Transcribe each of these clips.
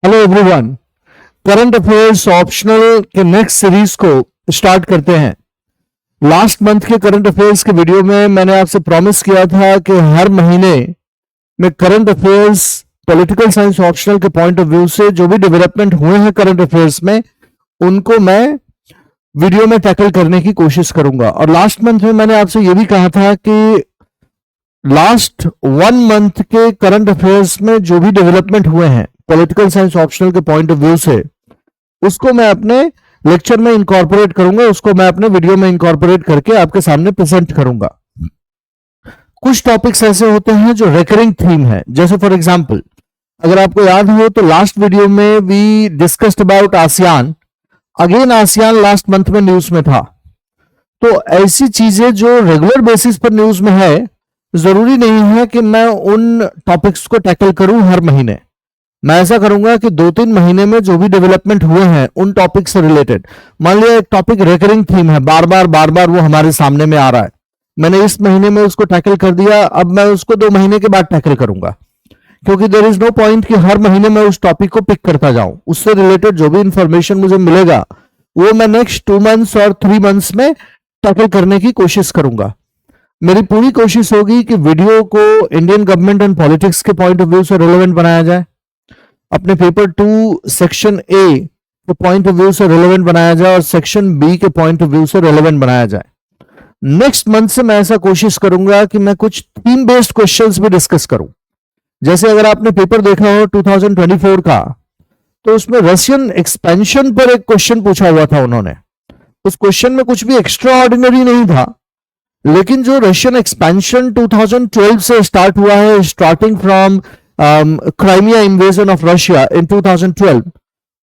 Hello everyone. Current affairs optional के next series को start करते हैं। लास्ट मंथ के करंट अफेयर्स के वीडियो में मैंने आपसे प्रॉमिस किया था कि हर महीने में current affairs political science optional के पॉइंट ऑफ व्यू से जो भी डेवलपमेंट हुए हैं करंट अफेयर्स में उनको मैं वीडियो में टैकल करने की कोशिश करूंगा। और लास्ट मंथ में मैंने आपसे यह भी कहा था कि लास्ट 1 मंथ के करंट अफेयर्स में जो भी डेवलपमेंट हुए हैं पॉलिटिकल साइंस ऑप्शनल के पॉइंट ऑफ व्यू से उसको मैं अपने लेक्चर में इंकॉर्पोरेट करूंगा, उसको मैं अपने वीडियो में इंकॉर्पोरेट करके आपके सामने प्रेजेंट करूंगा। कुछ टॉपिक्स ऐसे होते हैं जो रेकरिंग थीम है, जैसे फॉर एग्जांपल अगर आपको याद हो तो लास्ट वीडियो में we discussed about ASEAN. Again ASEAN last month में न्यूज में था। तो ऐसी चीजें जो रेगुलर बेसिस पर न्यूज में है, जरूरी नहीं है कि मैं उन टॉपिक्स को टैकल करूं हर महीने। मैं ऐसा करूंगा कि 2-3 महीने में जो भी डेवलपमेंट हुए हैं उन टॉपिक से रिलेटेड, मान लिया एक टॉपिक रेकरिंग थीम है, बार बार वो हमारे सामने में आ रहा है, मैंने इस महीने में उसको टैकल कर दिया, अब मैं उसको 2 महीने के बाद टैकल करूंगा, क्योंकि देयर इज नो पॉइंट कि हर महीने में उस टॉपिक को पिक करता जाऊं। उससे रिलेटेड जो भी इंफॉर्मेशन मुझे मिलेगा वो मैं नेक्स्ट 2 मंथ्स और 3 मंथ्स में टैकल करने की कोशिश करूंगा। मेरी पूरी कोशिश होगी कि वीडियो को इंडियन गवर्नमेंट एंड पॉलिटिक्स के पॉइंट ऑफ व्यू से रिलेवेंट बनाया जाए, अपने पेपर 2 सेक्शन ए के पॉइंट ऑफ व्यू से रिलेवेंट बनाया जाए और सेक्शन बी के पॉइंट ऑफ व्यू से रिलेवेंट बनाया जाए। नेक्स्ट मंथ से मैं ऐसा कोशिश करूंगा कि मैं कुछ थीम बेस्ड क्वेश्चंस भी डिस्कस करूं। जैसे अगर आपने पेपर देखा हो 2024 का, तो उसमें रशियन एक्सपेंशन पर एक क्वेश्चन पूछा हुआ था उन्होंने। उस क्वेश्चन में कुछ भी एक्स्ट्रा ऑर्डिनरी नहीं था, लेकिन जो रशियन एक्सपेंशन 2012 से स्टार्ट हुआ है, starting from Crimea invasion of Russia in 2012,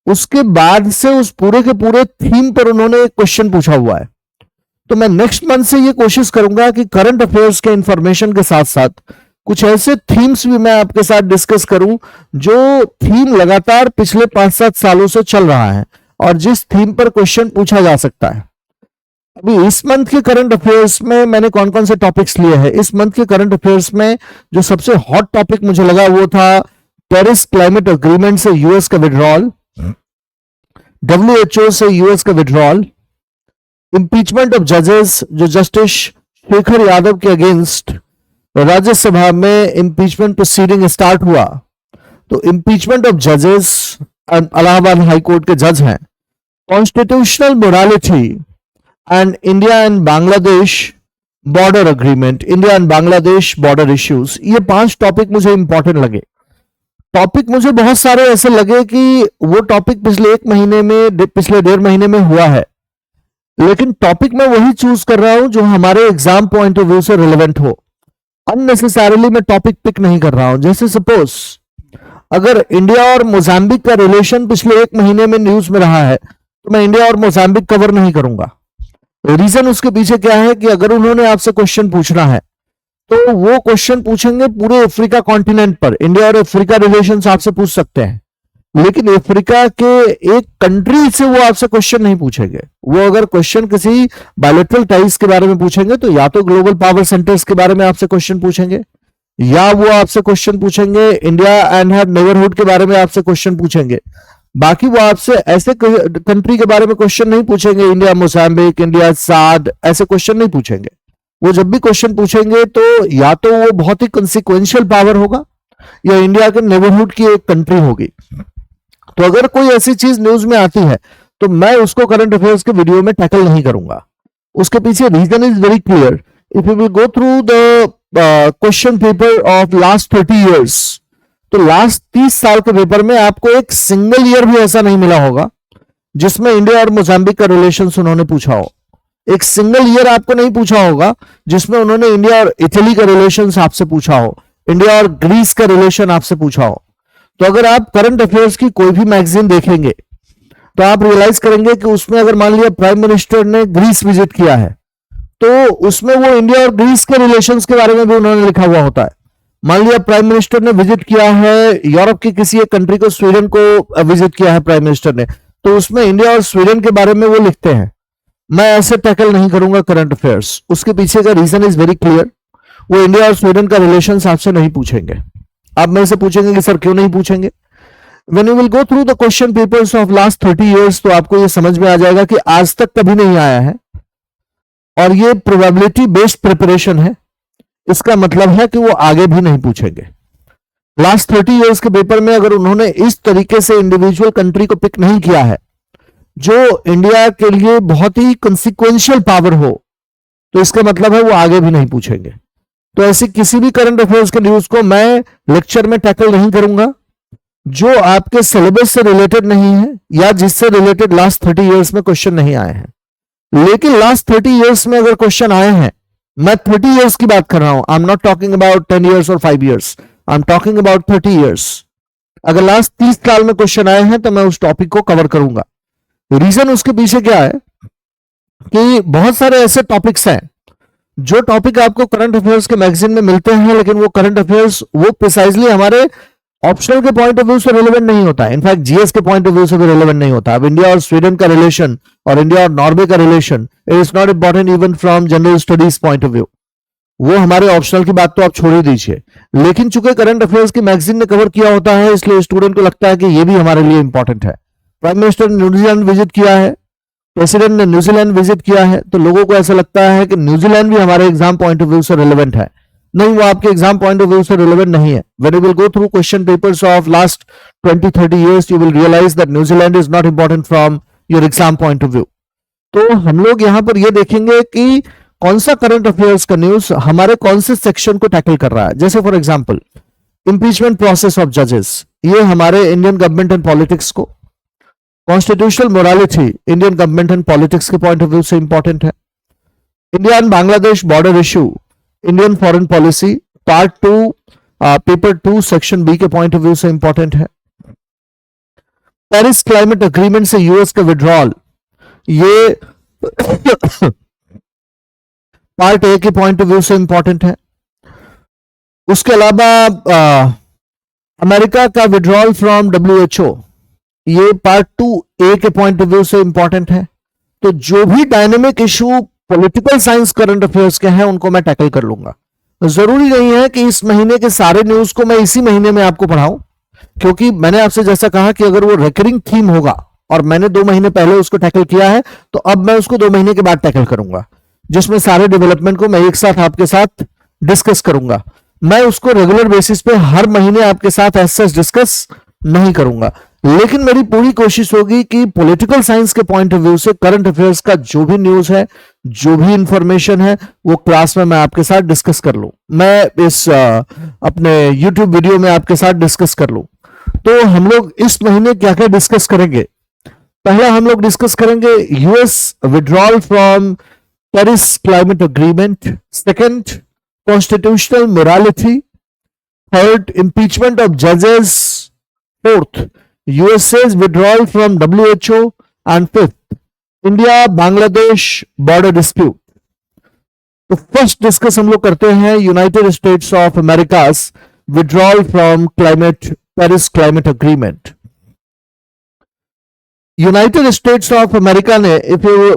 उसके बाद से उस पूरे के पूरे थीम पर उन्होंने एक क्वेश्चन पूछा हुआ है। तो मैं नेक्स्ट मंथ से ये कोशिश करूंगा कि करंट अफेयर्स के इंफॉर्मेशन के साथ साथ कुछ ऐसे थीम्स भी मैं आपके साथ डिस्कस करूं जो थीम लगातार पिछले 5-7 सालों से चल रहा है और जिस थीम पर क्वेश्चन पूछा जा सकता है। अभी इस मंथ के करंट अफेयर्स में मैंने कौन कौन से टॉपिक्स लिए हैं। इस मंथ के करंट अफेयर्स में जो सबसे हॉट टॉपिक मुझे लगा वो था पेरिस क्लाइमेट अग्रीमेंट से यूएस का विड्रॉल, डब्ल्यूएचओ से यूएस का विड्रॉल, इंपीचमेंट ऑफ जजेस, जो जस्टिस शेखर यादव के अगेंस्ट राज्यसभा में इंपीचमेंट प्रोसीडिंग स्टार्ट हुआ। तो इंपीचमेंट ऑफ जजेस, इलाहाबाद हाई कोर्ट के जज हैं, constitutional morality and India and Bangladesh border agreement, India and Bangladesh border issues. ये 5 टॉपिक मुझे इंपॉर्टेंट लगे। टॉपिक मुझे बहुत सारे ऐसे लगे कि वो टॉपिक पिछले 1 महीने में, पिछले 1.5 महीने में हुआ है, लेकिन टॉपिक मैं वही चूज कर रहा हूं जो हमारे एग्जाम पॉइंट ऑफ व्यू से रिलेवेंट हो। अननेसेसरली मैं टॉपिक पिक नहीं कर रहा हूं। जैसे सपोज अगर इंडिया और मोजाम्बिक का रिलेशन पिछले 1 महीने में न्यूज में रहा है, तो मैं इंडिया और मोजाम्बिक कवर नहीं करूंगा। रीजन उसके पीछे क्या है कि अगर उन्होंने आपसे क्वेश्चन पूछना है तो वो क्वेश्चन पूछेंगे पूरे अफ्रीका कॉन्टिनेंट पर। इंडिया और अफ्रीका रिलेशंस आपसे पूछ सकते हैं, लेकिन अफ्रीका के एक कंट्री से वो आपसे क्वेश्चन नहीं पूछेंगे। वो अगर क्वेश्चन किसी बायलैटरल टाइज के बारे में पूछेंगे तो या तो ग्लोबल पावर सेंटर्स के बारे में आपसे क्वेश्चन पूछेंगे, या वो आपसे क्वेश्चन पूछेंगे इंडिया एंड हर नेबरहुड के बारे में आपसे क्वेश्चन पूछेंगे। बाकी वो आपसे ऐसे कंट्री के बारे में क्वेश्चन नहीं पूछेंगे, इंडिया मोजाम्बिक, इंडिया साद, ऐसे क्वेश्चन नहीं पूछेंगे। वो जब भी क्वेश्चन पूछेंगे तो या तो वो बहुत ही कंसिक्वेंशियल पावर होगा या इंडिया के नेबरहुड की एक कंट्री होगी। तो अगर कोई ऐसी चीज न्यूज में आती है तो मैं उसको करंट अफेयर्स के वीडियो में टैकल नहीं करूंगा। उसके पीछे reason is very clear. If you will go through the question paper of last 30 years, तो लास्ट 30 साल के पेपर में आपको एक सिंगल ईयर भी ऐसा नहीं मिला होगा जिसमें इंडिया और मोजाम्बिक का रिलेशन उन्होंने पूछा हो। एक सिंगल ईयर आपको नहीं पूछा होगा जिसमें उन्होंने इंडिया और इटली का रिलेशन आपसे पूछा हो, इंडिया और ग्रीस का रिलेशन आपसे पूछा हो। तो अगर आप करंट अफेयर्स की कोई भी मैगजीन देखेंगे तो आप रियलाइज करेंगे कि उसमें अगर मान लिया प्राइम मिनिस्टर ने ग्रीस विजिट किया है तो उसमें वो इंडिया और ग्रीस के रिलेशंस के बारे में भी उन्होंने लिखा हुआ होता है। मान लिया प्राइम मिनिस्टर ने विजिट किया है यूरोप की किसी एक कंट्री को, स्वीडन को विजिट किया है प्राइम मिनिस्टर ने, तो उसमें इंडिया और स्वीडन के बारे में वो लिखते हैं। मैं ऐसे टैकल नहीं करूंगा करंट अफेयर्स। उसके पीछे का रीजन इज वेरी क्लियर। वो इंडिया और स्वीडन का रिलेशन आपसे नहीं पूछेंगे। आप मेरे से पूछेंगे कि सर क्यों नहीं पूछेंगे? When you will go through the question papers of last 30 years तो आपको ये समझ में आ जाएगा कि आज तक कभी नहीं आया है और ये प्रोबेबिलिटी बेस्ड प्रिपरेशन है। इसका मतलब है कि वो आगे भी नहीं पूछेंगे। लास्ट 30 इयर्स के पेपर में अगर उन्होंने इस तरीके से इंडिविजुअल कंट्री को पिक नहीं किया है जो इंडिया के लिए बहुत ही कंसिक्वेंशियल पावर हो, तो इसका मतलब है वो आगे भी नहीं पूछेंगे। तो ऐसी किसी भी करंट अफेयर्स के न्यूज को मैं लेक्चर में टैकल नहीं करूंगा जो आपके सिलेबस से रिलेटेड नहीं है या जिससे रिलेटेड लास्ट 30 इयर्स में क्वेश्चन नहीं आए हैं। लेकिन लास्ट 30 इयर्स में अगर क्वेश्चन आए हैं, मैं 30 इयर्स की बात कर रहा हूं, I am not talking about 10 years और 5 years, I am talking about 30 years. अगर लास्ट 30 साल में क्वेश्चन आए हैं तो मैं उस टॉपिक को कवर करूंगा। रीजन उसके पीछे क्या है कि बहुत सारे ऐसे टॉपिक्स हैं जो टॉपिक आपको करंट अफेयर्स के मैगजीन में मिलते हैं, लेकिन वो करंट अफेयर्स वो प्रिसाइजली हमारे ऑप्शनल के पॉइंट ऑफ व्यू से रिलेवेंट नहीं होता है, इनफैक्ट जीएस के पॉइंट ऑफ व्यू से भी रिलेवेंट नहीं होता। अब इंडिया और स्वीडन का रिलेशन और इंडिया और नॉर्वे का relation it is not important even from general studies point of view, वो हमारे ऑप्शनल की बात तो आप छोड़ ही दीजिए। लेकिन चूंकि करंट अफेयर्स की मैगजीन ने कवर किया होता है इसलिए स्टूडेंट को लगता है कि ये भी हमारे लिए इंपॉर्टेंट है। प्राइम मिनिस्टर ने न्यूजीलैंड विजिट किया है, प्रेसिडेंट ने न्यूजीलैंड विजिट किया है, तो लोगों को ऐसा लगता है कि न्यूजीलैंड भी हमारे एग्जाम पॉइंट ऑफ व्यू से रिलेवेंट है। नहीं, वो आपके एग्जाम पॉइंट ऑफ व्यू से रिलेवेंट नहीं है। When you will go through question papers of last 20-30 years you will realise that New Zealand is not important from your exam point of view. तो हम लोग यहां पर ये देखेंगे कि कौन सा करंट अफेयर्स का न्यूज हमारे कौन से सेक्शन को टैकल कर रहा है। जैसे for example impeachment process of जजेस, ये हमारे इंडियन गवर्नमेंट एंड पॉलिटिक्स को, constitutional morality Indian government and politics के पॉइंट ऑफ व्यू से इंपॉर्टेंट है। India and Bangladesh border issue, Indian foreign policy, part 2 paper 2 section B के पॉइंट ऑफ व्यू से important है। पेरिस क्लाइमेट अग्रीमेंट से US का withdrawal, ये पार्ट ए के पॉइंट ऑफ व्यू से इंपॉर्टेंट है। उसके अलावा अमेरिका का विड्रॉल फ्रॉम डब्ल्यूएचओ, ये पार्ट 2A के पॉइंट ऑफ व्यू से इंपॉर्टेंट है। तो जो भी dynamic issue political science current affairs के हैं उनको मैं टैकल कर लूंगा। जरूरी नहीं है कि इस महीने के सारे न्यूज को मैं इसी महीने में आपको पढ़ाऊं, क्योंकि मैंने आपसे जैसा कहा कि अगर वो रिकरिंग थीम होगा और मैंने 2 महीने पहले उसको टैकल किया है तो अब मैं उसको 2 महीने के बाद टैकल करूंगा, जिसमें सारे डेवलपमेंट को मैं एक साथ आपके साथ डिस्कस करूंगा। मैं उसको रेगुलर बेसिस पे हर महीने आपके साथ ऐसा डिस्कस नहीं करूंगा, लेकिन मेरी पूरी कोशिश होगी कि पॉलिटिकल साइंस के पॉइंट ऑफ व्यू से करंट अफेयर्स का जो भी न्यूज है, जो भी इंफॉर्मेशन है, वो क्लास में मैं आपके साथ डिस्कस कर लूं, मैं इस अपने यूट्यूब वीडियो में आपके साथ डिस्कस कर लूं। तो हम लोग इस महीने क्या क्या डिस्कस करेंगे? पहला हम लोग डिस्कस करेंगे US withdrawal from Paris climate agreement, second constitutional morality, third impeachment of judges, fourth USA's withdrawal from WHO, and fifth India Bangladesh border dispute. तो फर्स्ट डिस्कस हम लोग करते हैं United States of America's withdrawal from Paris climate agreement. United States of America ने, if you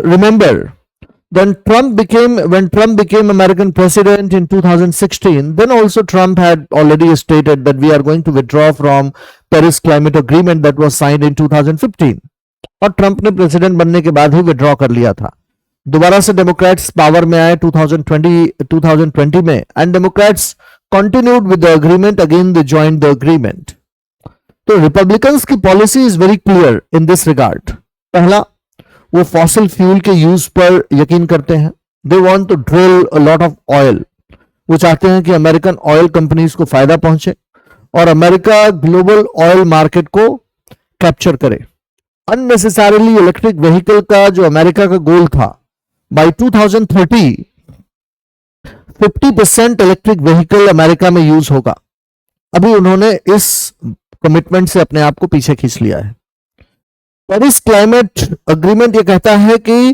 remember, when Trump became American president in 2016, then also Trump had already stated that we are going to withdraw from Paris Climate Agreement that was signed in 2015. और Trump ने president बनने के बाद ही withdraw कर लिया था। दोबारा से डेमोक्रेट्स पावर में आए 2020 में, and Democrats continued with the agreement, again they joined the agreement. तो रिपब्लिकन्स की policy is very clear in this regard. पहला, वो फॉसिल फ्यूल के यूज पर यकीन करते हैं। They want to drill a lot of oil. वो चाहते हैं कि अमेरिकन ऑयल कंपनीज को फायदा पहुंचे और अमेरिका ग्लोबल ऑयल मार्केट को कैप्चर करे। अननेसेसरीली इलेक्ट्रिक व्हीकल का जो अमेरिका का गोल था, बाय 2030 50% इलेक्ट्रिक व्हीकल अमेरिका में यूज होगा। अभी उन्होंने इस कमिटमेंट से अपने आप को पीछे खींच लिया है। पेरिस क्लाइमेट अग्रीमेंट ये कहता है कि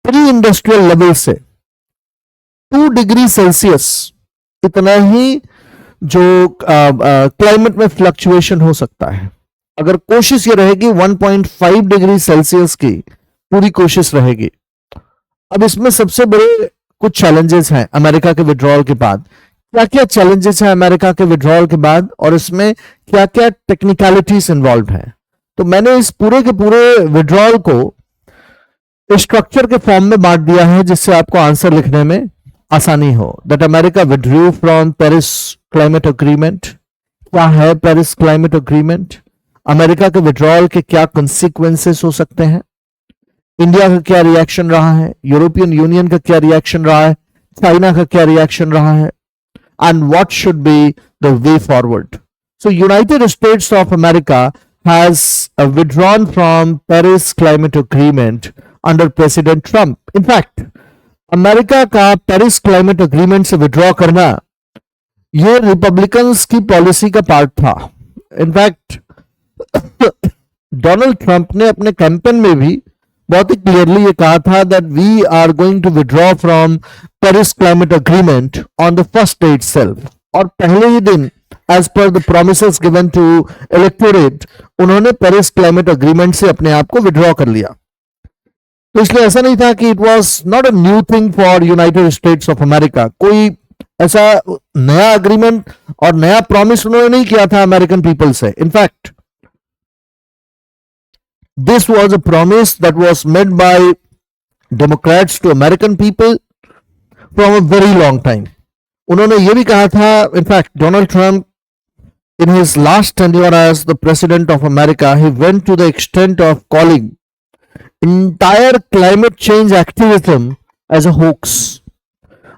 प्री इंडस्ट्रियल लेवल से 2 डिग्री सेल्सियस इतना ही जो क्लाइमेट में फ्लक्चुएशन हो सकता है। अगर कोशिश ये रहेगी 1.5 डिग्री सेल्सियस की पूरी कोशिश रहेगी। अब इसमें सबसे बड़े कुछ चैलेंजेस हैं अमेरिका के विड्रॉल के बाद। क्या क्या चैलेंजेस हैं अमेरिका के विड्रॉल के बाद और इसमें क्या क्या टेक्निकलिटीज इन्वॉल्व हैं। तो मैंने इस पूरे के पूरे विड्रॉल को स्ट्रक्चर के फॉर्म में बांट दिया है जिससे आपको आंसर लिखने में आसानी हो। That America withdrew from Paris climate agreement. क्या है पेरिस क्लाइमेट अग्रीमेंट? अमेरिका के विड्रॉल के क्या कंसिक्वेंसेस हो सकते हैं? इंडिया का क्या रिएक्शन रहा है? यूरोपियन यूनियन का क्या रिएक्शन रहा है? चाइना का क्या रिएक्शन रहा है? And what should be the way forward? So United States of America has withdrawn from Paris Climate Agreement under President Trump. In fact, America का पेरिस क्लाइमेट अग्रीमेंट से विड्रॉ करना ये रिपब्लिकन्स की policy का part था। In fact Donald Trump ने अपने campaign में भी बहुत ही क्लियरली ये कहा था that we are going to withdraw from Paris climate agreement on the first day itself. और पहले ही दिन as per the promises given to electorate उन्होंने पेरिस क्लाइमेट अग्रीमेंट से अपने आप को विड्रॉ कर लिया। तो इसलिए ऐसा नहीं था कि it was not a new thing for United States of America. कोई ऐसा नया अग्रीमेंट और नया प्रॉमिस उन्होंने नहीं किया था अमेरिकन पीपल से। In fact this was a promise that was made by Democrats to American people from a very long time. उन्होंने ये भी कहा था, in fact Donald Trump in his last tenure as the president of America, he went to the extent of calling entire climate change activism as a hoax.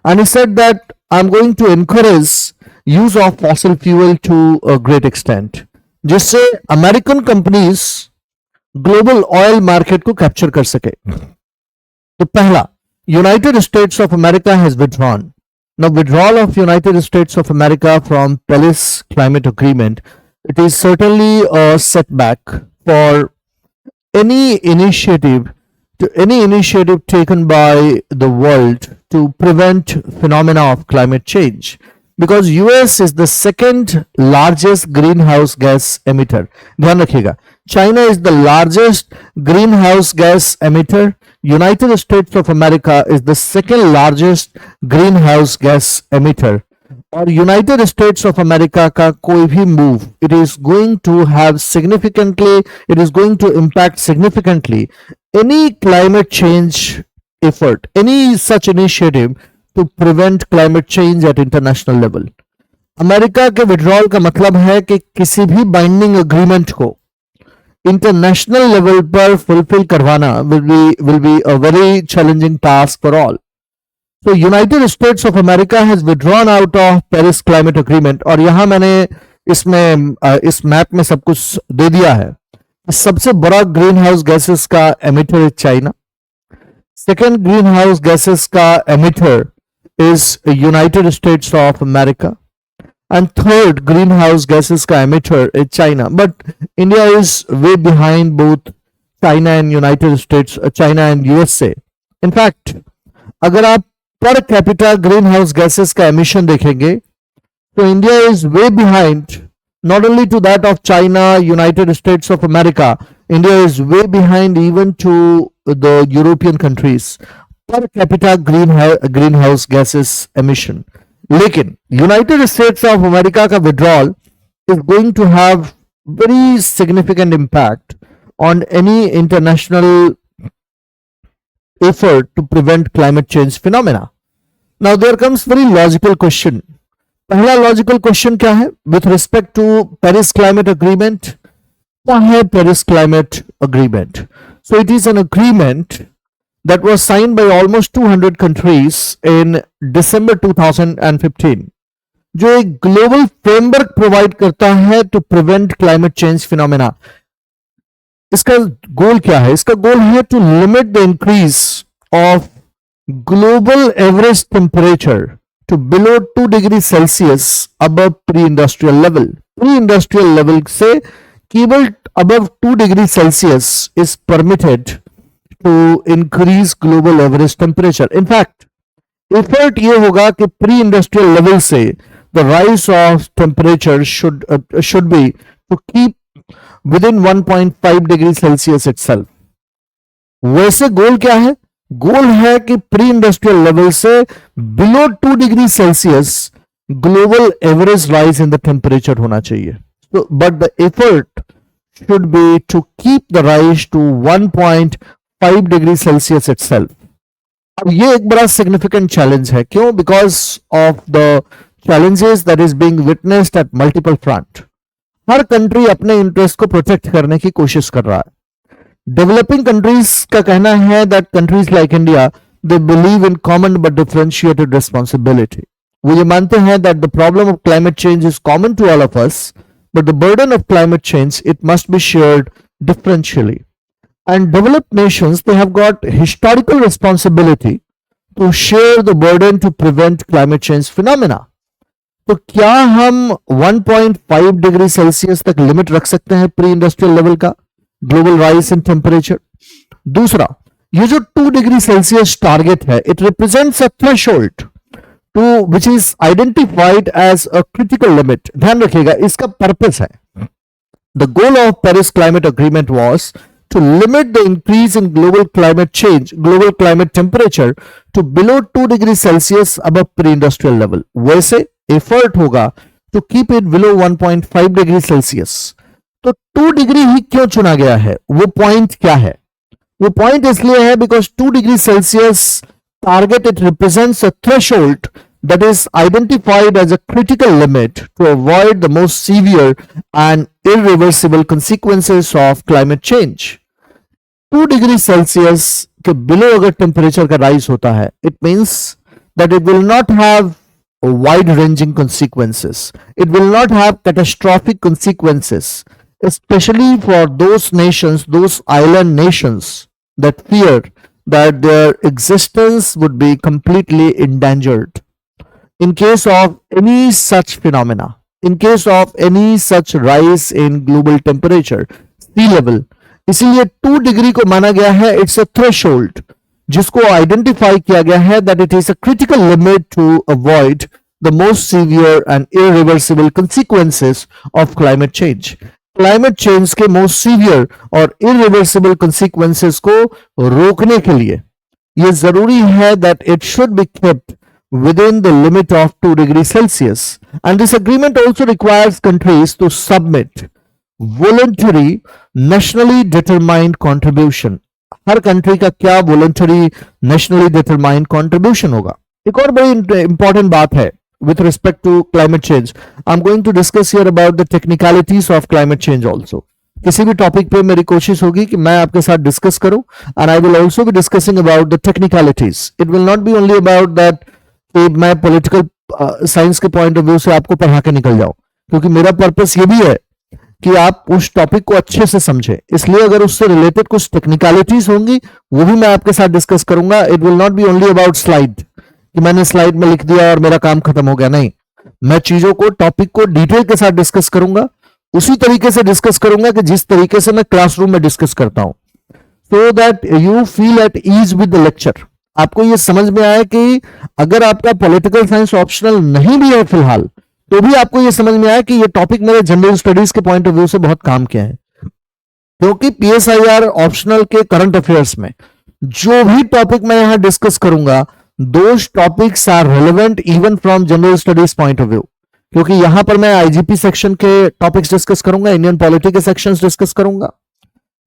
And he said that I'm going to encourage use of fossil fuel to a great extent, जिससे American companies global oil market को capture कर सके। तो पहला, United States of America has withdrawn. Now, withdrawal of United States of America from Paris Climate Agreement, it is certainly a setback for any initiative taken by the world to prevent phenomena of climate change, because US is the second largest greenhouse gas emitter. ध्यान रखिएगा, China is the largest greenhouse gas emitter. United States of America is the second largest greenhouse gas emitter. और United States of America का कोई भी move it is going to have significantly, it is going to impact significantly any climate change effort, any such initiative to prevent climate change at international level. America के withdrawal का मतलब है कि किसी भी बाइंडिंग अग्रीमेंट को international level पर fulfil करवाना will be a very challenging task for all. So United States of America has withdrawn out of Paris Climate Agreement. और यहां मैंने इसमें इस मैप में सब कुछ दे दिया है। सबसे बड़ा ग्रीन हाउस गैसेस का एमिटर है China. Second green house gases का emitter is United States of America, and third greenhouse gases ka emitter is China. But India is way behind both China and United States, China and USA. In fact, अगर आप per capita greenhouse gases का emission देखेंगे तो India is way behind, not only to that of China, United States of America, India is way behind even to the European countries per capita greenhouse gases emission. लेकिन United States of America का withdrawal is going to have very significant impact on any international effort to prevent climate change phenomena. Now there comes very logical question. पहला logical question क्या है with respect to Paris climate agreement? क्या है Paris climate agreement? So it is an agreement that was signed by almost 200 countries in December 2015, जो एक global framework provide करता है to prevent climate change phenomena. इसका goal क्या है? इसका गोल है to limit the increase of global average temperature to below 2 degree Celsius above pre industrial level. Pre industrial level से केवल above 2 degree Celsius is permitted to increase global average temperature. In fact, effort ये होगा कि pre industrial level से the rise of temperature should be to keep within 1.5 degree Celsius itself. वैसे गोल क्या है? गोल है कि प्री इंडस्ट्रियल लेवल से below 2 degree Celsius global average rise in the temperature होना चाहिए. But the effort should be to keep the rise to 1.5 degree Celsius itself. अब ये एक बड़ा significant challenge है. क्यों? Because of the challenges that is being witnessed at multiple front. Her country अपने interest को प्रोटेक्ट करने की कोशिश कर रहा है. डेवलपिंग कंट्रीज का कहना है that countries like India they believe in common but differentiated responsibility. वो ये मानते हैं that the problem of climate change is common to all of us, but the burden of climate change, it must be shared differentially. And developed nations, they have got historical responsibility to share the burden to prevent climate change phenomena. तो क्या हम 1.5 degree Celsius तक limit रख सकते हैं pre industrial level का global rise in temperature? दूसरा, ये जो 2 डिग्री सेल्सियस टारगेट है, it represents a threshold to which is identified as a critical limit. ध्यान रखिएगा, इसका पर्पस है. The goal of Paris Climate Agreement was to limit the increase in global climate change, global climate temperature to below 2 degrees Celsius above pre-industrial level. वैसे effort होगा to keep it below 1.5 degrees Celsius. तो 2 degree ही क्यों चुना गया है? वो point क्या है? वो पॉइंट इसलिए है because 2 degrees Celsius target, it represents a threshold that is identified as a critical limit to avoid the most severe and irreversible consequences of climate change. 2 degree Celsius के बिलो अगर temperature का rise होता है, it means that it will not have wide ranging consequences. It will not have catastrophic consequences, especially for those nations, those island nations that fear that their existence would be completely endangered in case of any such phenomena, in case of any such rise in global temperature, sea level. इसीलिए 2 degree को माना गया है it's a threshold, जिसको identify किया गया है that it is a critical limit to avoid the most severe and irreversible consequences of climate change. Climate change के मोस्ट सीवियर और इरिवर्सिबल कंसिक्वेंसेस को रोकने के लिए यह जरूरी है that it should be kept within the limit of 2 degrees Celsius. And this agreement also requires countries to submit voluntary nationally determined contribution. Her country का क्या voluntary nationally determined contribution होगा? एक और बड़ी इंपॉर्टेंट बात है with respect to climate change. I'm going to discuss here about the technicalities of climate change also. किसी भी टॉपिक पे मेरी कोशिश होगी कि मैं आपके साथ डिस्कस करूं, and I will also be discussing about the technicalities. It will not be only about that कि मैं पॉलिटिकल साइंस के पॉइंट ऑफ व्यू से आपको पढ़ा के निकल जाऊं, क्योंकि मेरा पर्पस ये भी है कि आप उस टॉपिक को अच्छे से समझें. इसलिए अगर उससे रिलेटेड कुछ टेक्निकलिटीज होंगी वो भी मैं आपके साथ डिस्कस करूंगा. It will not be only about slide कि मैंने स्लाइड में लिख दिया और मेरा काम खत्म हो गया. नहीं, मैं चीजों को, टॉपिक को डिटेल के साथ डिस्कस करूंगा, उसी तरीके से डिस्कस करूंगा कि जिस तरीके से मैं क्लासरूम में डिस्कस करता हूं, so that you feel at ease with the lecture. आपको ये समझ में आए कि अगर आपका पॉलिटिकल साइंस ऑप्शनल नहीं भी है फिलहाल, तो भी आपको ये समझ में आए कि ये टॉपिक मेरे जनरल स्टडीज के पॉइंट ऑफ व्यू से बहुत काम के हैं. क्योंकि पीएसआईआर ऑप्शनल के करंट अफेयर्स में जो भी टॉपिक मैं यहां डिस्कस करूंगा, those topics are relevant even from general studies point of view. क्योंकि यहां पर मैं आईजीपी सेक्शन के टॉपिक्स डिस्कस करूंगा, इंडियन पॉलिटी के सेक्शंस डिस्कस करूंगा,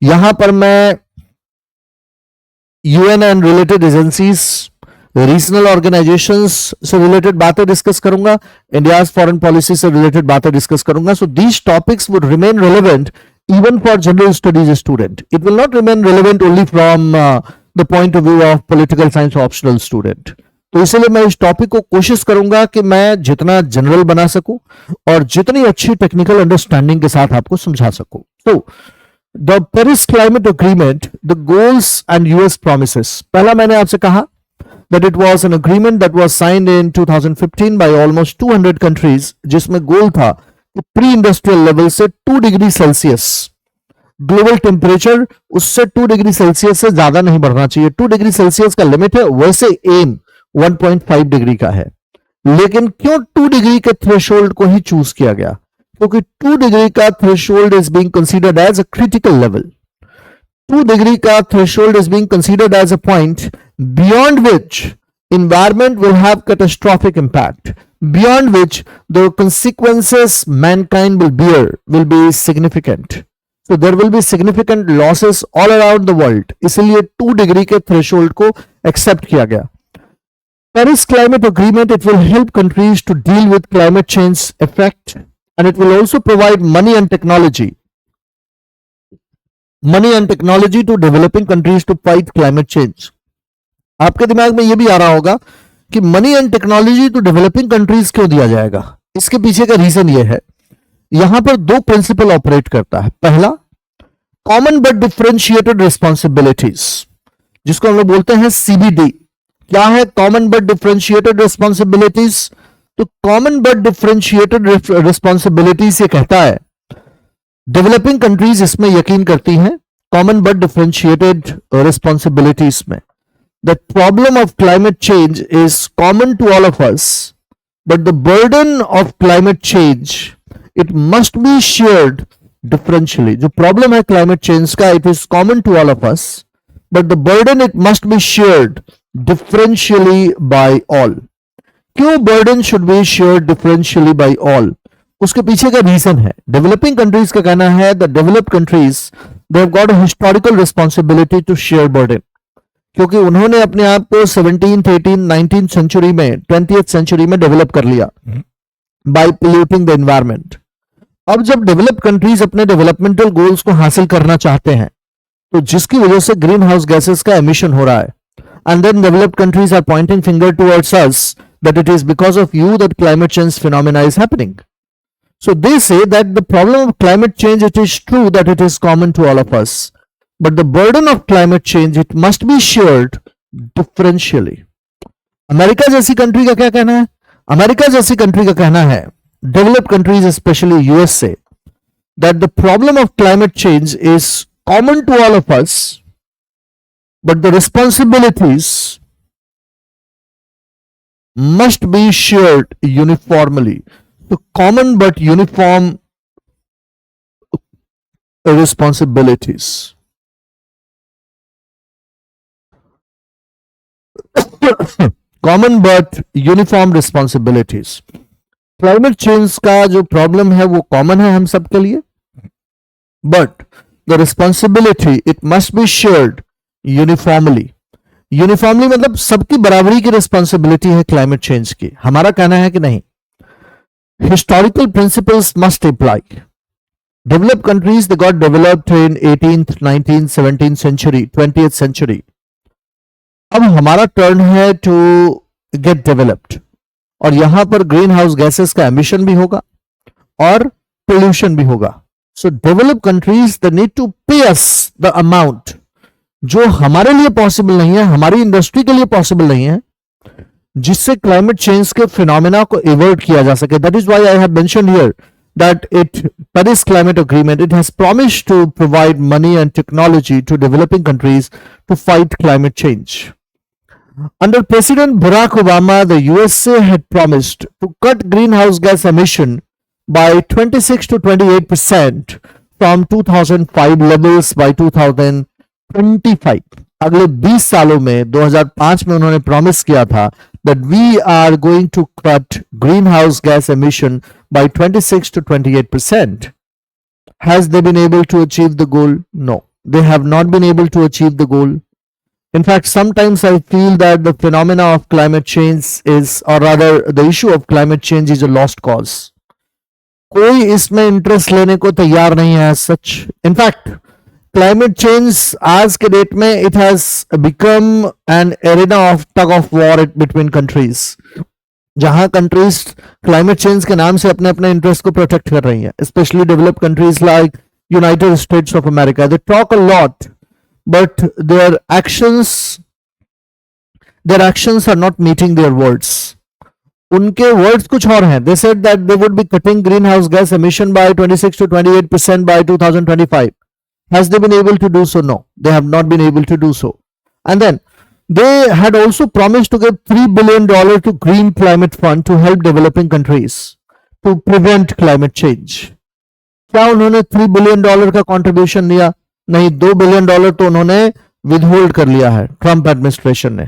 यहां पर मैं UN and related agencies, regional organisations से रिलेटेड बातें डिस्कस करूंगा, इंडिया फॉरेन पॉलिसी से रिलेटेड बातें डिस्कस करूंगा. So these topics would remain relevant even for general studies student. It will not remain relevant only from the point of view of political science optional student. तो इसलिए मैं इस topic को कोशिश करूंगा कि मैं जितना जनरल बना सकूं और जितनी अच्छी टेक्निकल अंडरस्टैंडिंग के साथ आपको समझा सकूं. तो the Paris climate agreement, the goals and US promises. पहला मैंने आपसे कहा that it was an agreement that was signed in 2015 by almost 200 countries, जिसमें गोल था कि प्री इंडस्ट्रियल लेवल से 2 डिग्री सेल्सियस ग्लोबल टेम्परेचर उससे 2 डिग्री सेल्सियस से ज्यादा नहीं बढ़ना चाहिए. 2 डिग्री सेल्सियस का लिमिट है, वैसे एम 1.5 डिग्री का है. लेकिन क्यों 2 डिग्री के थ्रेशोल्ड को ही चूज किया गया? क्योंकि 2 डिग्री का threshold is being considered as a critical level. 2 degree का threshold is being considered as a point beyond which environment will have catastrophic impact. beyond which the consequences mankind will bear will be significant. So there will be significant losses all around the world. इसलिए 2 degree के threshold को accept किया गया. Paris Climate Agreement, it will help countries to deal with climate change effect, and it will also provide money and technology to developing countries to fight climate change. आपके दिमाग में ये भी आ रहा होगा कि money and technology to developing countries क्यों दिया जाएगा. इसके पीछे का रीजन ये है, यहां पर 2 प्रिंसिपल ऑपरेट करता है. पहला, कॉमन बट डिफरेंशिएटेड रिस्पॉन्सिबिलिटीज, जिसको हम लोग बोलते हैं CBD. क्या है कॉमन बट डिफरेंशिएटेड रिस्पॉन्सिबिलिटीज? तो कॉमन बट डिफरेंशिएटेड रिस्पॉन्सिबिलिटीज ये कहता है डेवलपिंग कंट्रीज इसमें यकीन करती हैं कॉमन बट डिफरेंशिएटेड रिस्पॉन्सिबिलिटीज में. The problem of climate change is common to all of us, but the burden of climate change, it must be shared differentially. जो problem है climate change का, it is common to all of us, but the burden it must be shared differentially by all. क्यों burden should be shared differentially by all? उसके पीछे का reason है, developing countries का कहना है the developed countries they have got a historical responsibility to share burden, क्योंकि उन्होंने अपने आप को 17th, 18th, 19th सेंचुरी में, 20th सेंचुरी में डेवलप कर लिया बाय पोल्यूटिंग द एनवायरनमेंट. अब जब डेवलप्ड कंट्रीज अपने डेवलपमेंटल गोल्स को हासिल करना चाहते हैं, तो जिसकी वजह से ग्रीन हाउस गैसेस का एमिशन हो रहा है, and then developed countries are pointing finger towards us that it is because of you that climate change phenomena is happening. So they say that the problem of climate change, it is true that it is common to all of us, but the burden of climate change, it must be shared differentially. America जैसी country का क्या कहना है? America जैसी country का कहना है, developed countries specially US से, that the problem of climate change is common to all of us, but the responsibilities must be shared uniformly. So common but uniform responsibilities. Common but uniform responsibilities. Climate change का जो problem है वो common है हम सबके लिए, but the responsibility it must be shared uniformly. Uniformly मतलब सबकी बराबरी की रिस्पॉन्सिबिलिटी है क्लाइमेट चेंज की. हमारा कहना है कि नहीं, historical principles must apply. Developed countries, they got developed in 18th, 19th, 17th century, 20th century. अब हमारा टर्न है टू गेट डेवलप्ड, और यहां पर ग्रीन हाउस गैसेस का एमिशन भी होगा और पोल्यूशन भी होगा. So developed countries they need to pay us the amount जो हमारे लिए पॉसिबल नहीं है, हमारी इंडस्ट्री के लिए पॉसिबल नहीं है, जिससे क्लाइमेट चेंज के फिनोमेना को एवर्ट किया जा सके. That is why I have mentioned here that Paris Climate Agreement, it has promised to provide money and technology to developing countries to fight climate change. Under President Barack Obama, the USA had promised to cut greenhouse gas emission by 26 to 28% from 2005 levels by 2025. अगले 20 सालों में 2005 में उन्होंने promise किया था that we are going to cut greenhouse gas emission by 26 to 28%. Has they been able to achieve the goal? No, they have not been able to achieve the goal. In fact, sometimes I feel that the phenomena of climate change is, or rather the issue of climate change is a lost cause. कोई इसमें interest लेने को तैयार नहीं है as such. In fact, climate change आज के date में it has become an arena of tug of war between countries, जहां कंट्रीज क्लाइमेट चेंज के नाम से अपने अपने इंटरेस्ट को प्रोटेक्ट कर रही हैं, specially developed countries like United States of America. They talk a lot but their actions are not meeting their words. उनके वर्ड्स कुछ और हैं. They said that they would be cutting greenhouse gas emission by 26 to 28% by 2025. Has they been able to do so? No, they have not been able to do so. And then they had also promised to give $3 billion to Green Climate Fund to help developing countries to prevent climate change. क्या उन्होंने $3 billion का contribution दिया? नहीं, $2 billion तो उन्होंने withhold कर लिया है ट्रंप एडमिनिस्ट्रेशन ने.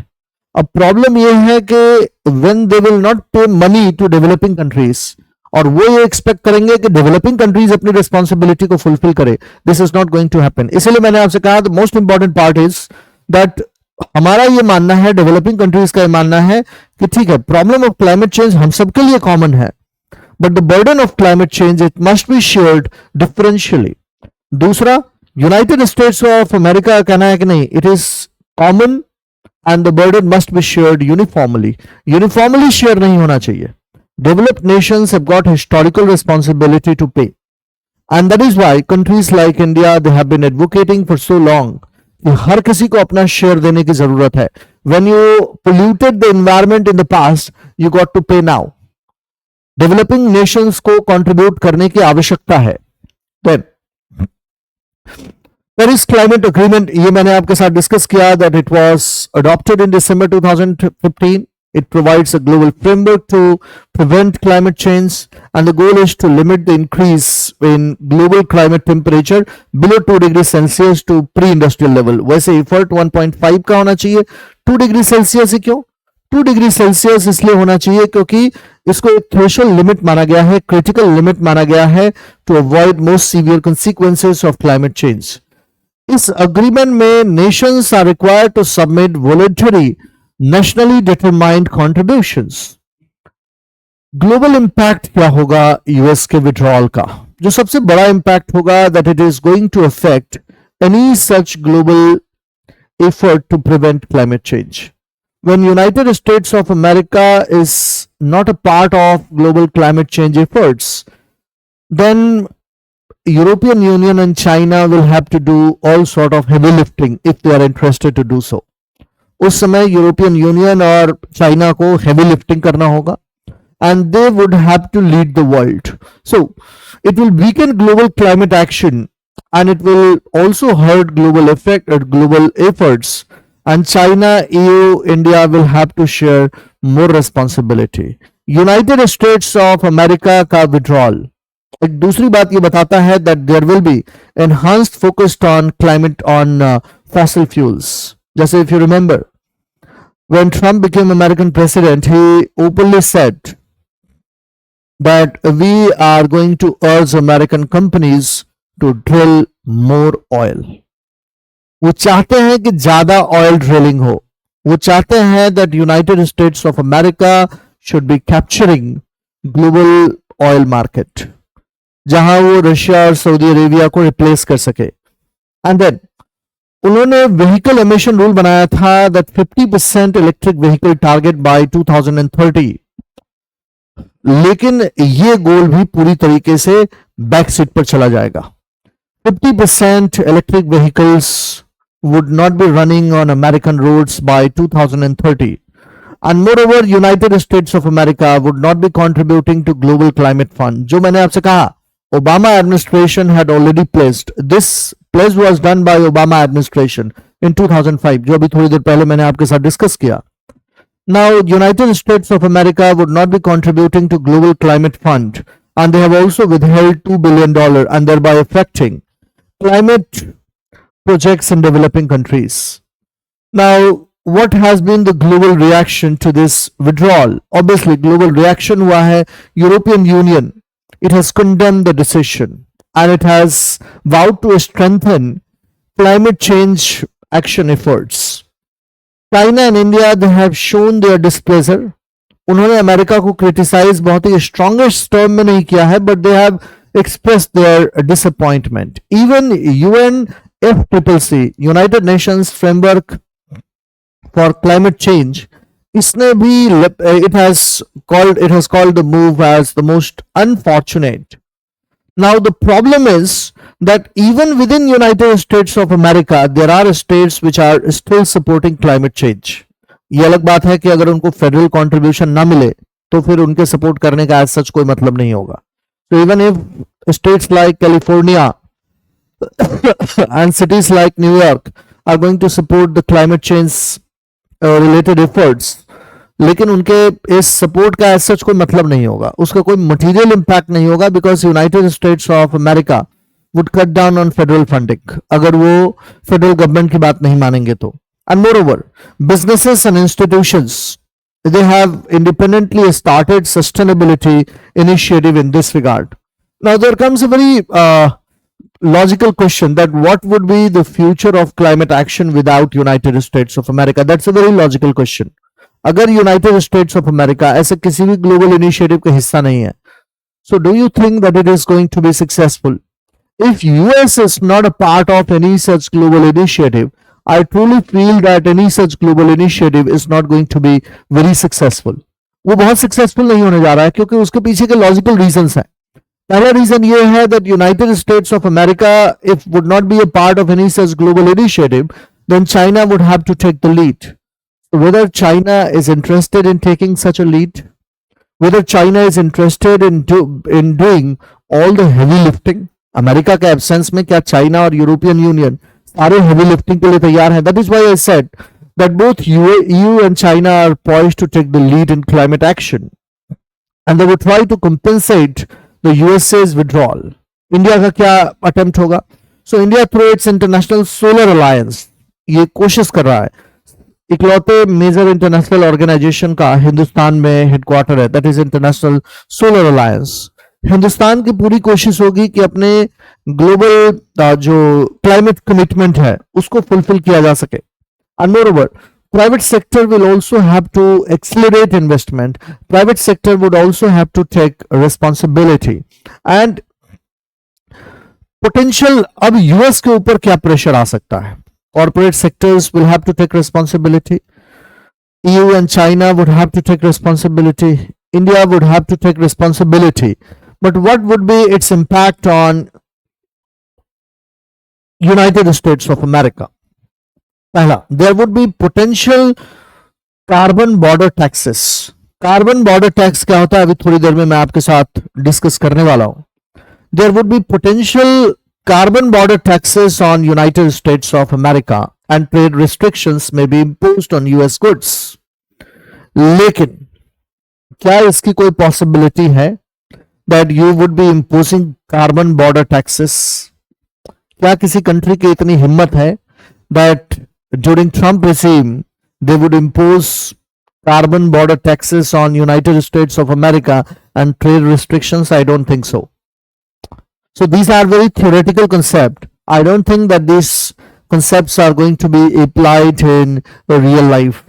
अब प्रॉब्लम ये है कि when they will not pay money to developing countries, और वो ये एक्सपेक्ट करेंगे कि डेवलपिंग कंट्रीज अपनी रिस्पॉन्सिबिलिटी को फुलफिल करे, this is not going to happen. इसलिए मैंने आपसे कहा the most important part is that हमारा ये मानना है, डेवलपिंग कंट्रीज का ये मानना है कि ठीक है, प्रॉब्लम ऑफ क्लाइमेट चेंज हम सबके लिए कॉमन है, but the burden of climate change it must be shared differentially. दूसरा, यूनाइटेड स्टेट्स ऑफ अमेरिका का कहना है कि नहीं, it is common and the burden must be shared uniformly. Uniformly share नहीं होना चाहिए। Developed nations have got historical responsibility to pay, and that is why countries like India they have been advocating for so long कि हर किसी को अपना share देने की जरूरत है। When you polluted the environment in the past, you got to pay now. Developing nations को कंट्रीब्यूट करने की आवश्यकता है। देन पेरिस क्लाइमेट अग्रीमेंट, ये मैंने आपके साथ डिस्कस किया that it was adopted in December 2015. It provides a global framework to prevent climate change, and the goal is to limit the increase in global climate temperature below 2 degree Celsius to pre-industrial level. वैसे effort 1.5 का होना चाहिए। 2 degree Celsius ही क्यों? 2 degree Celsius इसलिए होना चाहिए क्योंकि इसको एक थ्रेशोल्ड लिमिट माना गया है, क्रिटिकल लिमिट माना गया है to avoid most severe consequences of climate change. इस अग्रीमेंट में nations are required to submit voluntary nationally determined contributions. Global impact क्या होगा यूएस के विड्रॉल का? जो सबसे बड़ा इंपैक्ट होगा that it is going to affect any such global effort to prevent climate change. When United States of America is not a part of global climate change efforts, then European Union and China will have to do all sort of heavy lifting if they are interested to do so. उस समय European union और China को heavy lifting करना होगा, and they would have to lead the world. So it will weaken global climate action, and it will also hurt global efforts, and China, EU, India will have to share more responsibility. United States of America का withdrawal एक दूसरी बात ये बताता है that there will be enhanced focused on climate on fossil fuels. जैसे if you remember, when Trump became American president, he openly said that we are going to urge American companies to drill more oil. वो चाहते हैं कि ज्यादा oil drilling हो। वो चाहते हैं that United States of America should be capturing global oil market, जहां वो रशिया और सऊदी अरेबिया को रिप्लेस कर सके। एंड देन उन्होंने व्हीकल एमिशन रूल बनाया था that 50% electric vehicle target by 2030, लेकिन ये गोल भी पूरी तरीके से बैक सीट पर चला जाएगा। 50% electric vehicles would not be running on American roads by 2030, and moreover United States of America would not be contributing to global climate fund. जो मैंने आपसे कहा, Obama administration had already pledged. This pledge was done by Obama administration in 2005, जो अभी थोड़ी देर पहले मैंने आपके साथ डिस्कस किया। Now United States of America would not be contributing to global climate fund, and they have also withheld $2 billion and thereby affecting climate projects in developing countries. Now, what has been the global reaction to this withdrawal? Obviously, global reaction हुआ है, European Union, it has condemned the decision and it has vowed to strengthen climate change action efforts. China and India, they have shown their displeasure. उन्होंने America को criticise बहुत ही strongest term में नहीं किया है, but they have expressed their disappointment. Even UNFCCC, United Nations Framework for Climate Change, इसने भी it has called the move as the most unfortunate. Now the problem is that even within United States of America, there are states which are still supporting climate change. ये अलग बात है कि अगर उनको federal contribution ना मिले तो फिर उनके सपोर्ट करने का आज सच कोई मतलब नहीं होगा। So even if states like California and cities like New York are going to support the climate change related efforts, लेकिन उनके इस सपोर्ट का ऐसा सच कोई मतलब नहीं होगा, उसका कोई मटेरियल इंपैक्ट नहीं होगा, because United States of America would cut down on federal funding अगर वो फेडरल गवर्नमेंट की बात नहीं मानेंगे तो। And moreover, businesses and institutions, they have independently started sustainability initiative in this regard. Now there comes a very logical question that what would be the future of climate action without United States of America? That's a very logical question. अगर United States of America ऐसे किसी भी global initiative का हिस्सा नहीं है, so do you think that it is going to be successful? If US is not a part of any such global initiative, I truly feel that any such global initiative is not going to be very successful. वो बहुत successful नहीं होने जा रहा है क्योंकि उसके पीछे के लॉजिकल रीजंस हैं. पहला रीजन ये है that United States of America, if would not be a part of any such global initiative, then China would have to take the lead. Whether China is interested in taking such a lead, whether China is interested in doing all the heavy lifting, America के absence में क्या China और European union सारे heavy lifting के लिए तैयार हैं? That is why I said that both EU and China are poised to take the lead in climate action, and they would try to compensate the USA's withdrawal. India का क्या attempt होगा? So India through its International Solar Alliance ये कोशिश कर रहा है. इकलौते major international organisation का हिंदुस्तान में हेडक्वार्टर है, that is international solar alliance. Hindustan की पूरी कोशिश होगी कि अपने ग्लोबल जो क्लाइमेट कमिटमेंट है उसको फुलफिल किया जा सके. And moreover, private sector will also have to accelerate investment. Private sector would also have to take responsibility. And potential, अब यूएस के ऊपर क्या प्रेशर आ सकता है? Corporate sectors will have to take responsibility. EU and China would have to take responsibility. India would have to take responsibility. But what would be its impact on United States of America? पहला, there would be potential carbon border taxes. Carbon border tax क्या होता है अभी थोड़ी देर में मैं आपके साथ डिस्कस करने वाला हूं. There would be potential carbon border taxes on United States of America and trade restrictions may be imposed on US goods. लेकिन क्या इसकी कोई possibility है that you would be imposing carbon border taxes? क्या किसी कंट्री की इतनी हिम्मत है that during Trump regime they would impose carbon border taxes on United States of America and trade restrictions? I don't think so. So these are very theoretical concepts. I don't think that these concepts are going to be applied in real life.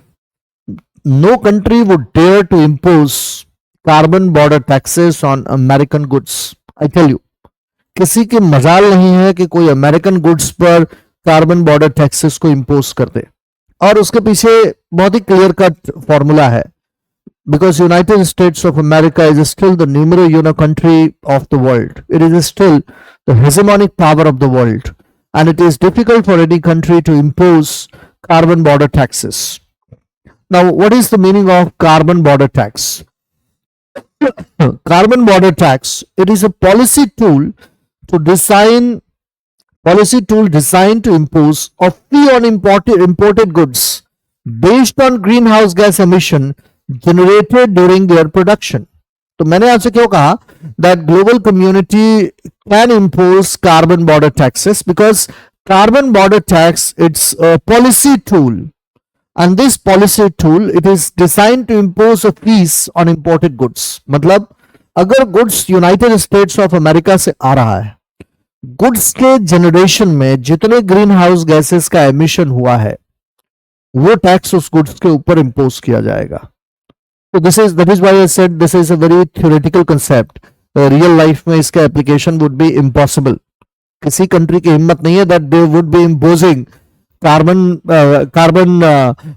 No country would dare to impose carbon border taxes on American goods. I tell you, किसी की मजाल नहीं है कि कोई American goods पर carbon border taxes को impose कर दे. और उसके पीछे बहुत ही क्लियर कट फॉर्मूला है. Because United States of America is still the numero uno country of the world. It is still the hegemonic power of the world, and it is difficult for any country to impose carbon border taxes. Now, what is the meaning of carbon border tax? Carbon border tax, it is a policy tool designed to impose a fee on imported goods based on greenhouse gas emission generated during their production. तो मैंने आपसे क्यों कहा that global community can impose carbon border taxes? Because carbon border tax, it's a policy tool, and this policy tool, it is designed to impose a fees on imported goods. मतलब अगर goods United States of America से आ रहा है, goods के generation में जितने green house gases का emission हुआ है वो टैक्स उस गुड्स के ऊपर इंपोज किया जाएगा. So that is why I said this is a very theoretical concept. Real life में इसका application would be impossible. किसी country की हिम्मत नहीं है that they would be imposing carbon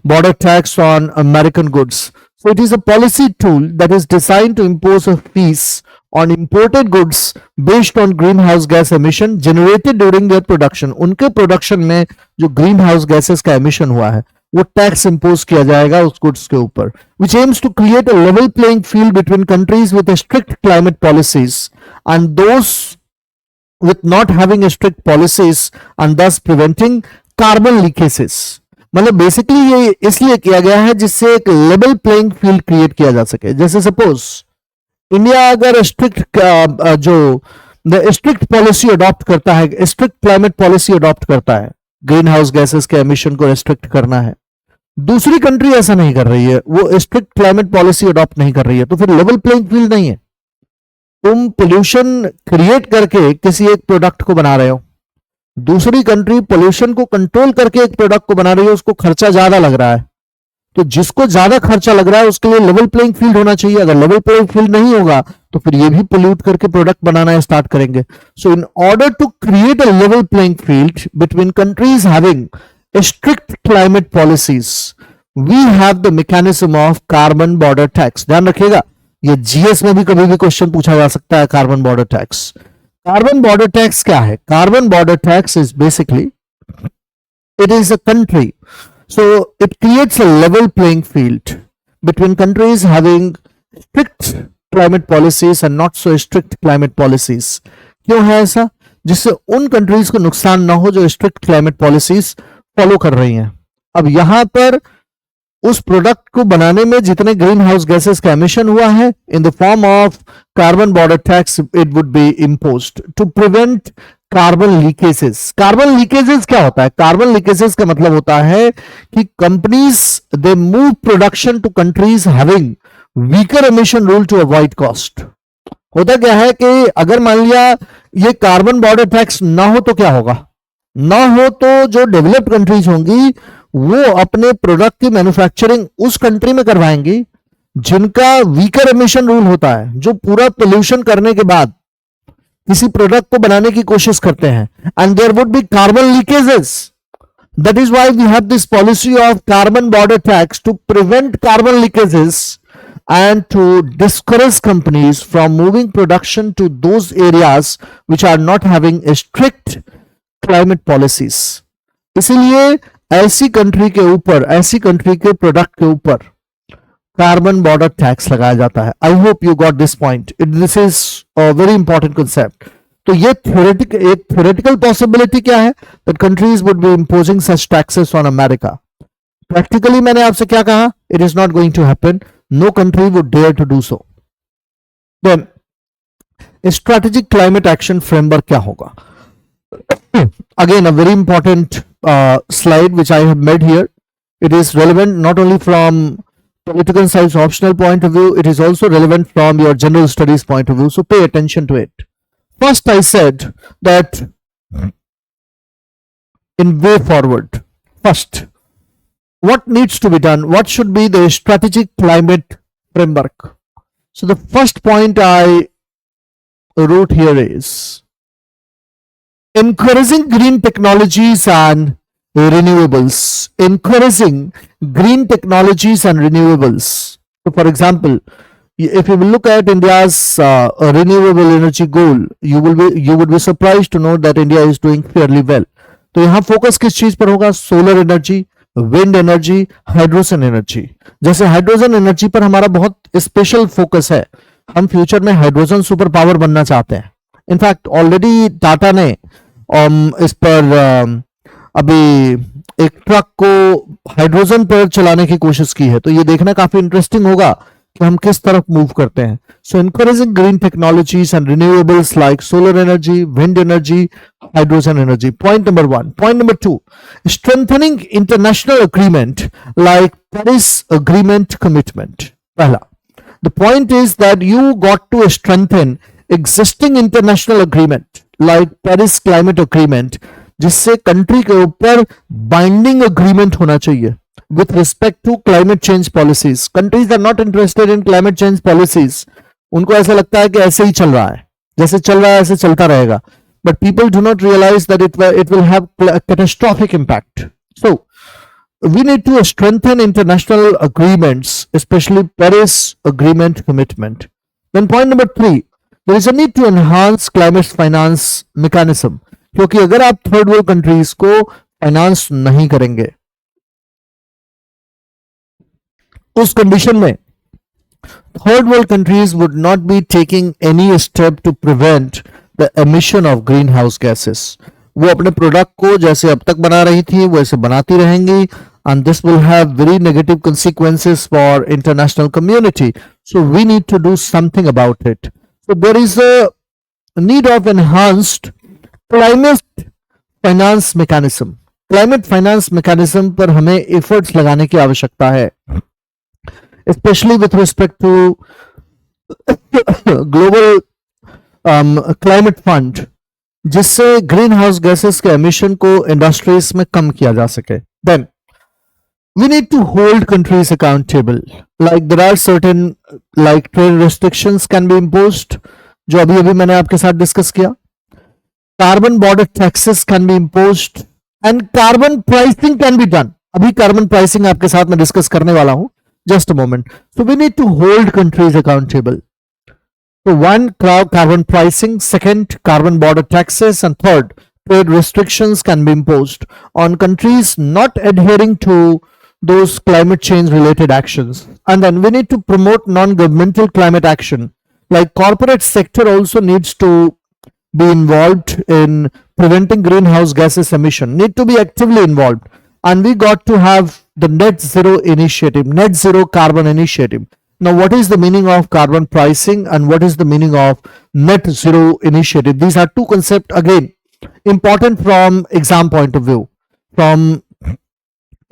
border tax on American goods. So it is a policy tool that is designed to impose a fees on imported goods based on greenhouse gas emission generated during their production. उनके production में जो greenhouse gases का emission हुआ है वो tax impose किया जाएगा उस गुड्स के ऊपर, which aims to create a level playing field between countries with a strict climate policies and those with not having a strict policies and thus preventing carbon leakages. मतलब basically ये इसलिए किया गया है जिससे एक लेवल प्लेइंग फील्ड क्रिएट किया जा सके. जैसे सपोज इंडिया अगर स्ट्रिक्ट पॉलिसी अडॉप्ट करता है, स्ट्रिक्ट क्लाइमेट पॉलिसी अडॉप्ट करता है, ग्रीन हाउस गैसेस के एमिशन को रेस्ट्रिक्ट करना है। दूसरी कंट्री ऐसा नहीं कर रही है, वो स्ट्रिक्ट क्लाइमेट पॉलिसी अडॉप्ट नहीं कर रही है, तो फिर लेवल प्लेइंग फील्ड नहीं है। तुम पोल्यूशन क्रिएट करके किसी एक प्रोडक्ट को बना रहे हो, दूसरी कंट्री पोल्यूशन को कंट्रोल करके एक प्रोडक्ट को बना रही है, उसको खर्चा ज्यादा लग रहा है, तो जिसको ज्यादा खर्चा लग रहा है उसके लिए लेवल प्लेइंग फील्ड होना चाहिए। अगर लेवल प्लेइंग फील्ड नहीं होगा तो फिर ये भी पोल्यूट करके प्रोडक्ट बनाना स्टार्ट करेंगे। So in order to create a level playing field between countries having strict climate policies, we have the mechanism of carbon border tax. ध्यान रखिएगा, ये जीएस में भी कभी भी क्वेश्चन पूछा जा सकता है। Carbon border tax, carbon border tax क्या है? Carbon border tax is basically, it is a country, so it creates a level playing field between countries having strict climate policies and not so strict climate policies. क्यों है ऐसा? जिससे उन countries को नुकसान ना हो जो स्ट्रिक्ट क्लाइमेट पॉलिसीज फॉलो कर रही हैं। अब यहां पर उस प्रोडक्ट को बनाने में जितने ग्रीन हाउस गैसेस का एमिशन हुआ है, in the form of carbon border tax it would be imposed to prevent carbon leakages. Carbon leakages क्या होता है? कार्बन लीकेजेस का मतलब होता है कि companies they move production to countries having weaker emission rule to avoid cost. होता क्या है कि अगर मान लिया ये कार्बन बॉर्डर टैक्स ना हो तो क्या होगा? ना हो तो जो डेवलप्ड कंट्रीज होंगी वो अपने प्रोडक्ट की मैन्युफैक्चरिंग उस कंट्री में करवाएंगी जिनका वीकर एमिशन रूल होता है, जो पूरा पोल्यूशन करने के बाद किसी प्रोडक्ट को बनाने की कोशिश करते हैं, and there would be carbon leakages. That is why we have this policy of carbon border tax to prevent carbon leakages and to discourage companies from moving production to those areas which are not having a strict climate policies. इसीलिए ऐसी country के ऊपर, ऐसी country के product के ऊपर carbon border tax लगाया जाता है। I hope you got this point, this is a very important concept. तो ये थ्योरेटिकल पॉसिबिलिटी क्या है? That countries would be imposing such taxes on America. Practically मैंने आपसे क्या कहा? It is not going to happen, no country would dare to do so. Then strategic climate action framework क्या होगा? Again, a very important slide which I have made here. It is relevant not only from political science optional point of view, it is also relevant from your general studies point of view. So pay attention to it. First, I said that in way forward, first, what needs to be done? What should be the strategic climate framework? So the first point I wrote here is encouraging green technologies and renewables. Encouraging green technologies and renewables. So for example, if you will look at India's renewable energy goal, you would be surprised to know that India is doing fairly well. तो यहाँ focus किस चीज पर होगा? Solar energy, wind energy, hydrogen energy. जैसे hydrogen energy पर हमारा बहुत स्पेशल फोकस है, हम फ्यूचर में हाइड्रोजन सुपर पावर बनना चाहते हैं। इनफैक्ट ऑलरेडी टाटा ने इस पर अभी एक ट्रक को हाइड्रोजन पर चलाने की कोशिश की है, तो ये देखना काफी इंटरेस्टिंग होगा कि हम किस तरफ मूव करते हैं। So encouraging green technologies and renewables like solar energy, wind energy, hydrogen energy. Point number 1। Point number 2, strengthening international agreement like Paris agreement commitment. पहला, the point is that you got to strengthen existing international agreement like Paris Climate Agreement, जिससे country के ऊपर binding agreement होना चाहिए with respect to climate change policies. Countries are not interested in climate change policies. उनको ऐसा लगता है कि ऐसे ही चल रहा है, जैसे चल रहा है ऐसे चलता रहेगा, but people do not realize that it will have a catastrophic impact. So we need to strengthen international agreements, especially Paris Agreement commitment. Then point number 3, there is a need to enhance climate finance mechanism, क्योंकि अगर आप third world countries को finance नहीं करेंगे उस condition में third world countries would not be taking any step to prevent the emission of green house gases. वो अपने प्रोडक्ट को जैसे अब तक बना रही थी वैसे बनाती रहेंगी, and this will have very negative consequences for international community. So we need to do something about it. So there is a need of enhanced climate finance mechanism. Climate finance mechanism पर हमें efforts लगाने की आवश्यकता है, specially with respect to global climate fund, जिससे green house gases के emission को industries में कम किया जा सके. Then we need to hold countries accountable, like there are certain like trade restrictions can be imposed, जो अभी अभी मैंने आपके साथ डिस्कस किया. Carbon border taxes can be imposed and carbon pricing can be done. अभी कार्बन प्राइसिंग आपके साथ मैं डिस्कस करने वाला हूं, just a moment. So we need to hold countries accountable. So one, carbon pricing, second, carbon border taxes, and third, trade restrictions can be imposed on countries not adhering to those climate change related actions. And then we need to promote non-governmental climate action. Like corporate sector also needs to be involved in preventing greenhouse gases emission, need to be actively involved. And we got to have the net zero initiative, net zero carbon initiative. Now, what is the meaning of carbon pricing and what is the meaning of net zero initiative? These are two concepts again important from exam point of view. From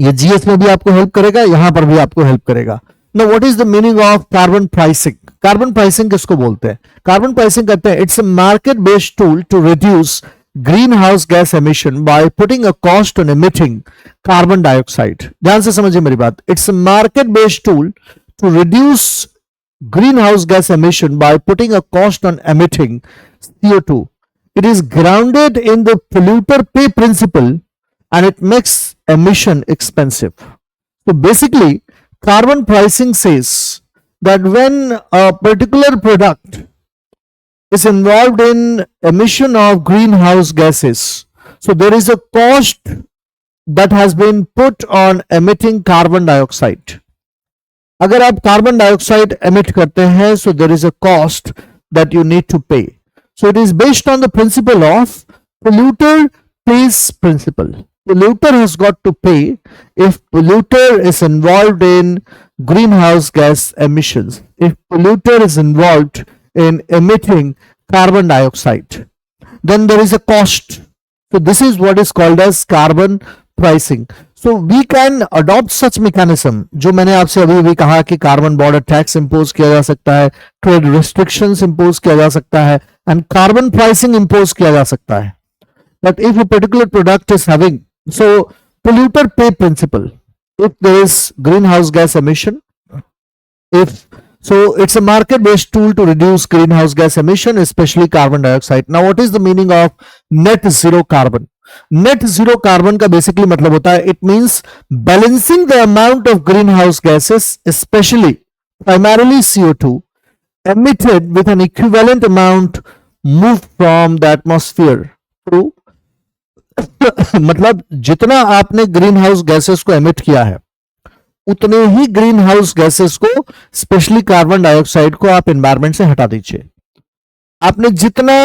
ये GS में भी आपको help करेगा, यहां पर भी आपको help करेगा. Now, what is the meaning of carbon pricing? Carbon pricing किसको बोलते हैं? कार्बन प्राइसिंग कहते हैं it's a market based tool to reduce green house gas emission by putting a cost on emitting carbon dioxide. ध्यान से समझिए मेरी बात. It's a market based tool to reduce greenhouse gas emission by putting a cost on emitting CO2. It is grounded in the polluter pay principle and it makes emission expensive. So basically, carbon pricing says that when a particular product is involved in emission of greenhouse gases, so there is a cost that has been put on emitting carbon dioxide. अगर आप carbon dioxide emit करते हैं, so there is a cost that you need to pay. So it is based on the principle of polluter pays principle. Polluter has got to pay if polluter is involved in greenhouse gas emissions, if polluter is involved in emitting carbon dioxide, then there is a cost. So this is what is called as carbon pricing. So we can adopt such mechanism. जो मैंने आपसे अभी भी कहा कि carbon border tax impose किया जा सकता है, ट्रेड रिस्ट्रिक्शंस इंपोज किया जा सकता है, एंड कार्बन प्राइसिंग इंपोज किया जा सकता है. But if a particular product is having, so polluter pay principle, if there is greenhouse gas emission, if so it's a market based tool to reduce greenhouse gas emission, especially carbon dioxide. Now what is the meaning of net zero carbon? Net zero carbon का basically मतलब होता है it means balancing the amount of green house gases specially primarily CO2 emitted with an equivalent amount moved from the atmosphere to मतलब जितना आपने green house gases को emit किया है उतने ही ग्रीन हाउस गैसेस को स्पेशली कार्बन डाइऑक्साइड को आप एनवायरमेंट से हटा दीजिए. आपने जितना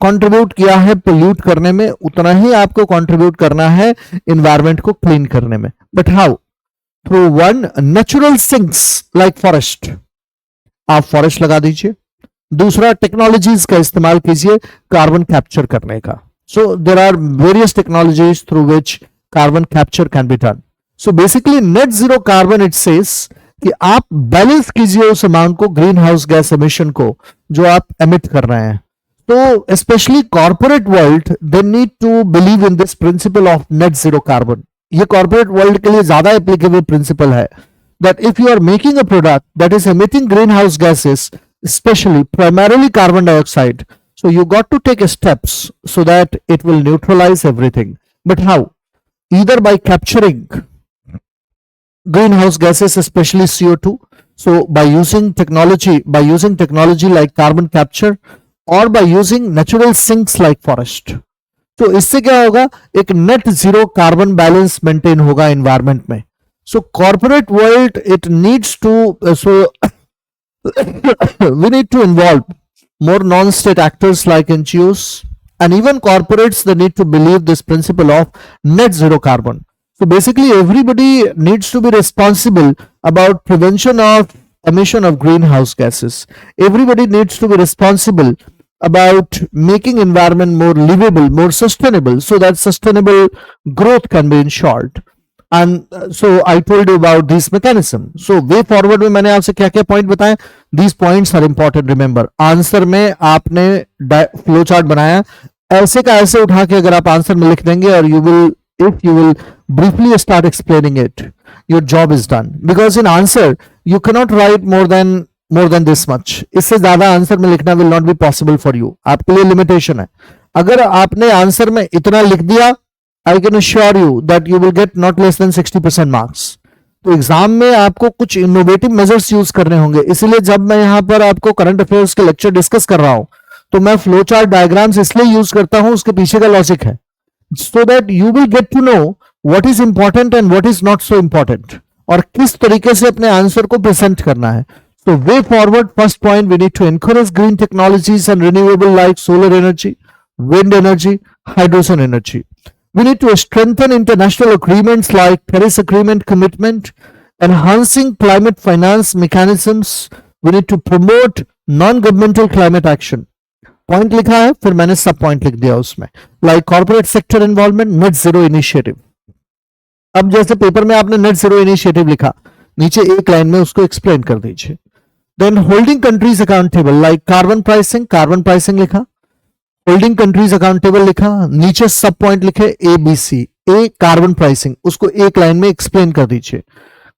कंट्रीब्यूट किया है पोल्यूट करने में उतना ही आपको कंट्रीब्यूट करना है एनवायरमेंट को क्लीन करने में. But how? Through one natural sinks like forest. आप फॉरेस्ट लगा दीजिए. दूसरा, टेक्नोलॉजीज का इस्तेमाल कीजिए कार्बन कैप्चर करने का. So there are various technologies through which carbon capture can be done. So basically net zero carbon it says कि आप बैलेंस कीजिए उस अमाउंट को, ग्रीन हाउस गैस एमिशन को जो आप एमिट कर रहे हैं. तो specially corporate world they need to believe in this principle of net zero carbon. ये कॉर्पोरेट वर्ल्ड के लिए ज्यादा एप्लीकेबल प्रिंसिपल है that if you are making a product that is emitting greenhouse gases, especially primarily carbon dioxide, so you got to take steps so that it will neutralize everything. But how? Either by capturing greenhouse gases, especially CO2, so by using technology like carbon capture, or by using natural sinks like forest. तो इससे क्या होगा, एक net zero carbon balance maintain होगा environment में. So corporate world it needs to, so we need to involve more non-state actors like NGOs, and even corporates, they need to believe this principle of net zero carbon. So basically everybody needs to be responsible about prevention of emission of greenhouse gases. Everybody needs to be responsible about making environment more livable, more sustainable, so that sustainable growth can be ensured. And so I told you about this mechanism. So way forward में मैंने आपसे क्या क्या point बताए. These points are important. Remember, answer में आपने flow chart बनाया, ऐसे का ऐसे उठा के अगर आप आंसर में लिख देंगे और you will, if you will briefly start explaining it, your job is done. Because in answer you cannot write more than this much. इससे ज्यादा आंसर में लिखना will not be possible for you. आपके लिए लिमिटेशन है. अगर आपने answer में इतना लिख दिया, I can assure you that you will get not less than 60% marks. तो एग्जाम में आपको कुछ इनोवेटिव मेजर्स यूज करने होंगे. इसीलिए जब मैं यहां पर आपको करंट अफेयर्स के लेक्चर डिस्कस कर रहा हूं, तो मैं फ्लो चार्ट डायग्राम्स इसलिए यूज करता हूं, उसके पीछे का लॉजिक है, so that you will get to know what is important and what is not so important, और किस तरीके से अपने आंसर को प्रेजेंट करना है. So way forward, first point, we need to encourage green technologies and renewable like solar energy, wind energy, hydrogen energy. We need to strengthen international agreements like Paris Agreement commitment, enhancing climate finance mechanisms. We need to promote non-governmental climate action. Point लिखा है, फिर मैंने सब point लिख दिया उसमें, like corporate sector involvement, net zero initiative. अब जैसे पेपर में आपने net zero initiative लिखा, नीचे एक लाइन में उसको एक्सप्लेन कर दीजिए. Then holding countries accountable like carbon pricing लिखा, holding countries accountable लिखा, नीचे सब पॉइंट लिखे A B C. A carbon pricing, उसको एक लाइन में एक्सप्लेन कर दीजिए.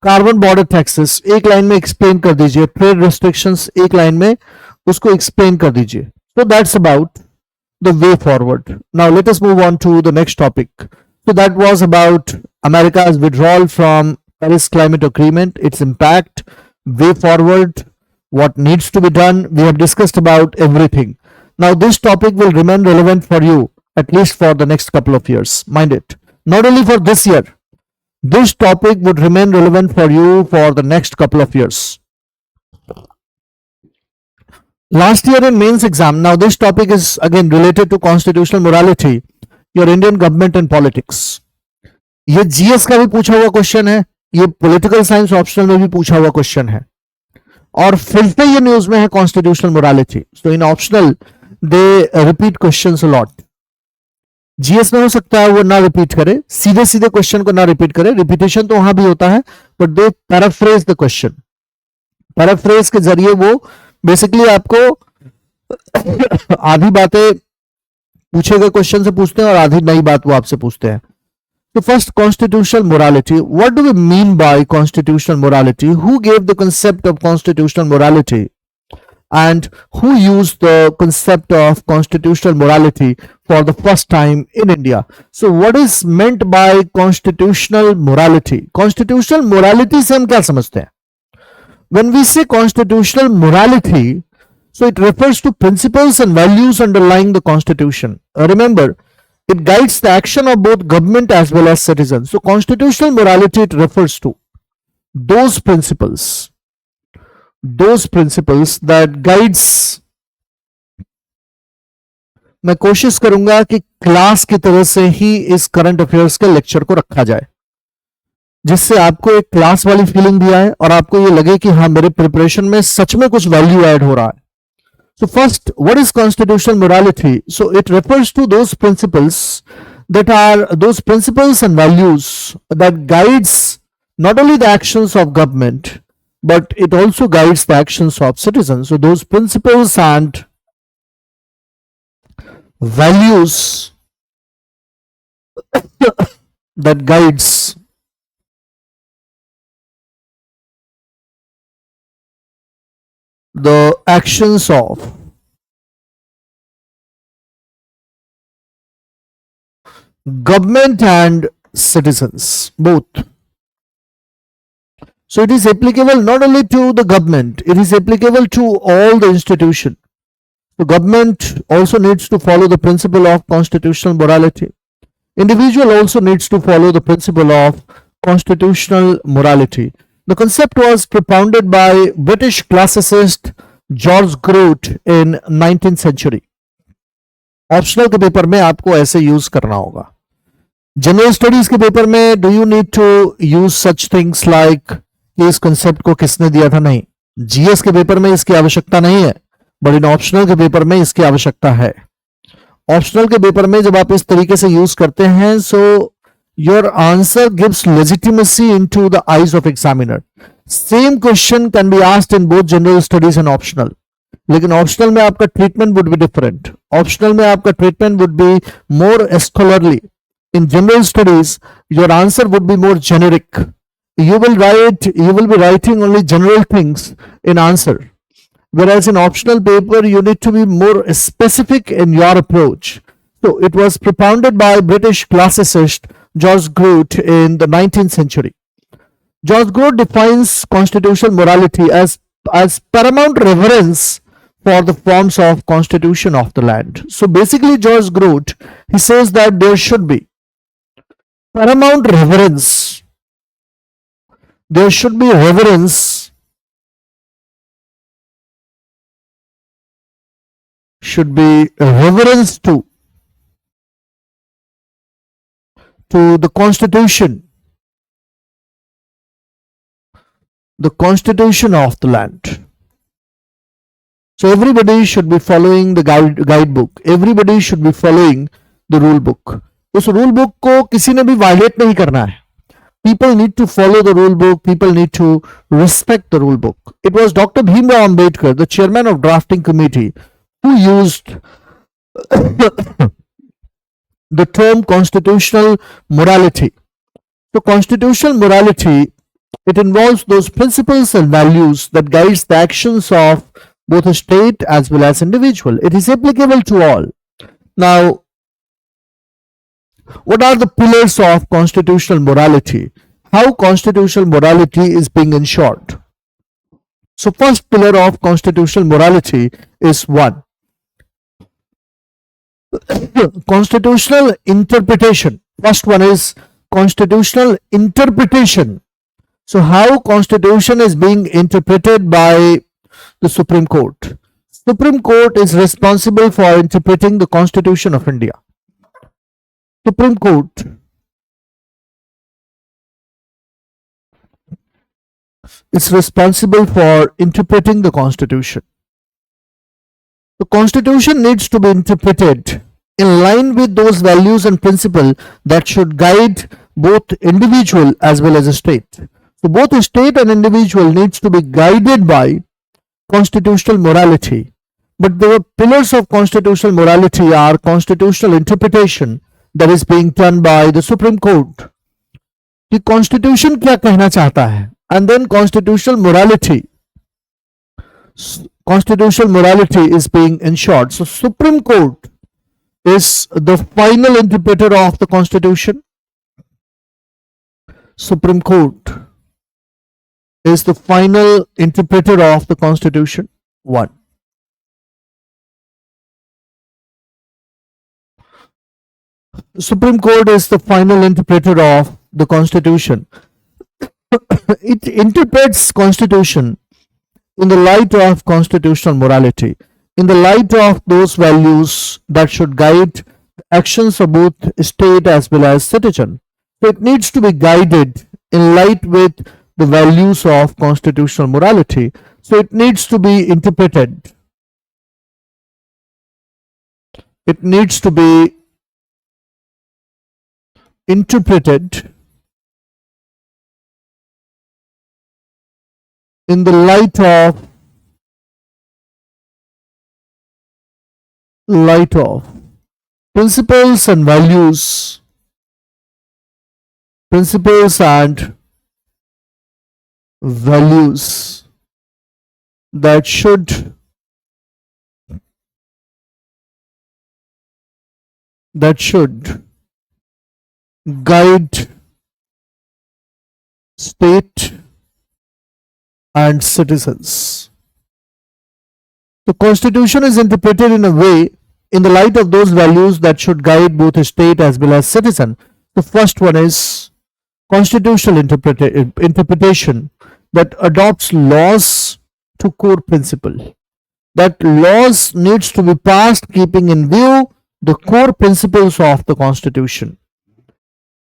कार्बन बॉर्डर टैक्सेस एक लाइन में एक्सप्लेन कर दीजिए. ट्रेड रिस्ट्रिक्शंस एक लाइन में उसको एक्सप्लेन कर दीजिए. So that's about the way forward. Now let us move on to the next topic. So that was about America's withdrawal from Paris Climate Agreement, its impact, way forward, what needs to be done. We have discussed about everything. Now this topic will remain relevant for you at least for the next couple of years. Mind it. Not only for this year. This topic would remain relevant for you for the next couple of years. Last year in mains exam, now this topic is again related to constitutional morality, your Indian government and politics. ये GS का भी पूछा हुआ question है, ये political science optional में भी पूछा हुआ क्वेश्चन है, और फिर से ये न्यूज में है constitutional morality. So in optional they repeat questions a lot. GS में हो सकता है वो ना रिपीट करे, सीधे सीधे क्वेश्चन को ना रिपीट करे, रिपीटेशन तो वहां भी होता है, but they paraphrase the question. Paraphrase के जरिए वो बेसिकली आपको आधी बातें पूछे गए क्वेश्चन से पूछते हैं और आधी नई बात वो आपसे पूछते हैं. So first, constitutional morality. What do we mean by constitutional morality? Who gave the concept of constitutional morality? And who used the concept of constitutional morality for the first time in India? So what is meant by constitutional morality? Constitutional morality से हम क्या समझते हैं? When we say constitutional morality, so it refers to principles and values underlying the constitution. Remember, it guides the action of both government as well as citizens. So constitutional morality, it refers to those principles that guides. मैं कोशिश करूंगा कि class की तरह से ही इस current affairs के lecture को रखा जाए, जिससे आपको एक क्लास वाली फीलिंग भी आए और आपको ये लगे कि हाँ, मेरे प्रिपरेशन में सच में कुछ वैल्यू ऐड हो रहा है. So first, what is constitutional morality? So it refers to those principles and values that guides not only the actions of government, but it also guides the actions of citizens. So those principles and values that guides the actions of government and citizens, both. So it is applicable not only to the government, it is applicable to all the institution. The government also needs to follow the principle of constitutional morality. Individual also needs to follow the principle of constitutional morality. The concept was propounded by British classicist George Grote in 19th century. Optional के paper में आपको ऐसे use करना होगा. General studies के paper में do you need to use such things like इस concept को किसने दिया था? नहीं. जीएस के पेपर में इसकी आवश्यकता नहीं है, बट इन ऑप्शनल के पेपर में इसकी आवश्यकता है। ऑप्शनल के पेपर में जब आप इस तरीके से यूज करते हैं, so your answer gives legitimacy into the eyes of examiner. Same question can be asked in both general studies and optional, लेकिन ऑप्शनल में आपका treatment would be different. Optional में आपका treatment would be more scholarly. In general studies, your answer would be more generic. You will be writing only general things in answer. Whereas in optional paper, you need to be more specific in your approach. So it was propounded by British classicist George Grote in the 19th century. George Grote defines constitutional morality as paramount reverence for the forms of constitution of the land. So basically, George Grote, he says that there should be paramount reverence. There should be reverence to the constitution of the land. So everybody should be following the guidebook. Everybody should be following the rule book. उस rule book को किसी ने भी violet नहीं करना है. People need to follow the rule book. People need to respect the rule book. It was Dr. Bhimrao Ambedkar, the chairman of drafting committee, who used the term constitutional morality. So constitutional morality, it involves those principles and values that guides the actions of both a state as well as individual. It is applicable to all. Now, what are the pillars of constitutional morality? How constitutional morality is being ensured? So first pillar of constitutional morality is one, constitutional interpretation. First one is constitutional interpretation. So how constitution is being interpreted by the Supreme Court? Supreme Court is responsible for interpreting the Constitution of India. Supreme Court is responsible for interpreting the Constitution. The Constitution needs to be interpreted in line with those values and principles that should guide both individual as well as a state. So both a state and individual needs to be guided by constitutional morality. But the pillars of constitutional morality are constitutional interpretation that is being done by the Supreme Court. कि constitution क्या कहना चाहता है, and then constitutional morality is being ensured. So Supreme Court is the final interpreter of the Constitution. Supreme Court is the final interpreter of the Constitution. One. Supreme Court is the final interpreter of the Constitution. It interprets Constitution in the light of constitutional morality, in the light of those values that should guide actions of both state as well as citizen. So it needs to be guided in light with the values of constitutional morality. So it needs to be interpreted. It needs to be interpreted in the light of principles and values that should guide state and citizens. The Constitution is interpreted in a way in the light of those values that should guide both a state as well as citizen. The first one is constitutional interpretation that adopts laws to core principle. That laws needs to be passed keeping in view the core principles of the Constitution.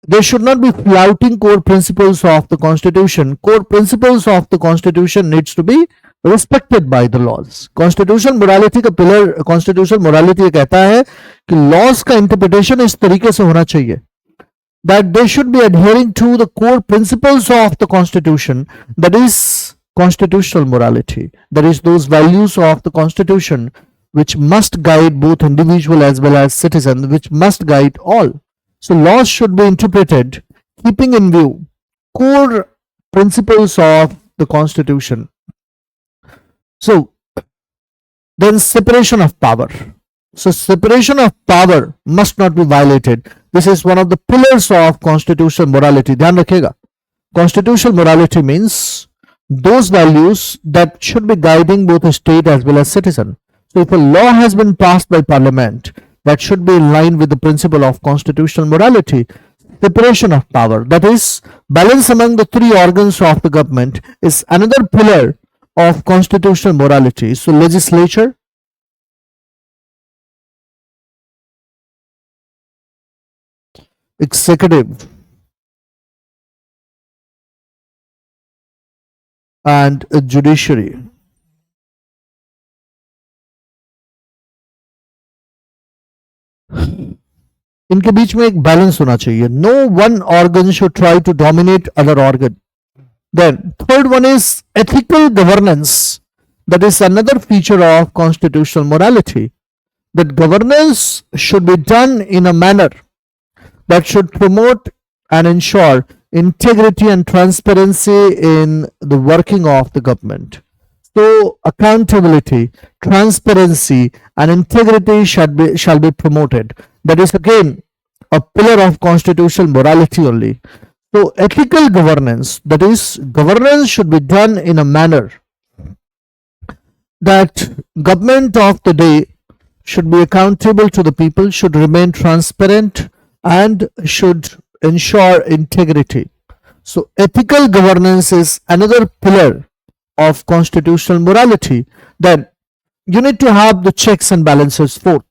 There should not be flouting core principles of the Constitution. Core principles of the Constitution needs to be respected by the laws. Constitution morality का pillar, constitution morality कहता है कि laws का interpretation इस तरीके से होना चाहिए that they should be adhering to the core principles of the constitution, that is constitutional morality, that is those values of the constitution which must guide both individual as well as citizen, which must guide all. So laws should be interpreted keeping in view core principles of the constitution. So then separation of power. So separation of power must not be violated. This is one of the pillars of constitutional morality. ध्यान रखिएगा, constitutional morality means those values that should be guiding both a state as well as citizen. So if a law has been passed by parliament, that should be in line with the principle of constitutional morality. Separation of power, that is balance among the three organs of the government, is another pillar of constitutional morality. So legislature, executive, and judiciary. इनके बीच में एक balance होना चाहिए. No one organ should try to dominate other organ. Then third one is ethical governance. That is another feature of constitutional morality. That governance should be done in a manner that should promote and ensure integrity and transparency in the working of the government. So accountability, transparency, and integrity shall be promoted. That is again a pillar of constitutional morality only. So ethical governance, that is governance should be done in a manner that government of the day should be accountable to the people, should remain transparent, and should ensure integrity. So ethical governance is another pillar of constitutional morality. Then you need to have the checks and balances. Fourth,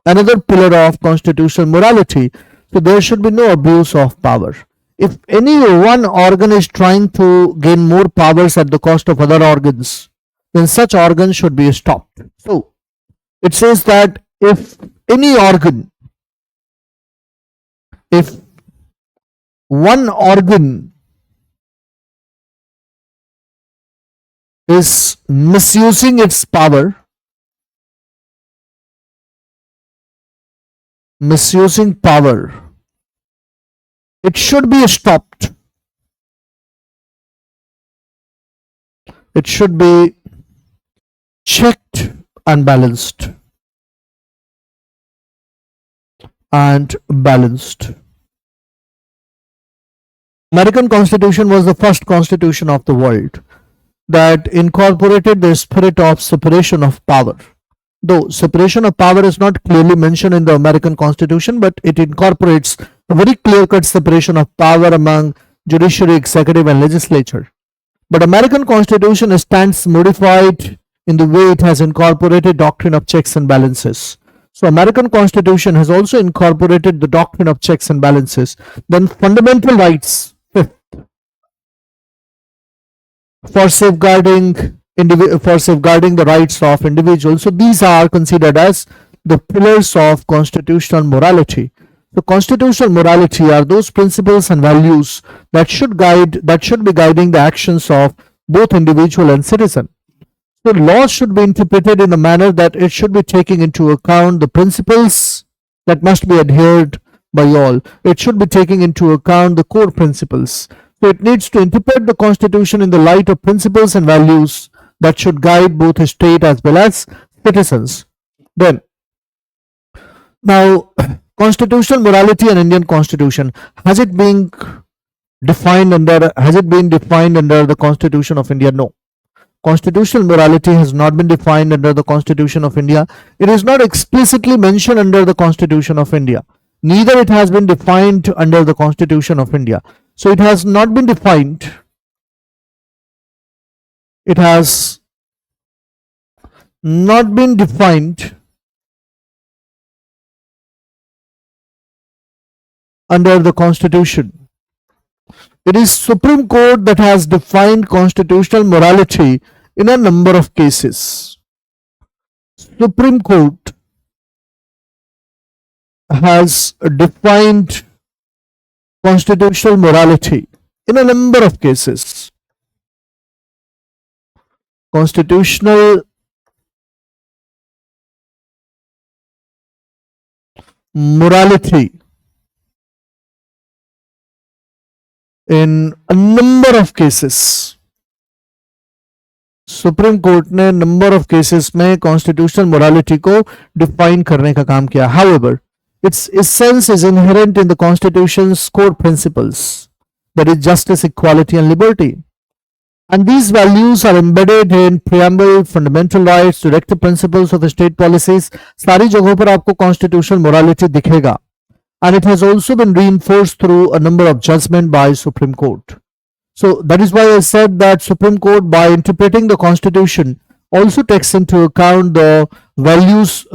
another pillar of constitutional morality. So there should be no abuse of power. If any one organ is trying to gain more powers at the cost of other organs, then such organs should be stopped. So it says that if any organ, if one organ is misusing its power, it should be stopped. It should be checked and balanced. American Constitution was the first constitution of the world that incorporated the spirit of separation of power. Though separation of power is not clearly mentioned in the American Constitution, but it incorporates a very clear-cut separation of power among judiciary, executive, and legislature. But American Constitution stands modified in the way it has incorporated doctrine of checks and balances. So American Constitution has also incorporated the doctrine of checks and balances. Then fundamental rights, fifth, for safeguarding the rights of individuals. So these are considered as the pillars of constitutional morality. So constitutional morality are those principles and values that should be guiding the actions of both individual and citizen. So laws should be interpreted in a manner that it should be taking into account the principles that must be adhered by all. It should be taking into account the core principles. So it needs to interpret the constitution in the light of principles and values that should guide both a state as well as citizens. Then, now, constitutional morality and Indian Constitution, has it been defined under the Constitution of India? No. Constitutional morality has not been defined under the Constitution of India. It is not explicitly mentioned under the Constitution of India. Neither it has been defined under the Constitution of India. So it has not been defined. It has not been defined under the Constitution. It is Supreme Court that has defined constitutional morality in a number of cases. Supreme Court has defined constitutional morality in a number of cases. Constitutional morality in a number of cases. Supreme court ने number of cases में constitutional morality को define करने का काम किया. However, its essence is inherent in the Constitution's core principles, that is justice, equality and liberty. And these values are embedded in preamble, fundamental rights, directive principles of the state policies. सारी जगहों पर आपको constitutional morality दिखेगा. And it has also been reinforced through a number of judgments by Supreme Court. So that is why I said that Supreme Court, by interpreting the Constitution, also takes into account the values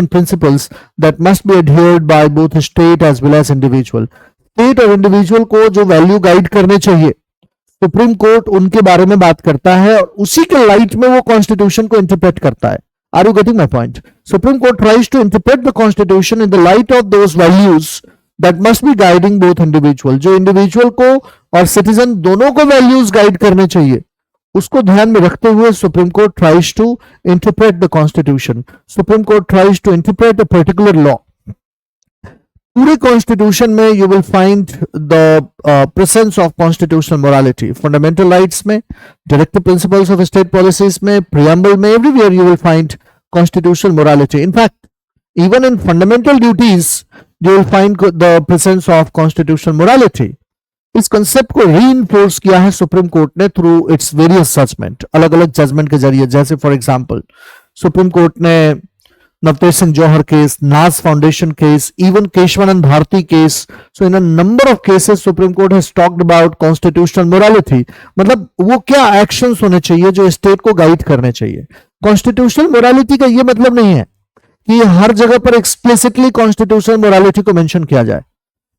and principles that must be adhered by both the state as well as individual. State और individual को जो value guide करने चाहिए, supreme court उनके बारे में बात करता है और उसी के लाइट में वो कॉन्स्टिट्यूशन को इंटरप्रेट करता है. Are you getting my point? Supreme court tries to interpret the constitution in the light of those values that must be guiding both individual. जो इंडिविजुअल को और सिटीजन दोनों को वैल्यूज गाइड करने चाहिए, उसको ध्यान में रखते हुए Supreme court tries to interpret the constitution. Supreme court tries to interpret a particular law. पूरे कॉन्स्टिट्यूशन में you will find the presence of constitutional morality. Fundamental rights में, directive principles of state policies में, preamble में, everywhere you will find constitutional morality. In fact even in fundamental duties you will find the presence of constitutional morality. इस concept को reinforce किया है supreme court ने through its various judgement, अलग अलग judgement के जरिए. जैसे फॉर एग्जांपल सुप्रीम कोर्ट ने Navtej Singh Johar case, Naz foundation case, even Kesavananda Bharati case. So in a number of cases supreme court has talked about constitutional morality. मतलब वो क्या एक्शंस होने चाहिए जो स्टेट को गाइड करने चाहिए. कॉन्स्टिट्यूशनल मोरालिटी का ये मतलब नहीं है कि हर जगह पर एक्सप्लिसिटली कॉन्स्टिट्यूशनल मोरालिटी को मेंशन किया जाए.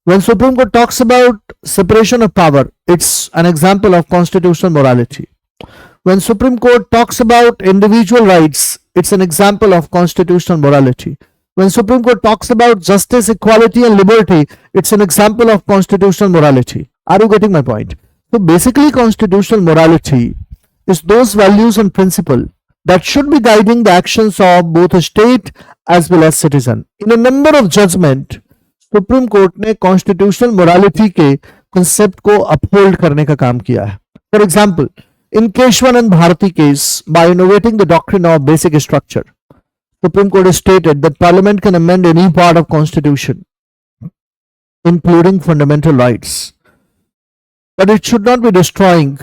When Supreme Court talks about separation of power, it's an example of constitutional morality. When Supreme Court talks about individual rights, it's an example of constitutional morality. When Supreme Court talks about justice, equality and liberty, it's an example of constitutional morality. Are you getting my point? So basically constitutional morality is those values and principles that should be guiding the actions of both a state as well as citizen. In a number of judgment, supreme court ने constitutional morality के concept को uphold करने का काम किया है. For example, in Kesavananda Bharati case, by innovating the doctrine of basic structure, supreme court stated that parliament can amend any part of constitution including fundamental rights, but it should not be destroying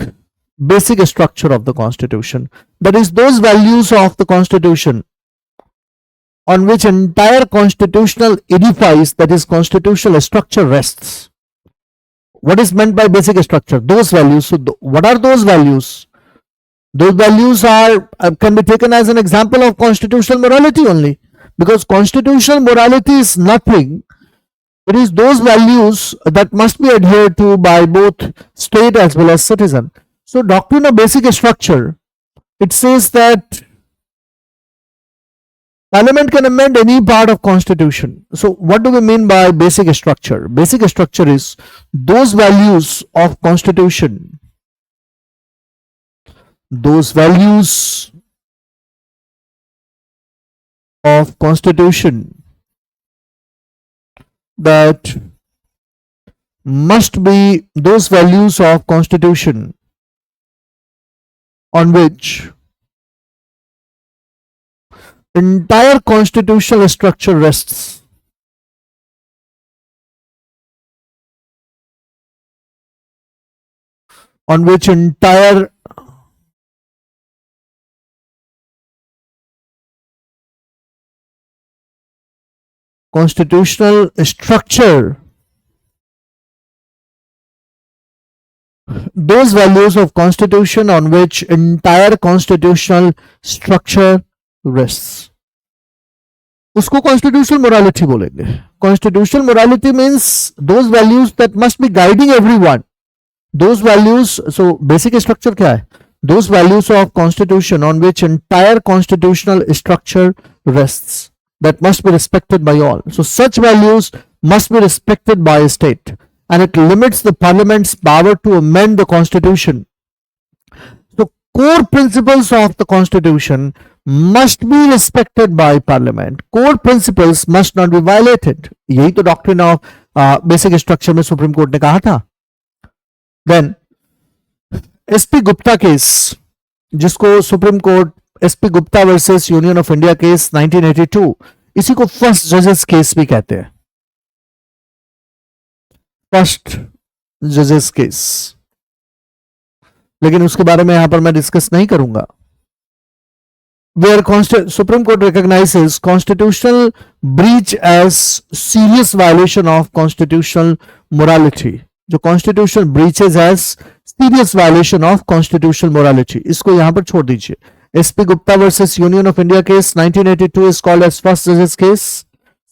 basic structure of the constitution. That is those values of the constitution on which entire constitutional edifice, that is constitutional structure, rests. What is meant by basic structure? Those values. So what are those values? Those values are can be taken as an example of constitutional morality only, because constitutional morality is nothing. It is those values that must be adhered to by both state as well as citizen. So doctrine of basic structure, it says that Parliament can amend any part of constitution. So what do we mean by basic structure? Basic structure is those values of constitution, those values of constitution that must be those values of constitution on which entire constitutional structure rests. On which entire constitutional structure, those values of constitution on which entire constitutional structure rests, उसको constitutional morality बोलेंगे. Constitutional morality means those values that must be guiding everyone. Those values. So basic structure क्या है? those values of constitution on which entire constitutional structure rests, that must be respected by all. So such values must be respected by a state, and it limits the parliament's power to amend the constitution. So core principles of the constitution must be respected by parliament. Core principles must not be violated. यही तो doctrine of basic structure में supreme court ने कहा था. Then SP Gupta case, जिसको supreme court SP Gupta versus union of India case 1982, इसी को first जजेस केस भी कहते हैं. फर्स्ट जजेस केस, लेकिन उसके बारे में यहां पर मैं डिस्कस नहीं करूंगा. Where Supreme Court recognizes constitutional breach as serious violation of constitutional morality. जो constitutional breaches as serious violation of constitutional morality, इसको यहां पर छोड़ दीजिए. SP Gupta versus Union of India case 1982 is called as first judge's case.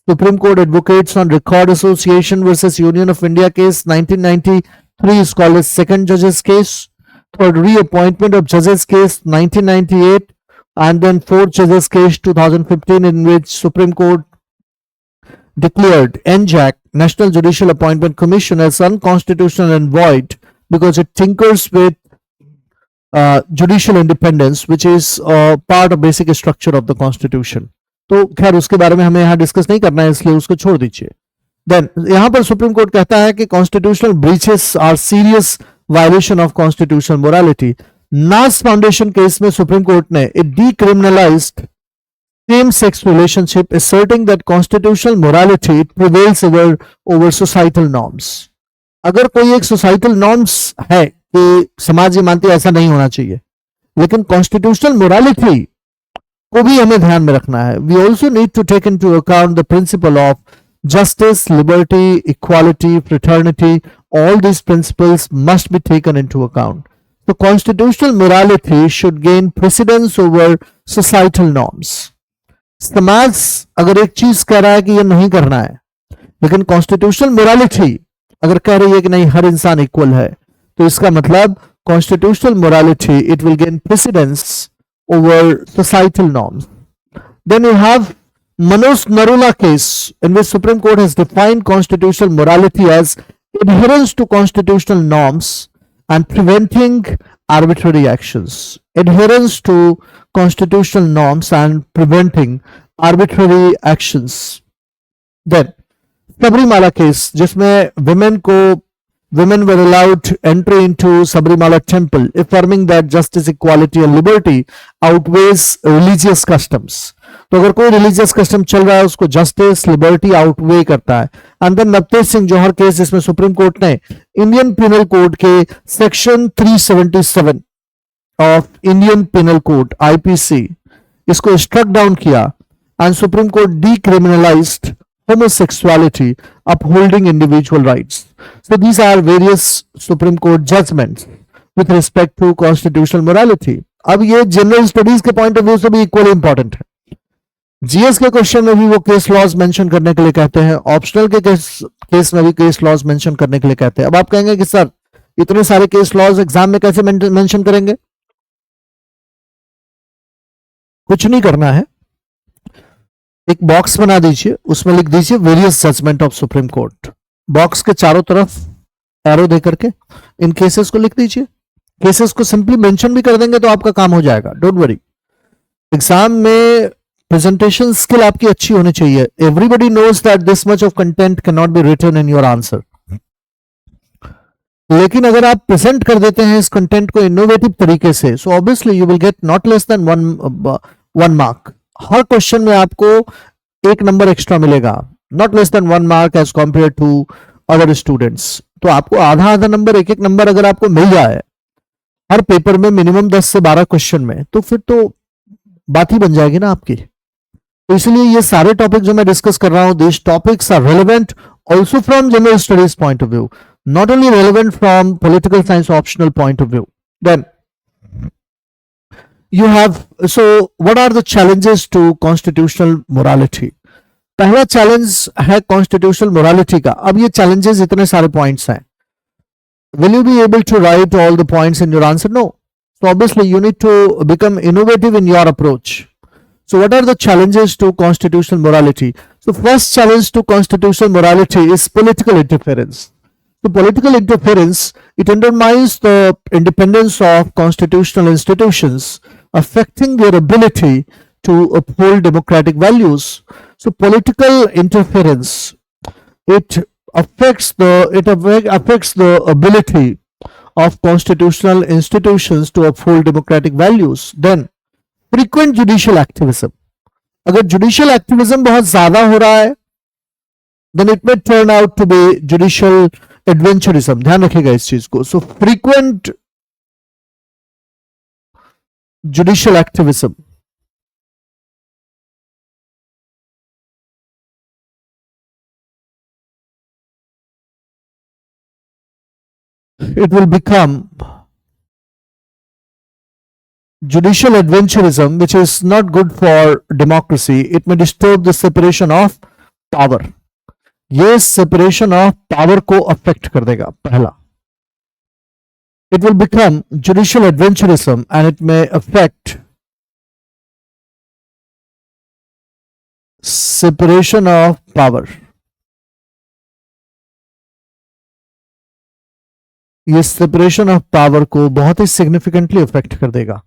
Supreme Court advocates on record association versus Union of India case 1993 is called as second judge's case. Third, reappointment of judges case 1998, and then fourth judges case 2015, in which Supreme Court declared NJAC, National Judicial Appointment Commission, as unconstitutional and void because it tinkers with judicial independence, which is part of basic structure of the constitution. तो खैर उसके बारे में हमें यहाँ discuss नहीं करना है, इसलिए उसको छोड़ दीजिए. देन यहाँ पर सुप्रीम कोर्ट कहता है कि constitutional breaches are serious violation of constitutional morality. Naz foundation case में सुप्रीम कोर्ट ने it decriminalised same sex relationship, asserting that constitutional morality prevails over societal norms. अगर कोई एक सोसाइटल नॉर्म्स है कि समाज ये मानती है ऐसा नहीं होना चाहिए, लेकिन कॉन्स्टिट्यूशनल मोरालिटी को भी हमें ध्यान में रखना है. We also need to take into account the principle of justice, liberty, equality, fraternity. All these principles must be taken into account. So constitutional morality should gain precedence over societal norms. समाज अगर एक चीज कह रहा है कि ये नहीं करना है, लेकिन कॉन्स्टिट्यूशनल मोरालिटी अगर कह रही है कि नहीं हर इंसान इक्वल है, तो इसका मतलब constitutional morality it will gain precedence over societal norms. Then you have Manoj Narula case, in which Supreme Court has defined constitutional morality as adherence to constitutional norms and preventing arbitrary actions. Adherence to constitutional norms and preventing arbitrary actions. Then Sabrimala case, जिसमें women were allowed entry into Sabrimala temple, affirming that justice, equality and liberty outweighs religious customs. तो अगर कोई religious custom चल रहा है उसको justice, liberty outweigh करता है. And then Navtej Singh Johar case, जिसमें सुप्रीम कोर्ट ने इंडियन पिनल कोड के section 377 of Indian Penal Code IPC इसको स्ट्रक डाउन किया, and Supreme Court decriminalised homosexuality, upholding individual rights. So these are various Supreme Court judgments with respect to constitutional morality. अब ये general studies के point of view से भी equally important है. GS के question में भी वो केस लॉज मेंशन करने के लिए कहते हैं, ऑप्शनल के केस में भी केस लॉज मेंशन करने के लिए कहते हैं. अब आप कहेंगे कि सर इतने सारे केस लॉज एग्जाम में कैसे मेंशन करेंगे? कुछ नहीं करना है, एक बॉक्स बना दीजिए, उसमें लिख दीजिए various judgment of supreme court. Box के चारों तरफ एरो दे करके इन केसेस को लिख दीजिए. केसेस को सिंपली मेंशन भी कर देंगे तो आपका काम हो जाएगा, डोंट वरी. एग्जाम में प्रेजेंटेशन स्किल आपकी अच्छी होनी चाहिए. Everybody knows that this much of content can not be written in your answer, लेकिन अगर आप प्रेजेंट कर देते हैं इस कंटेंट को इनोवेटिव तरीके से, so obviously you will get not less than one mark. हर क्वेश्चन में आपको एक नंबर एक्स्ट्रा मिलेगा, not less than 1 mark as compare to other students. तो आपको आधा आधा नंबर, एक एक नंबर अगर आपको मिल जाए हर पेपर में मिनिमम 10 से 12 क्वेश्चन में, तो फिर तो बात ही बन जाएगी ना आपकी. तो इसलिए ये सारे टॉपिक जो मैं डिस्कस कर रहा हूं, this topics are relevant also from general studies point of view, not only relevant from political science optional point of view. Then you have, so what are the challenges to constitutional morality? पहला challenge है constitutional morality का. अब ये challenges इतने सारे points हैं. Will you be able to write all the points in your answer? No. So obviously you need to become innovative in your approach. So what are the challenges to constitutional morality? So first challenge to constitutional morality is political interference. So political interference, it undermines the independence of constitutional institutions, affecting their ability to uphold democratic values. So political interference, it affects the ability of constitutional institutions to uphold democratic values. Then frequent judicial activism, अगर judicial activism बहुत ज्यादा हो रहा है, then it may turn out to be judicial adventurism. ध्यान रखिएगा इस चीज को. So frequent judicial activism, it will become judicial adventurism, which is not good for democracy. It may disturb the separation of power. ये separation of power को affect कर देगा. पहला, it will become judicial adventurism and it may affect separation of power. ये separation of power को बहुत ही significantly affect कर देगा.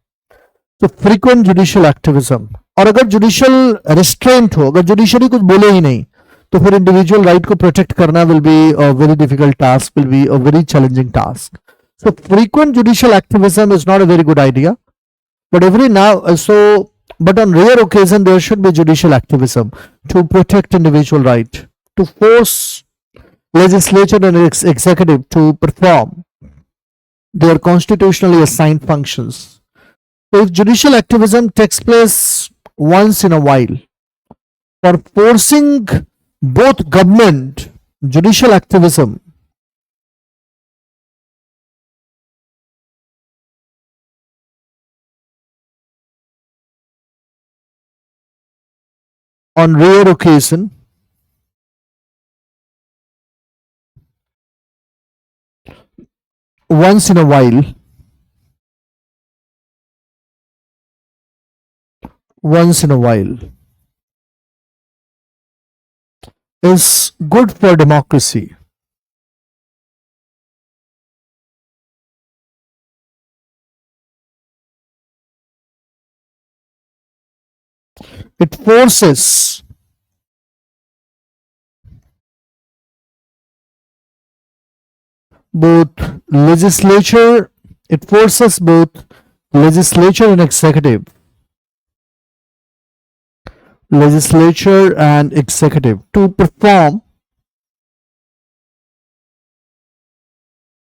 तो फ्रीक्वेंट जुडिशियल एक्टिविज्म, और अगर जुडिशियल रेस्ट्रेंट हो, अगर जुडिशरी कुछ बोले ही नहीं, तो फिर इंडिविजुअल राइट को प्रोटेक्ट करना will be a very difficult task, will be a very challenging task. So frequent judicial activism is not a very good idea, but on rare occasion there should be judicial activism to protect individual right, to force legislature and executive to perform their constitutionally assigned functions. So if judicial activism takes place once in a while, for forcing both government, judicial activism, on rare occasion, once in a while, is good for democracy. It forces both legislature and executive to perform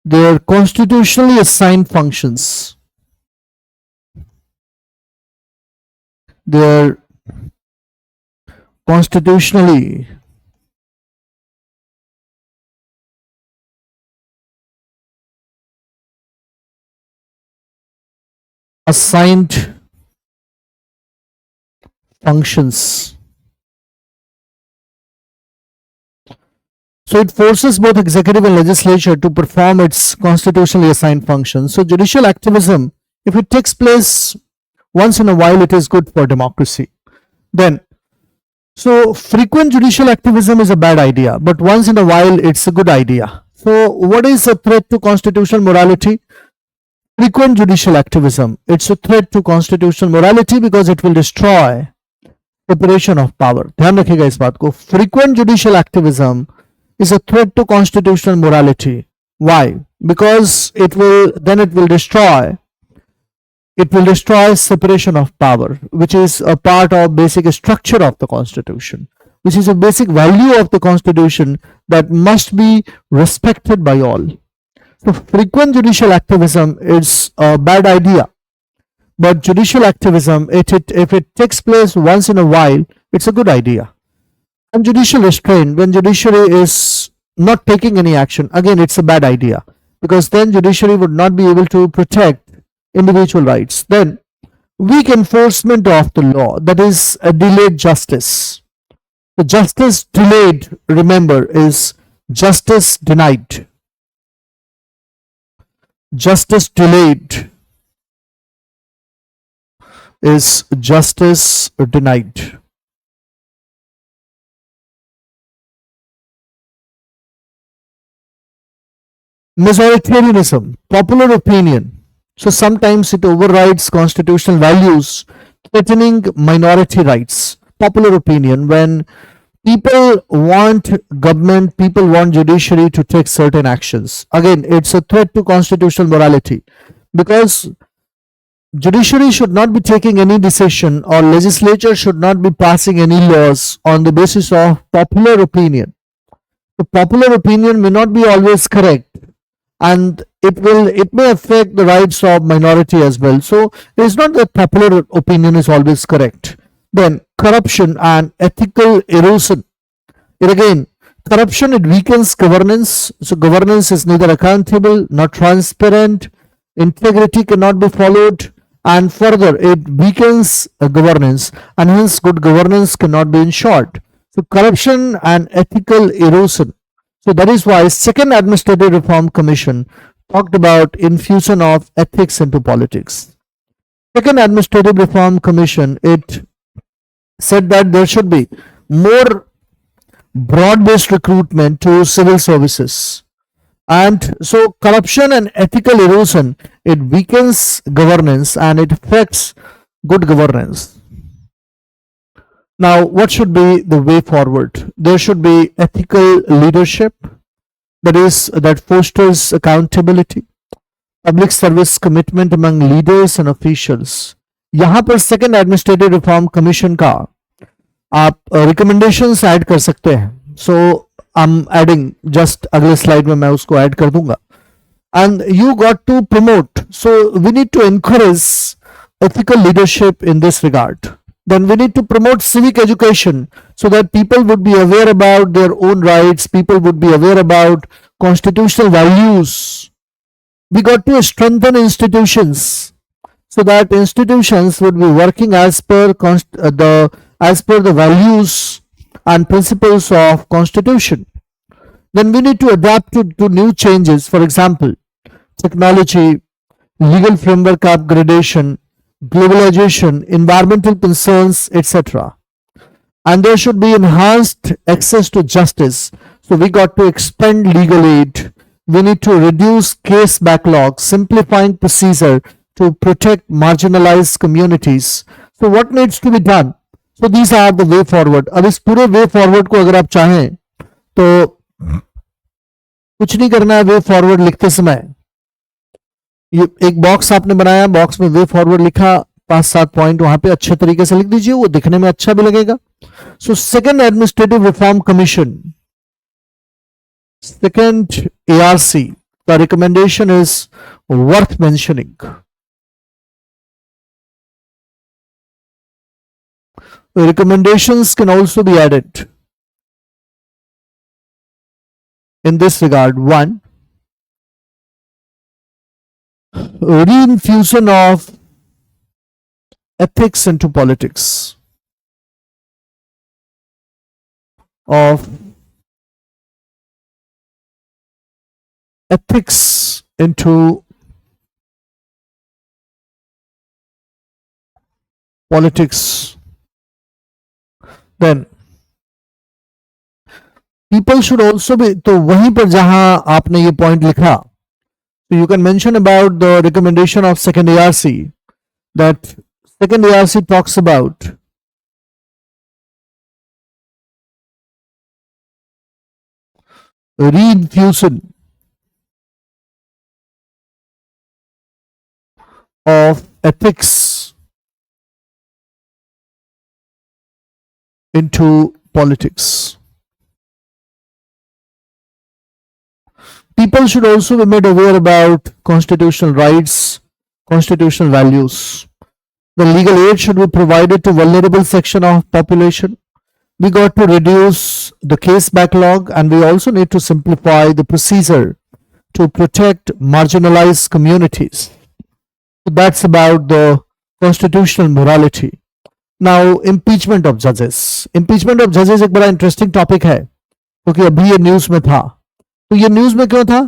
their constitutionally assigned functions. Their constitutionally assigned functions. So it forces both executive and legislature to perform its constitutionally assigned functions. So judicial activism, if it takes place once in a while, it is good for democracy. Then, so frequent judicial activism is a bad idea, but once in a while, it's a good idea. So what is a threat to constitutional morality? Frequent judicial activism. It's a threat to constitutional morality because it will destroy separation of power. ध्यान रखिएगा इस बात को. Frequent judicial activism is a threat to constitutional morality. Why? Because it will destroy separation of power, which is a part of basic structure of the constitution, which is a basic value of the constitution that must be respected by all. So frequent judicial activism is a bad idea, but judicial activism, if it takes place once in a while, it's a good idea. And judicial restraint, when judiciary is not taking any action, again it's a bad idea, because then judiciary would not be able to protect individual rights. Then weak enforcement of the law, that is a delayed justice. The justice delayed, remember, is justice denied. Justice delayed is justice denied. Majoritarianism, popular opinion. So sometimes it overrides constitutional values, threatening minority rights. Popular opinion, when people want government, people want judiciary to take certain actions. Again, it's a threat to constitutional morality, because judiciary should not be taking any decision, or legislature should not be passing any laws on the basis of popular opinion. The popular opinion may not be always correct, and it may affect the rights of minority as well. So it is not that popular opinion is always correct. Then corruption and ethical erosion. It again, corruption, it weakens governance. So governance is neither accountable nor transparent. Integrity cannot be followed, and further it weakens governance, and hence good governance cannot be ensured. So corruption and ethical erosion. So that is why Second Administrative Reform Commission talked about infusion of ethics into politics. Second Administrative Reform Commission, it said that there should be more broad-based recruitment to civil services. And so corruption and ethical erosion, it weakens governance and it affects good governance. Now, what should be the way forward? There should be ethical leadership, that fosters accountability, public service commitment among leaders and officials. यहाँ पर second administrative reform commission का आप recommendations add कर सकते हैं. सो I am adding, just अगले slide में मैं उसको ऐड कर दूंगा. And you got to promote. So we need to encourage ethical leadership in this regard. Then we need to promote civic education so that people would be aware about their own rights, people would be aware about constitutional values. We got to strengthen institutions so that institutions would be working as per the values and principles of constitution. Then we need to adapt to new changes, for example, technology, legal framework upgradation, globalization, environmental concerns, etc. And there should be enhanced access to justice. So we got to expand legal aid. We need to reduce case backlog, simplifying procedure to protect marginalized communities. So what needs to be done? So these are the way forward. अब इस पूरे way forward को अगर आप चाहें तो कुछ नहीं करना है. वे फॉरवर्ड लिखते समय ये एक बॉक्स आपने बनाया, बॉक्स में वे फॉरवर्ड लिखा, 5-7 पॉइंट वहां पे अच्छे तरीके से लिख दीजिए, वो दिखने में अच्छा भी लगेगा. So second administrative reform commission, second ARC, the recommendation is worth mentioning. Recommendations can also be added in this regard. 1, reinfusion of ethics into politics, of ethics into politics. Then people should also be, तो वहीं पर जहां आपने ये point लिखा, so you can mention about the recommendation of second ARC, that second ARC talks about reinfusion of ethics into politics. People should also be made aware about constitutional rights, constitutional values. The legal aid should be provided to vulnerable section of population. We got to reduce the case backlog, and we also need to simplify the procedure to protect marginalized communities. So that's about the constitutional morality. Now, impeachment of judges. Impeachment of judges एक बड़ा interesting topic है, क्योंकि अभी ये news में था. तो ये न्यूज में क्यों था?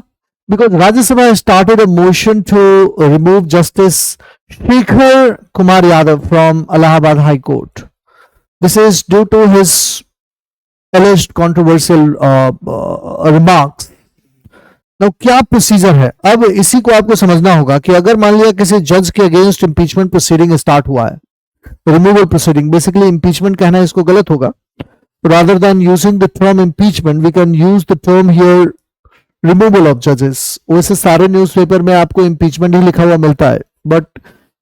because Rajya Sabha has started a motion to remove Justice Shekhar Kumar Yadav from Allahabad High Court. This is due to his alleged controversial remarks. Now, क्या प्रोसीजर है? अब इसी को आपको समझना होगा कि अगर मान लिया किसी जज के अगेंस्ट इंपीचमेंट प्रोसीडिंग स्टार्ट हुआ है, रिमूवल प्रोसीडिंग, बेसिकली इंपीचमेंट कहना इसको गलत होगा. Rather than using the term impeachment, we can use the term here removal of judges. वैसे सारे न्यूज़पेपर में आपको impeachment ही लिखा हुआ मिलता है, but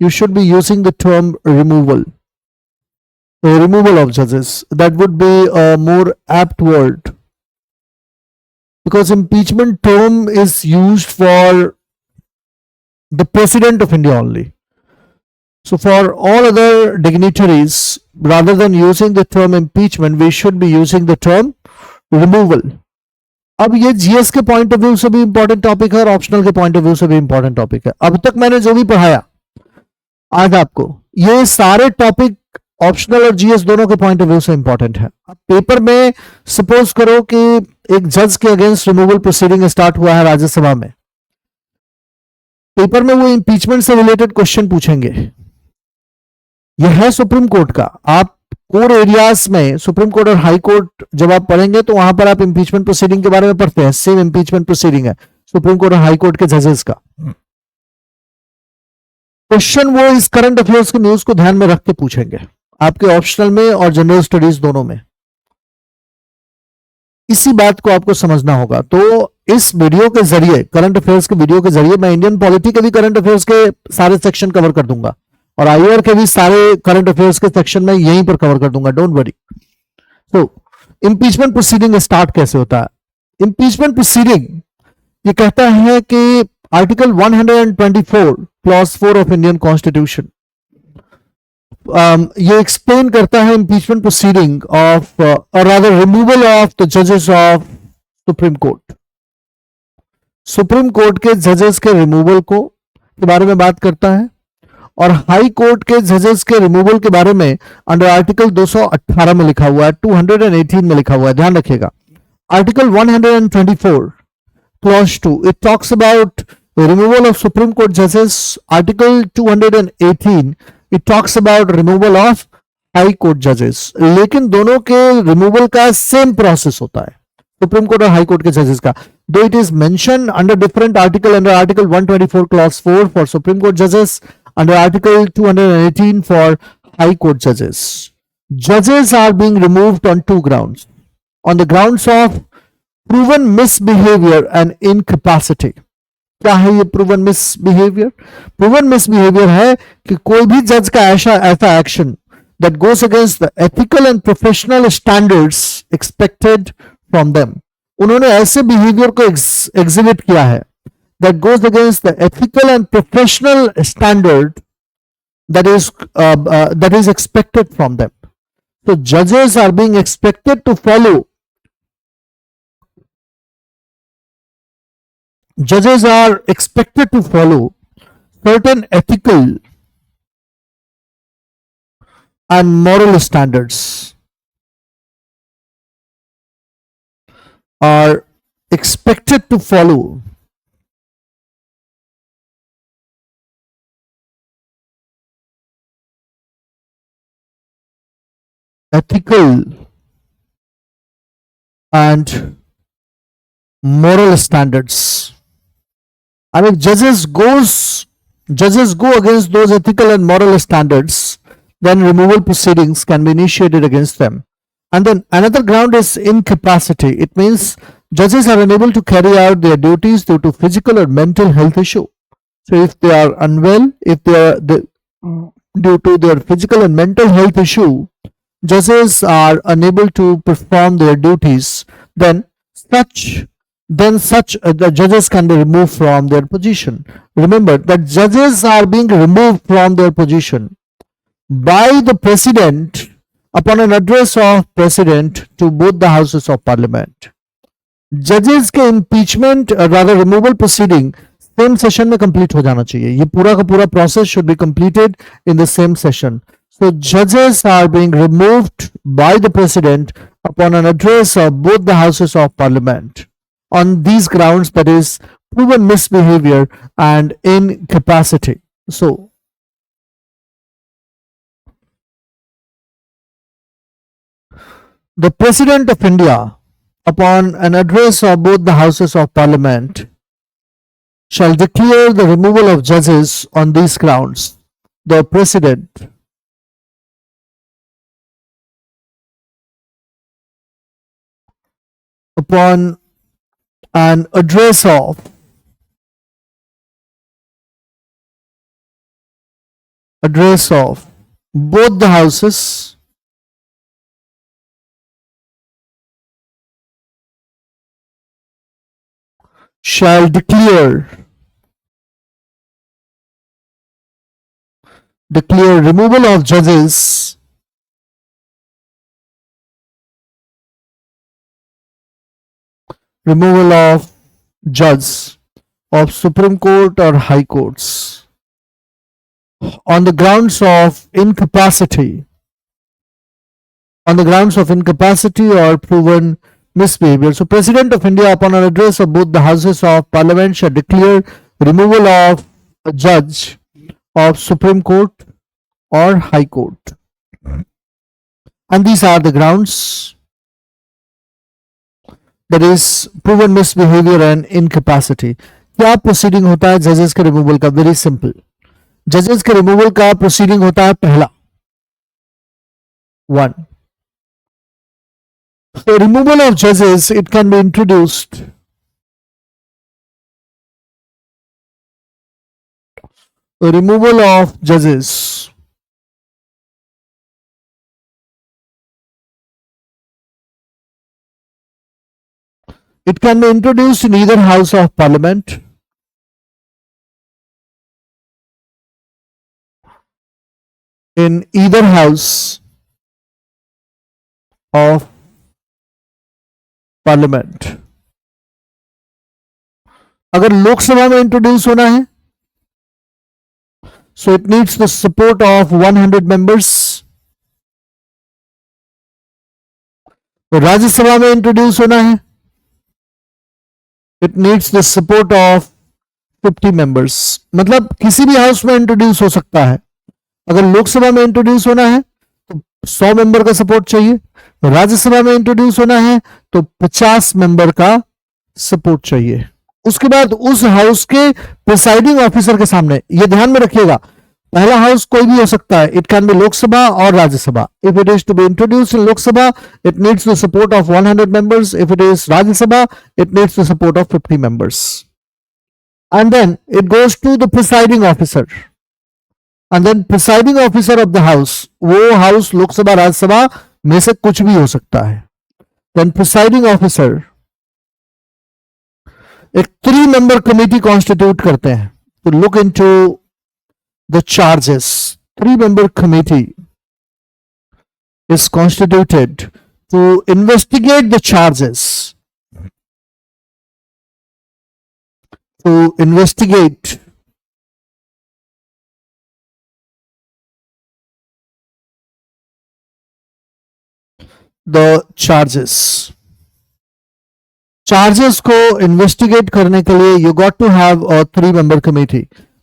you should be using the term removal. Removal of judges. That would be a more apt word. Because impeachment term is used for the President of India only. So for all other dignitaries, rather than using the term impeachment, we should be using the term removal. अब ये GS के point of view से भी important topic है और optional के point of view से भी इंपॉर्टेंट टॉपिक है. अब तक मैंने जो भी पढ़ाया आज आपको, ये सारे टॉपिक ऑप्शनल और जीएस दोनों के पॉइंट ऑफ व्यू से इंपॉर्टेंट है. अब पेपर में सपोज करो कि एक जज के अगेंस्ट रिमूवल प्रोसीडिंग स्टार्ट हुआ है राज्यसभा में, पेपर में वो इंपीचमेंट से रिलेटेड क्वेश्चन पूछेंगे. यह है सुप्रीम कोर्ट का. आप कोर एरियाज में सुप्रीम कोर्ट और हाई कोर्ट जब आप पढ़ेंगे तो वहां पर आप इंपीचमेंट प्रोसीडिंग के बारे में पढ़ते हैं. सेम इंपीचमेंट प्रोसीडिंग है सुप्रीम कोर्ट और हाई कोर्ट के जजेस का. क्वेश्चन वो इस करंट अफेयर्स के न्यूज को ध्यान में रख के पूछेंगे आपके ऑप्शनल में और जनरल स्टडीज दोनों में. इसी बात को आपको समझना होगा. तो इस वीडियो के जरिए, करंट अफेयर्स के वीडियो के जरिए, मैं इंडियन पॉलिटी के भी करंट अफेयर्स के सारे सेक्शन कवर कर दूंगा और आईआर के भी सारे करंट अफेयर्स के सेक्शन में यहीं पर कवर कर दूंगा. Don't worry. तो इंपीचमेंट प्रोसीडिंग स्टार्ट कैसे होता है? इंपीचमेंट प्रोसीडिंग ये कहता है कि article 124 clause 4 of Indian constitution ये एक्सप्लेन करता है इंपीचमेंट प्रोसीडिंग ऑफ और रादर रिमूवल ऑफ द जजेस of supreme court. Supreme court के जजेस के रिमूवल को के बारे में बात करता है और हाई कोर्ट के जजेस के रिमूवल के बारे में अंडर आर्टिकल 218 में लिखा हुआ है, 218 में लिखा हुआ है. ध्यान रखिएगा. Article 124 clause 2 it talks about removal of supreme Court जजेस. Article 218 it talks about removal of high Court जजेस. लेकिन दोनों के रिमूवल का सेम प्रोसेस होता है, सुप्रीम कोर्ट और हाई कोर्ट के जजेस का. दो it is mention under different article, under article 124 clause 4 for supreme Court जजेस, under article 218 for high court judges. Judges are being removed on two grounds: on the grounds of proven misbehavior and incapacity. क्या है ये proven misbehavior? Proven misbehavior है कि कोई भी जज का ऐसा action that goes against the ethical and professional standards expected from them. उन्होंने ऐसे बिहेवियर को एग्जिबिट किया है that goes against the ethical and professional standard that is expected from them. So judges are being expected to follow. Judges are expected to follow certain ethical and moral standards. Are expected to follow ethical and moral standards. And if judges go against those ethical and moral standards, then removal proceedings can be initiated against them. And then another ground is incapacity. It means judges are unable to carry out their duties due to physical or mental health issue. So if they are unwell, if they are due to their physical and mental health issue, judges are unable to perform their duties, then such the judges can be removed from their position. Remember that judges are being removed from their position by the president upon an address of president to both the houses of parliament. Judges के impeachment rather removal proceeding same session में complete हो जाना चाहिए. ये पूरा का पूरा process should be completed in the same session. So judges are being removed by the president upon an address of both the houses of parliament on these grounds, that is proven misbehavior and incapacity. So, the President of India, upon an address of both the Houses of Parliament, shall declare the removal of judges on these grounds. The President, upon an address of both the houses shall declare removal of judges of Supreme Court or High Courts on the grounds of incapacity or proven misbehavior. So, President of India, upon an address of both the Houses of Parliament, shall declare removal of a judge of Supreme Court or High Court. And these are the grounds, that is proven misbehavior and incapacity. क्या proceeding होता है जजेस के removal का? Very simple. जजेस के removal का proceeding होता है पहला, 1. So removal of judges, it can be introduced removal of judges it can be introduced in either House of Parliament अगर लोकसभा में इंट्रोड्यूस होना है, so it needs the support of 100 members. Rajya Sabha में इंट्रोड्यूस होना है, it needs the support of 50 members. मतलब किसी भी हाउस में इंट्रोड्यूस हो सकता है. अगर लोकसभा में इंट्रोड्यूस होना है तो 100 मेंबर का सपोर्ट चाहिए, राज्यसभा में इंट्रोड्यूस होना है तो 50 मेंबर का सपोर्ट चाहिए. उसके बाद उस हाउस के प्रिसाइडिंग ऑफिसर के सामने, यह ध्यान में रखिएगा, पहला हाउस कोई भी हो सकता है, इट कैन बी लोकसभा और Rajya Sabha. If it is to be introduced in Lok Sabha, it needs the support of 100 members. If it is Rajya Sabha, it needs the support of 50 members. And then it goes to the presiding officer, and then presiding officer of the house, वो house Lok Sabha Rajya Sabha में से कुछ भी हो सकता है. Then presiding officer एक 3 member committee constitute करते हैं to look into the charges. 3 member committee is constituted to investigate the charges, charges को इन्वेस्टिगेट करने के लिए you got to have a 3 member committee.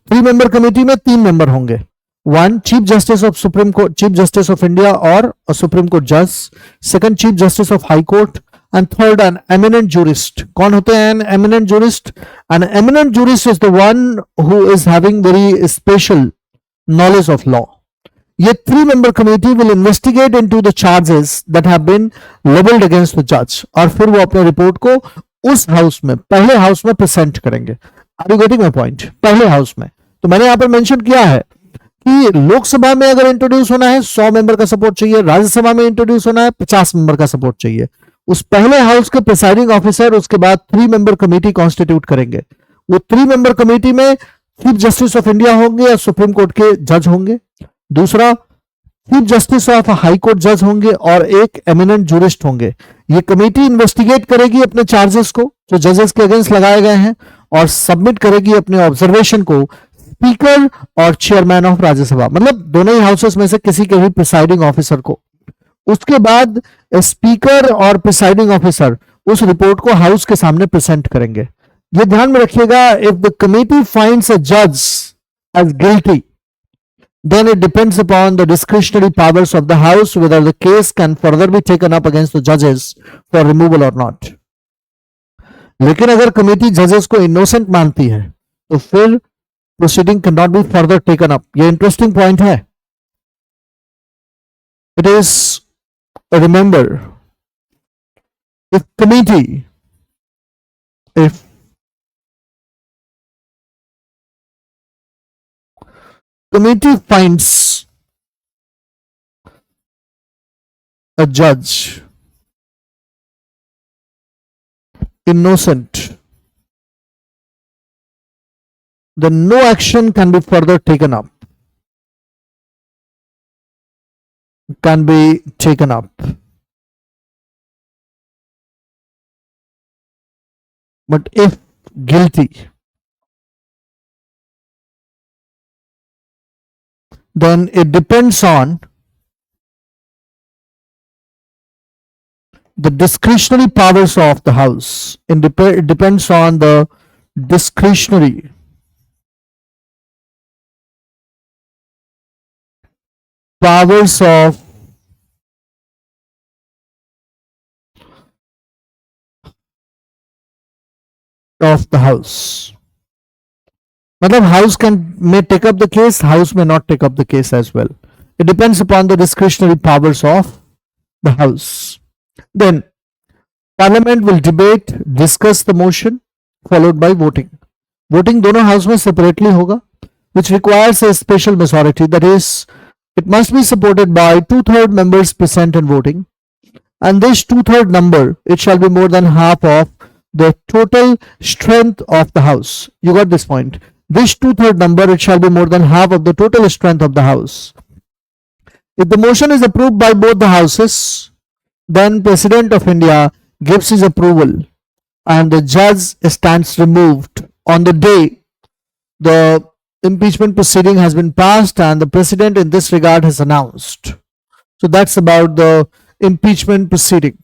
3 member committee में 3 मेंबर होंगे. 1 chief justice of supreme court, chief justice of India और supreme court जज. 2nd chief justice of high court. And 3rd an eminent jurist. कौन होते हैं an eminent jurist? An eminent jurist is the one who is having very special knowledge of law. ये 3 member committee will investigate into the charges that have been levelled against the जज, और फिर वो अपने report को उस house में, पहले हाउस में प्रेजेंट करेंगे. Are you getting my point? पहले हाउस में. तो मैंने यहां पर मेंशन किया है कि लोकसभा में अगर इंट्रोड्यूस होना है 100 मेंबर का सपोर्ट चाहिए, राज्यसभा में इंट्रोड्यूस होना है 50 मेंबर का सपोर्ट चाहिए. उस पहले हाउस के प्रिसाइडिंग ऑफिसर उसके बाद 3 मेंबर कमेटी कॉन्स्टिट्यूट करेंगे. वो 3 मेंबर कमेटी में चीफ जस्टिस ऑफ इंडिया होंगे या सुप्रीम कोर्ट के जज होंगे, दूसरा chief justice of high court जज होंगे और एक एमिनेंट जूरिस्ट होंगे. ये कमेटी इन्वेस्टिगेट करेगी अपने चार्जेस को जो जजेस के अगेंस्ट लगाए गए हैं और सबमिट करेगी अपने ऑब्जर्वेशन को स्पीकर और चेयरमैन ऑफ राज्यसभा, मतलब दोनों ही हाउसेस में से किसी के भी प्रिसाइडिंग ऑफिसर को. उसके बाद स्पीकर और प्रिसाइडिंग ऑफिसर उस रिपोर्ट को हाउस के सामने प्रेजेंट करेंगे. ये ध्यान में रखिएगा, if the committee finds a जज as guilty, then it depends upon the discretionary powers of the house whether the case can further be taken up against the judges for removal or not. लेकिन अगर committee जजेस को innocent मानती है तो फिर proceeding can not be further taken up. ये interesting point है. It is, remember, if committee, if committee finds a judge innocent, then no action can be further taken up. Can be taken up. But if guilty, then it depends on the discretionary powers of the house. It depends on the discretionary powers of the house. मतलब house may take up the case, house may not take up the case as well. It depends upon the discretionary powers of the house. Then parliament will debate, discuss the motion followed by voting. Voting दोनों house में separately होगा, which requires a special majority. That is, it must be supported by 2/3 members present and voting, and this 2/3 number, it shall be more than half of the total strength of the house. You got this point? This 2/3 number, it shall be more than half of the total strength of the house. If the motion is approved by both the houses, then President of India gives his approval and the judge stands removed on the day the impeachment proceeding has been passed and the president in this regard has announced. So that's about the impeachment proceeding.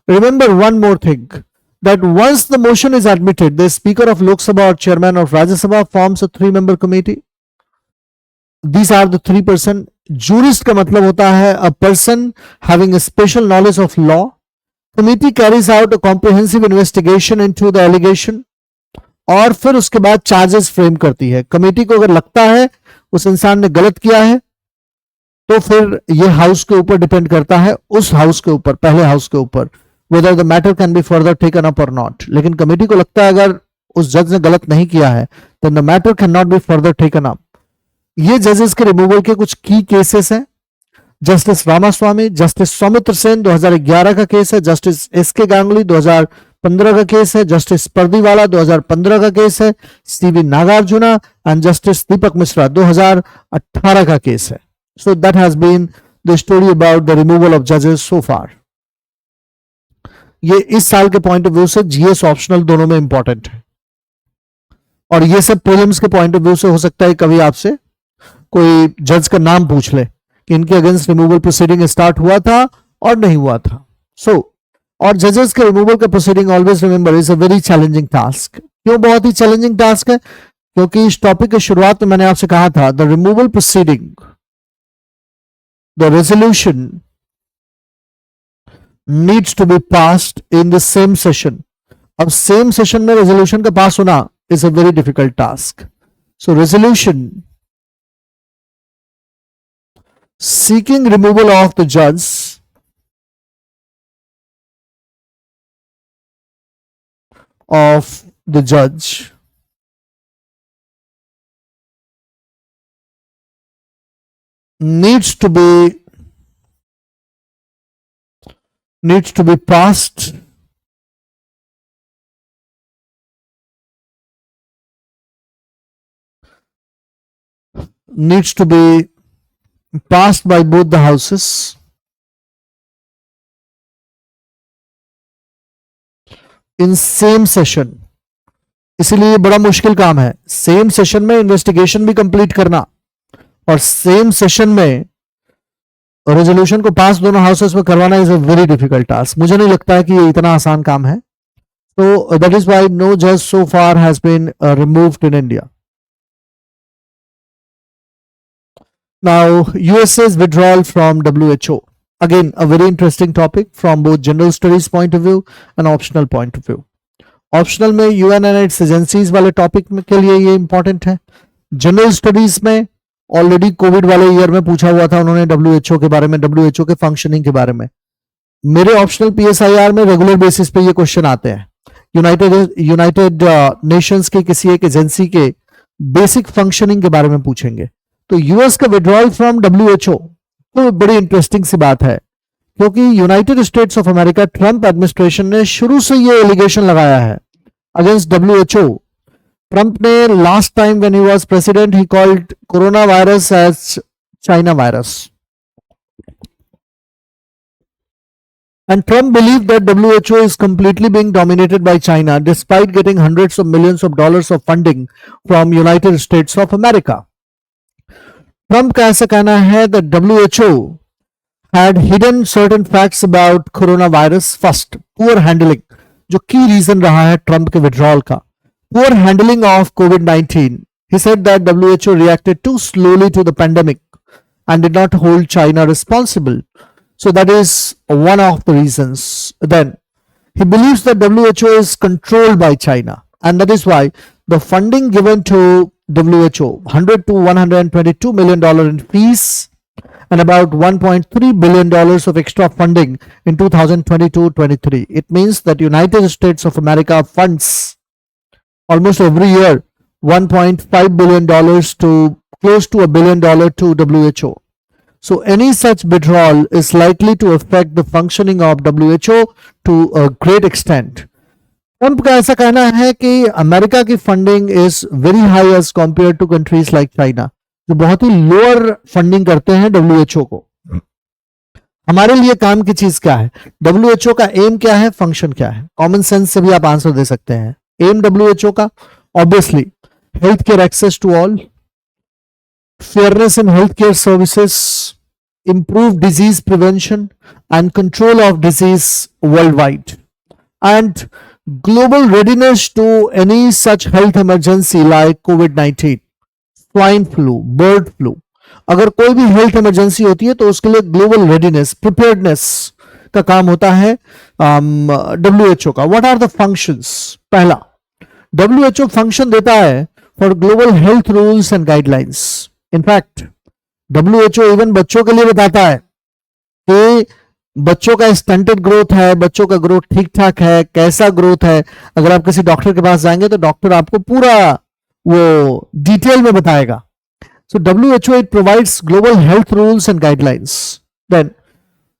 Remember one more thing, that once the motion is admitted, the Speaker of Lok Sabha or Chairman of Rajya Sabha forms a 3-member committee. These are the 3%. Jurist का मतलब होता है a person having a special knowledge of law. Committee carries out a comprehensive investigation into the allegation और फिर उसके बाद charges frame करती है. कमेटी को अगर लगता है उस इंसान ने गलत किया है तो फिर ये हाउस के ऊपर डिपेंड करता है, उस हाउस के ऊपर, पहले हाउस के ऊपर, whether the matter can be further taken up or not. लेकिन कमेटी को लगता है अगर उस जज ने गलत नहीं किया है then the matter cannot be further taken up. ये जजेस के रिमूवल के कुछ की केसेस हैं. जस्टिस रामास्वामी, जस्टिस सौमित्र सेन 2011 का केस है, जस्टिस एस.के. गांगुली 2015 का केस है, जस्टिस परदीवाला 2015 का केस है, सी.वी. नागार्जुना एंड जस्टिस दीपक मिश्रा 2018 का केस है. So that has been the story about the removal of जजेस सो फार. ये इस साल के पॉइंट ऑफ व्यू से जीएस ऑप्शनल दोनों में इंपॉर्टेंट है और ये सब प्रीलिम्स के पॉइंट ऑफ व्यू से हो सकता है कभी आपसे कोई जज का नाम पूछ ले कि इनके अगेंस्ट रिमूवल प्रोसीडिंग स्टार्ट हुआ था और नहीं हुआ था. और जजेस के रिमूवल का proceeding always remember is a very challenging task. क्यों बहुत ही चैलेंजिंग टास्क है? क्योंकि इस टॉपिक की शुरुआत में मैंने आपसे कहा था the removal proceeding, the resolution needs to be passed in the same session. अब same session में resolution का पास होना is a very difficult task. So resolution seeking removal of the judge needs to be passed by both the houses in same session. इसीलिए ये बड़ा मुश्किल काम है. सेम सेशन में इन्वेस्टिगेशन भी कंप्लीट करना और सेम सेशन में रेजोल्यूशन को पास दोनों हाउसेस में करवाना is a very difficult task. मुझे नहीं लगता है कि ये इतना आसान काम है. So that is why no judge so far has been removed in India. Now, USA's withdrawal from WHO. Again, a very interesting topic from both general studies point of view and optional point of view. Optional में UN and it's agencies वाले topic के लिए ये important है. General studies में already Covid वाले year में पूछा हुआ था उन्होंने डब्ल्यूएचओ के बारे में, डब्ल्यूएचओ के फंक्शनिंग के बारे में. मेरे ऑप्शनल पीएसआईआर में रेगुलर बेसिस पे ये क्वेश्चन आते हैं. यूनाइटेड नेशंस की किसी एक एजेंसी के बेसिक फंक्शनिंग के बारे में पूछेंगे. तो यूएस का विड्रॉल फ्रॉम डब्ल्यूएचओ तो बड़ी इंटरेस्टिंग सी बात है, क्योंकि United States of America Trump administration ने शुरू से ये एलिगेशन लगाया है अगेंस्ट डब्ल्यूएचओ. ट्रंप ने last time when he was president he called corona virus as China virus. And Trump believed that WHO is completely being dominated by China despite getting hundreds of millions of dollars of funding from United States of America. Trump का ऐसा कहना है that WHO had hidden certain facts about coronavirus. First, poor handling, जो key reason रहा है Trump के withdrawal का. Poor handling of COVID-19. He said that WHO reacted too slowly to the pandemic and did not hold China responsible. So that is one of the reasons. Then he believes that WHO is controlled by China, and that is why the funding given to WHO, $100 to $122 million in fees and about $1.3 billion of extra funding in 2022-23. It means that United States of America funds almost every year $1.5 billion to close to $1 billion to WHO. So any such withdrawal is likely to affect the functioning of WHO to a great extent. Trump का ऐसा कहना है कि America की funding is very high as compare to countries like China, जो बहुत ही lower funding करते हैं डब्ल्यूएचओ को. हमारे लिए काम की चीज क्या है, डब्ल्यूएचओ का एम क्या है, फंक्शन क्या है? कॉमन सेंस से भी आप आंसर दे सकते हैं. एम डब्ल्यूएचओ का obviously health care access to all, fairness in healthcare services, improve disease prevention and control of disease worldwide, and global readiness to any such health emergency like COVID-19, swine flu, bird flu. अगर कोई भी health emergency होती है तो उसके लिए global readiness, preparedness का काम होता है डब्ल्यूएचओ का. What are the functions? पहला, डब्ल्यूएचओ फंक्शन देता है for global health rules and guidelines. In fact WHO even बच्चों के लिए बताता है कि बच्चों का स्टंटेड ग्रोथ है, बच्चों का ग्रोथ ठीक ठाक है, कैसा ग्रोथ है. अगर आप किसी डॉक्टर के पास जाएंगे तो डॉक्टर आपको पूरा वो डिटेल में बताएगा. So WHO it provides global health rules and guidelines. Then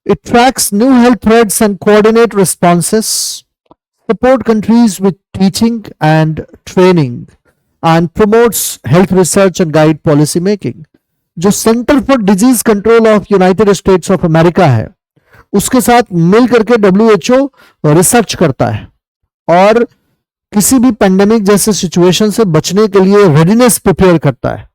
it tracks new health threats and coordinate responses, support countries with teaching and training and promotes health research and guide policy making. जो centre for disease control of United States of America है उसके साथ मिल करके WHO research करता है और किसी भी पेंडेमिक जैसे सिचुएशन से बचने के लिए रेडीनेस प्रिपेयर करता है.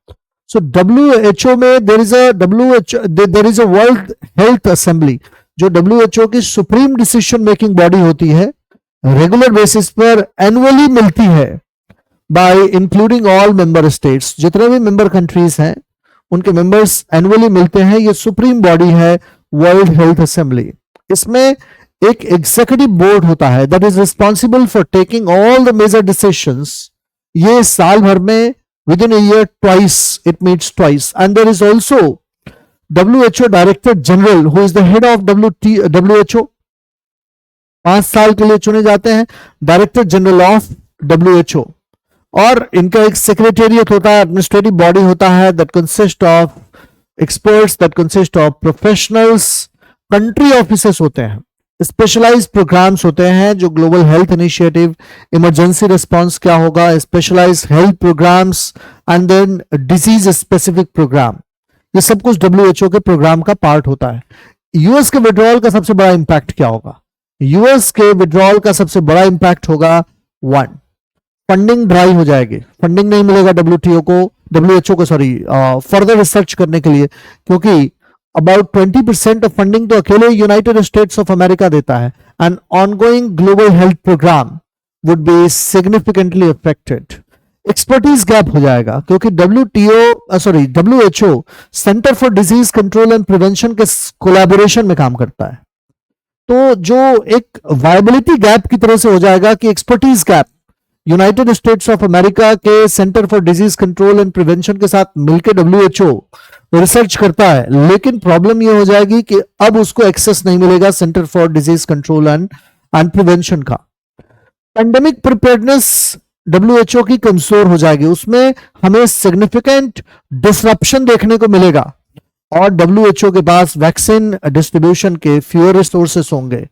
सो WHO में there is a world health assembly, जो WHO की सुप्रीम डिसीजन मेकिंग बॉडी होती है, रेगुलर बेसिस पर एनुअली मिलती है by including all member states. जितने भी मेंबर कंट्रीज हैं उनके मेंबर्स एनुअली मिलते हैं. ये सुप्रीम बॉडी है वर्ल्ड हेल्थ असेंबली. इसमें एक एग्जीक्यूटिव बोर्ड होता है that is responsible for taking all the major decisions. ये साल भर में within a year twice it meets twice. And there is also WHO director general who is the head of WHO. 5 साल के लिए चुने जाते हैं डायरेक्टर जनरल ऑफ WHO. और इनका एक सेक्रेटेरिएट होता है, एडमिनिस्ट्रेटिव बॉडी होता है that consist of experts, that consist of professionals. Country officers होते हैं, स्पेशलाइज्ड प्रोग्राम्स होते हैं जो global health initiative, emergency response क्या होगा, specialised health programmes and then disease specific programme. ये सब कुछ WHO के प्रोग्राम का पार्ट होता है. यूएस के विड्रॉल का सबसे बड़ा इंपैक्ट क्या होगा? यूएस के विड्रॉल का सबसे बड़ा इंपैक्ट होगा, 1, फंडिंग ड्राई हो जाएगी. फंडिंग नहीं मिलेगा WHO को फर्दर रिसर्च करने के लिए, क्योंकि अबाउट 20% ऑफ फंडिंग तो अकेले यूनाइटेड स्टेट्स ऑफ अमेरिका देता है. And ongoing global health programme would be significantly affected. Expertise gap हो जाएगा क्योंकि WHO centre for disease control and prevention के कोलैबोरेशन में काम करता है। तो जो एक वायबिलिटी गैप की तरह से हो जाएगा कि expertise gap United States of America के Center for disease control and prevention के साथ मिलकर WHO रिसर्च करता है, लेकिन प्रॉब्लम यह हो जाएगी कि अब उसको एक्सेस नहीं मिलेगा centre for disease control and prevention का। पैंडेमिक प्रिपेयर्डनेस WHO की कमजोर हो जाएगी, उसमें हमें सिग्निफिकेंट डिसरप्शन देखने को मिलेगा और WHO के पास वैक्सीन डिस्ट्रीब्यूशन के फ्यूअर रिसोर्सेस होंगे।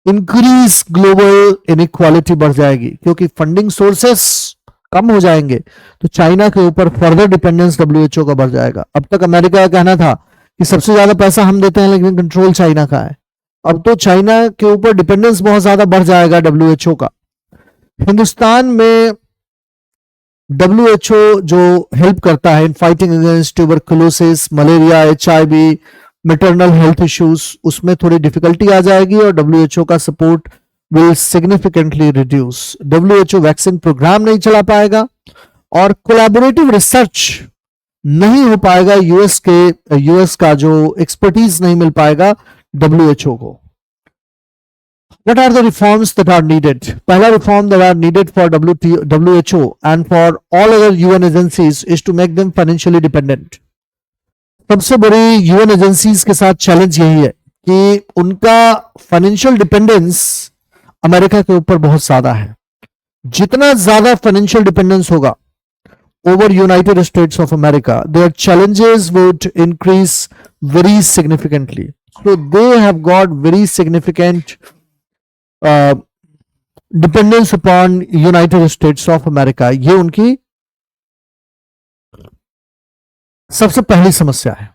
इंक्रीज ग्लोबल इनइक्वालिटी बढ़ जाएगी क्योंकि फंडिंग सोर्सेस कम हो जाएंगे, तो चाइना के ऊपर फर्दर डिपेंडेंस WHO का बढ़ जाएगा। अब तक अमेरिका का कहना था कि सबसे ज्यादा पैसा हम देते हैं लेकिन कंट्रोल चाइना का है, अब तो चाइना के ऊपर डिपेंडेंस बहुत ज्यादा बढ़ जाएगा WHO का। हिंदुस्तान में WHO जो हेल्प करता है in fighting against tuberculosis, malaria, HIV, maternal health issues, उसमें थोड़ी डिफिकल्टी आ जाएगी और WHO का support will significantly reduce. WHO vaccine programme नहीं चला पाएगा और कोलैबोरेटिव रिसर्च नहीं हो पाएगा, यूएस का जो एक्सपर्टीज नहीं मिल पाएगा WHO को। What are the reforms that are needed? पहला reform that are needed for WHO and for all other UN agencies is to make them financially dependent. सबसे बड़ी UN एजेंसीज के साथ चैलेंज यही है कि उनका फाइनेंशियल डिपेंडेंस अमेरिका के ऊपर बहुत ज्यादा है। जितना ज्यादा फाइनेंशियल डिपेंडेंस होगा over United States of America, there challenges would increase very significantly. So they have got very significant dependence upon United States of America. ये उनकी सबसे पहली समस्या है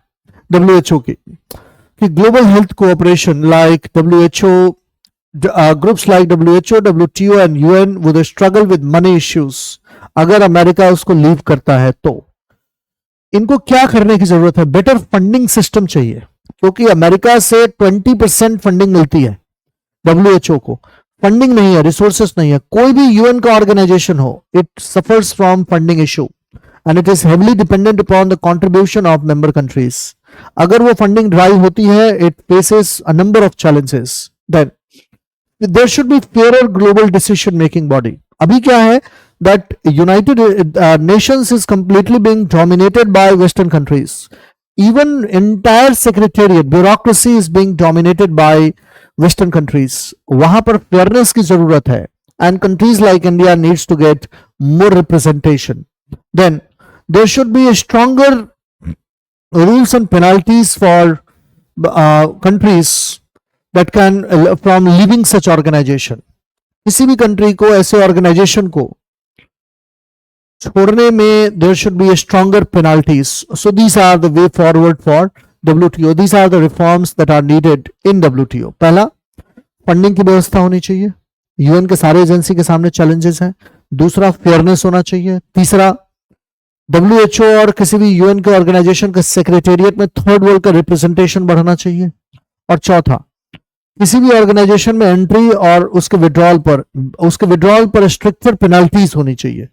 WHO की कि global health cooperation like WHO, groups like WHO, WTO and UN would struggle with money issues. अगर America उसको लीव करता है तो इनको क्या करने की जरूरत है? बेटर फंडिंग सिस्टम चाहिए क्योंकि अमेरिका से 20% फंडिंग मिलती है, WHO को फंडिंग नहीं है, रिसोर्सेस नहीं है। कोई भी UN का ऑर्गेनाइजेशन हो, it suffers from funding issue and it is heavily dependent upon the contribution of member countries. अगर वो फंडिंग ड्राई होती है, it faces a number of challenges. Then there should be fair global decision making body. अभी क्या है that United Nations is completely being dominated by western countries. Even entire secretariat bureaucracy is being dominated by western countries. वहां पर fairness की जरूरत है and countries like India needs to get more representation. Then there should be a stronger rules and penalties for countries that can from leaving such organization. किसी भी country को, ऐसे organisation को छोड़ने में there should be a stronger penalties. So these are the way forward for WTO. These are the reforms that are needed in WTO. पहला, funding की व्यवस्था होनी चाहिए, यूएन के सारे एजेंसी के सामने चैलेंजेस हैं। दूसरा, फेयरनेस होना चाहिए। तीसरा, WHO और किसी भी यूएन के ऑर्गेनाइजेशन के सेक्रेटेरिएट में थर्ड वर्ल्ड का रिप्रेजेंटेशन बढ़ना चाहिए। और चौथा, किसी भी ऑर्गेनाइजेशन में एंट्री और उसके विड्रॉल पर स्ट्रिक्टर पेनल्टीज होनी चाहिए।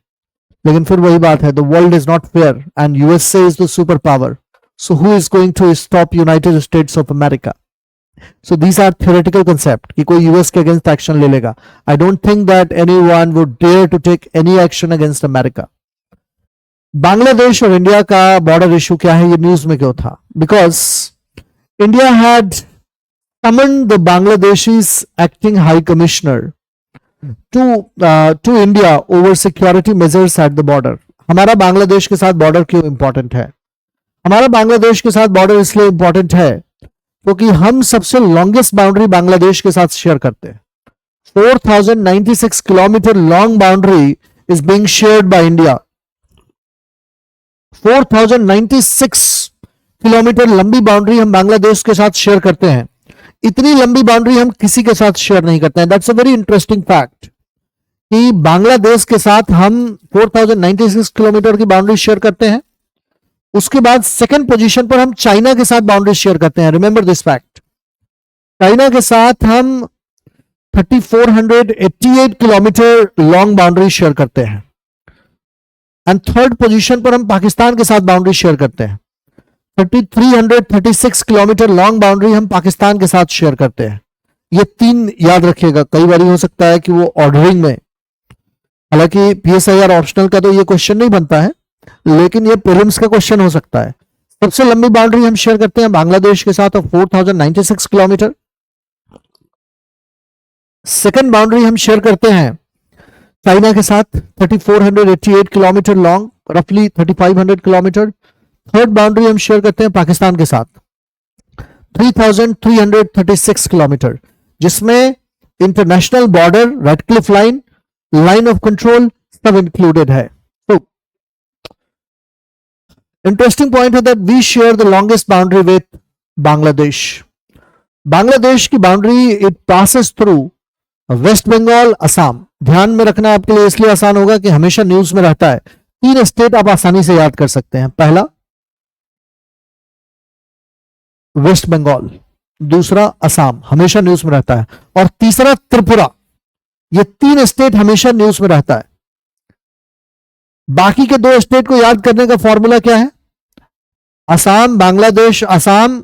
लेकिन फिर वही बात है, the world is not fair and USA is the super power, so who is going to stop United States of America? So these are theoretical concept कि कोई US के अगेंस्ट एक्शन ले लेगा। I don't think that anyone would dare to take any action against America. Bangladesh और India का border issue क्या है, ये न्यूज में क्यों था? Because India had summoned the Bangladeshis acting high commissioner to India over security measures at the border. हमारा बांग्लादेश के साथ बॉर्डर क्यों इंपॉर्टेंट है? हमारा बांग्लादेश के साथ बॉर्डर इसलिए इंपॉर्टेंट है क्योंकि हम सबसे लॉन्गेस्ट बाउंड्री बांग्लादेश के साथ शेयर करते हैं। 4096 kilometre long boundary is being shared by India. 4096 kilometre लंबी बाउंड्री हम बांग्लादेश के साथ शेयर करते हैं। इतनी लंबी बाउंड्री हम किसी के साथ शेयर नहीं करते हैं। That's a very interesting fact कि बांग्लादेश के साथ हम 4096 किलोमीटर की बाउंड्री शेयर करते हैं। उसके बाद सेकंड पोजीशन पर हम चाइना के साथ बाउंड्री शेयर करते हैं। रिमेंबर दिस फैक्ट, चाइना के साथ हम 3488 किलोमीटर लॉन्ग बाउंड्री शेयर करते हैं। एंड थर्ड पोजीशन पर हम पाकिस्तान के साथ बाउंड्री शेयर करते हैं। 3336 किलोमीटर लॉन्ग बाउंड्री हम पाकिस्तान के साथ शेयर करते हैं। ये तीन याद रखिएगा, कई बार हो सकता है कि वो ऑर्डरिंग में, हालांकि पीएसआईआर ऑप्शनल का तो ये क्वेश्चन नहीं बनता है, लेकिन ये प्रीलिम्स का क्वेश्चन हो सकता है। सबसे लंबी बाउंड्री हम शेयर करते हैं बांग्लादेश के साथ 4096 किलोमीटर। सेकंड बाउंड्री हम शेयर करते हैं चाइना के साथ 3488 किलोमीटर लॉन्ग, रफली 3500 किलोमीटर। थर्ड बाउंड्री हम शेयर करते हैं पाकिस्तान के साथ 3336 किलोमीटर, जिसमें international border, Radcliffe line, line of control सब इंक्लूडेड है। तो इंटरेस्टिंग पॉइंट है that we share the longest boundary with Bangladesh. Bangladesh की boundary it passes through West Bengal, Assam. ध्यान में रखना आपके लिए इसलिए आसान होगा कि हमेशा न्यूज में रहता है। तीन स्टेट आप आसानी से याद कर सकते हैं। पहला वेस्ट बंगाल, दूसरा असम, हमेशा न्यूज में रहता है, और तीसरा त्रिपुरा। ये तीन स्टेट हमेशा न्यूज में रहता है। बाकी के दो स्टेट को याद करने का फॉर्मूला क्या है? असम, बांग्लादेश, असम,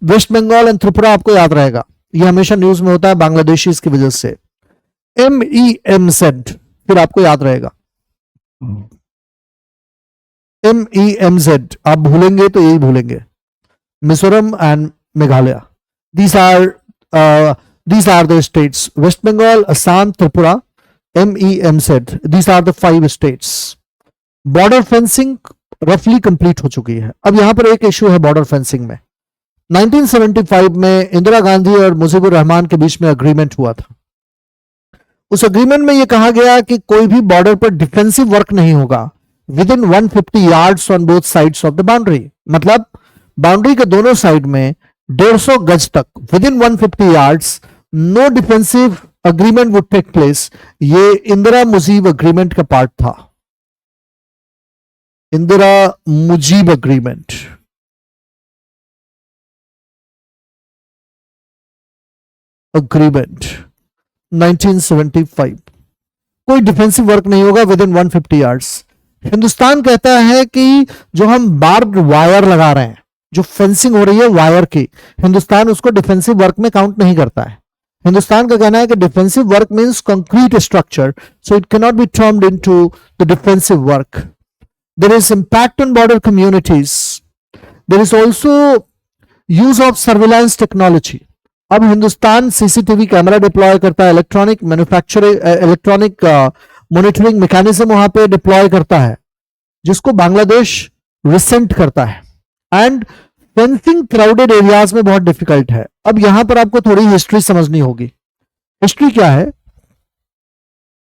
वेस्ट बंगाल एंड त्रिपुरा आपको याद रहेगा। ये हमेशा न्यूज में होता है बांग्लादेशी की वजह से। MEMZ फिर आपको याद रहेगा। MEMZ आप भूलेंगे तो यही भूलेंगे, Mizoram and Meghalaya. these are the states, West Bengal, Assam, Tripura, MEMZ, these are the 5 states। Border fencing रफली कंप्लीट हो चुकी है। अब यहां पर एक इश्यू है बॉर्डर फेंसिंग में। 1975 में इंदिरा गांधी और मुजीबुर रहमान के बीच में अग्रीमेंट हुआ था। उस अग्रीमेंट में यह कहा गया कि कोई भी बॉर्डर पर डिफेंसिव वर्क नहीं होगा within 150 yards on both sides of the boundary. मतलब बाउंड्री के दोनों साइड में 150 गज तक within 150 yards no defensive agreement would take place. ये इंदिरा मुजीब अग्रीमेंट का पार्ट था। इंदिरा मुजीब अग्रीमेंट। अग्रीमेंट 1975, कोई डिफेंसिव वर्क नहीं होगा विद इन 150 यार्ड्स। हिंदुस्तान कहता है कि जो हम बार्ब्ड वायर लगा रहे हैं, जो फेंसिंग हो रही है वायर की, हिंदुस्तान उसको डिफेंसिव वर्क में काउंट नहीं करता है। हिंदुस्तान का कहना है कि defensive work means concrete structure, so it can not be termed into the defensive work. There is impact on border communities. There is also use of surveillance technology. अब Hindustan CCTV camera deploy करता है, electronic manufacturing, electronic monitoring mechanism वहां पे deploy करता है, जिसको Bangladesh recent करता है। एंड फेंसिंग क्राउडेड एरियाज में बहुत डिफिकल्ट है। अब यहां पर आपको थोड़ी हिस्ट्री समझनी होगी। हिस्ट्री क्या है?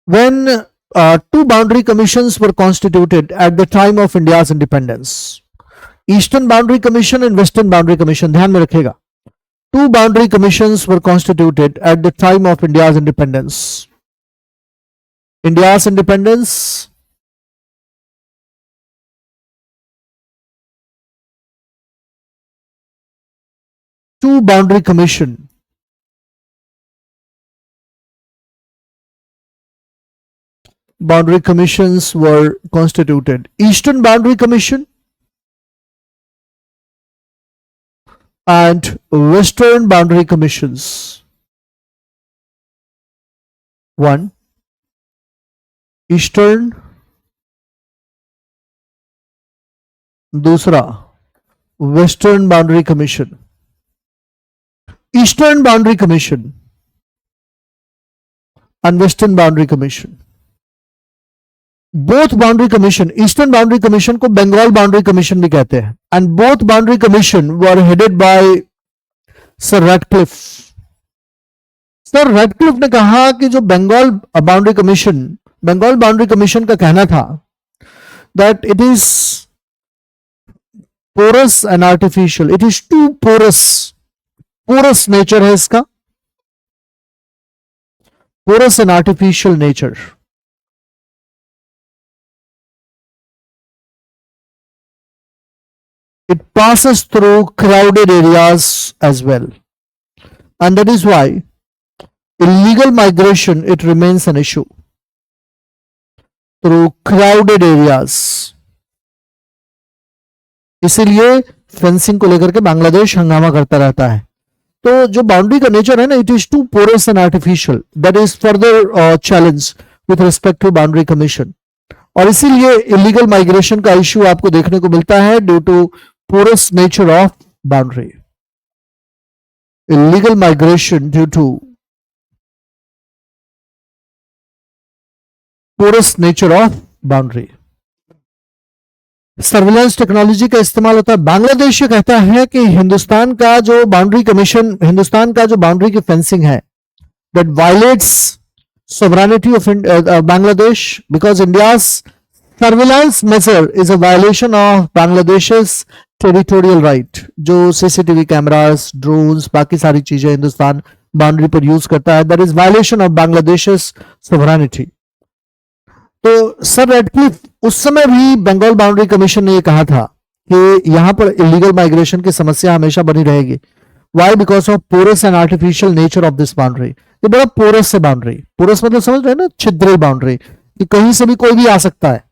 When two boundary commissions were constituted at the time of India's independence, Eastern Boundary Commission and Western Boundary Commission, ध्यान में रखिएगा। Two boundary commissions were constituted at the time of India's independence. India's independence, two boundary commission, boundary commissions were constituted. Eastern Boundary Commission and Western Boundary Commissions. One, Eastern, दूसरा Western Boundary Commission. Eastern Boundary Commission and Western Boundary Commission. Both boundary commission, eastern boundary commission को Bengal boundary commission भी कहते हैं, and both boundary commission were headed by sir Radcliffe. Sir Radcliffe ने कहा कि जो Bengal boundary commission का कहना था that it is porous and artificial, it is too porous nature है इसका, porous and artificial nature. It passes through crowded areas as well, and that is why illegal migration, it remains an issue through crowded areas. इसीलिए fencing को लेकर के बांग्लादेश हंगामा करता रहता है. तो जो बाउंड्री का नेचर है ना, it is too porous and artificial. That is further challenge with respect to boundary commission. और इसीलिए इलीगल माइग्रेशन का इश्यू आपको देखने को मिलता है due to porous nature of boundary. illegal migration due to porous nature of boundary. Surveillance technology का इस्तेमाल होता है. बांग्लादेश ये कहता है कि हिंदुस्तान का जो बाउंड्री कमीशन, हिंदुस्तान का जो बाउंड्री की फेंसिंग है, that violets sovereignty of Bangladesh, because India's surveillance measure is a violation of Bangladesh's territorial right. जो सीसीटीवी कैमरास, ड्रोन्स, बाकी सारी चीजें हिंदुस्तान बाउंड्री पर यूज करता है, that is violation of Bangladesh's sovereignty. तो सर रेडक्लिफ उस समय भी बंगाल बाउंड्री कमीशन ने ये कहा था कि यहां पर इलीगल माइग्रेशन की समस्या हमेशा बनी रहेगी. Why? Because of porous and artificial nature of this boundary. ये बड़ा पोरस है बाउंड्री. पोरस मतलब समझ रहे हैं ना, छिद्री बाउंड्री, कि कहीं से भी कोई भी आ सकता है.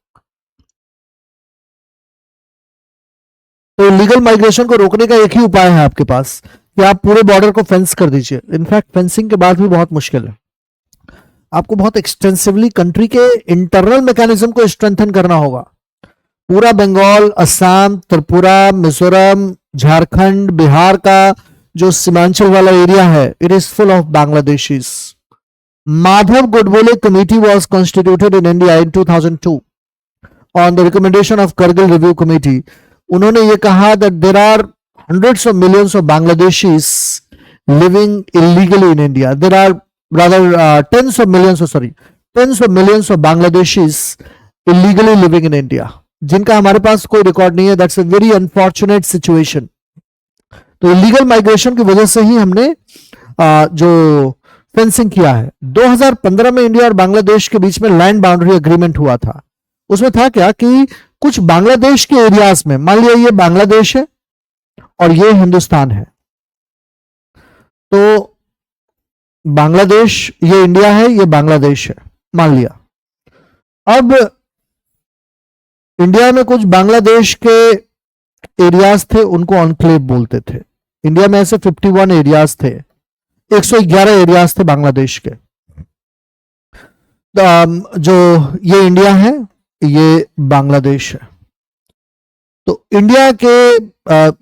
तो लीगल माइग्रेशन को रोकने का एक ही उपाय है आपके पास कि आप पूरे बॉर्डर को फेंस कर दीजिए. इनफैक्ट फेंसिंग के बाद भी बहुत मुश्किल है. आपको बहुत एक्सटेंसिवली कंट्री के इंटरनल मैकेनिज्म को स्ट्रेंथन करना होगा. पूरा बंगाल, असम, त्रिपुरा, मिजोरम, झारखंड, बिहार का जो सीमांचल वाला एरिया है, it is full of Bangladeshis. Madhav Godbole committee was constituted in India in 2002 on the recommendation of Kargil review committee. उन्होंने ये कहा that there are hundreds of millions of Bangladeshis living illegally in India. There are rather tens of millions of Bangladeshis illegally living in India, जिनका हमारे पास कोई record नहीं है. That's a very unfortunate situation. तो इलीगल माइग्रेशन की वजह से ही हमने जो फेंसिंग किया है. 2015 में इंडिया और बांग्लादेश के बीच में लैंड बाउंड्री एग्रीमेंट हुआ था. उसमें था क्या कि कुछ बांग्लादेश के एरियाज में, मान लिया ये बांग्लादेश है और ये हिंदुस्तान है, तो बांग्लादेश, ये इंडिया है, ये बांग्लादेश है, मान लिया. अब इंडिया में कुछ बांग्लादेश के एरियाज थे, उनको एन्क्लेव बोलते थे. इंडिया में ऐसे 51 एरियाज थे, 111 एरियाज थे बांग्लादेश के. जो ये इंडिया है, ये बांग्लादेश है. तो इंडिया के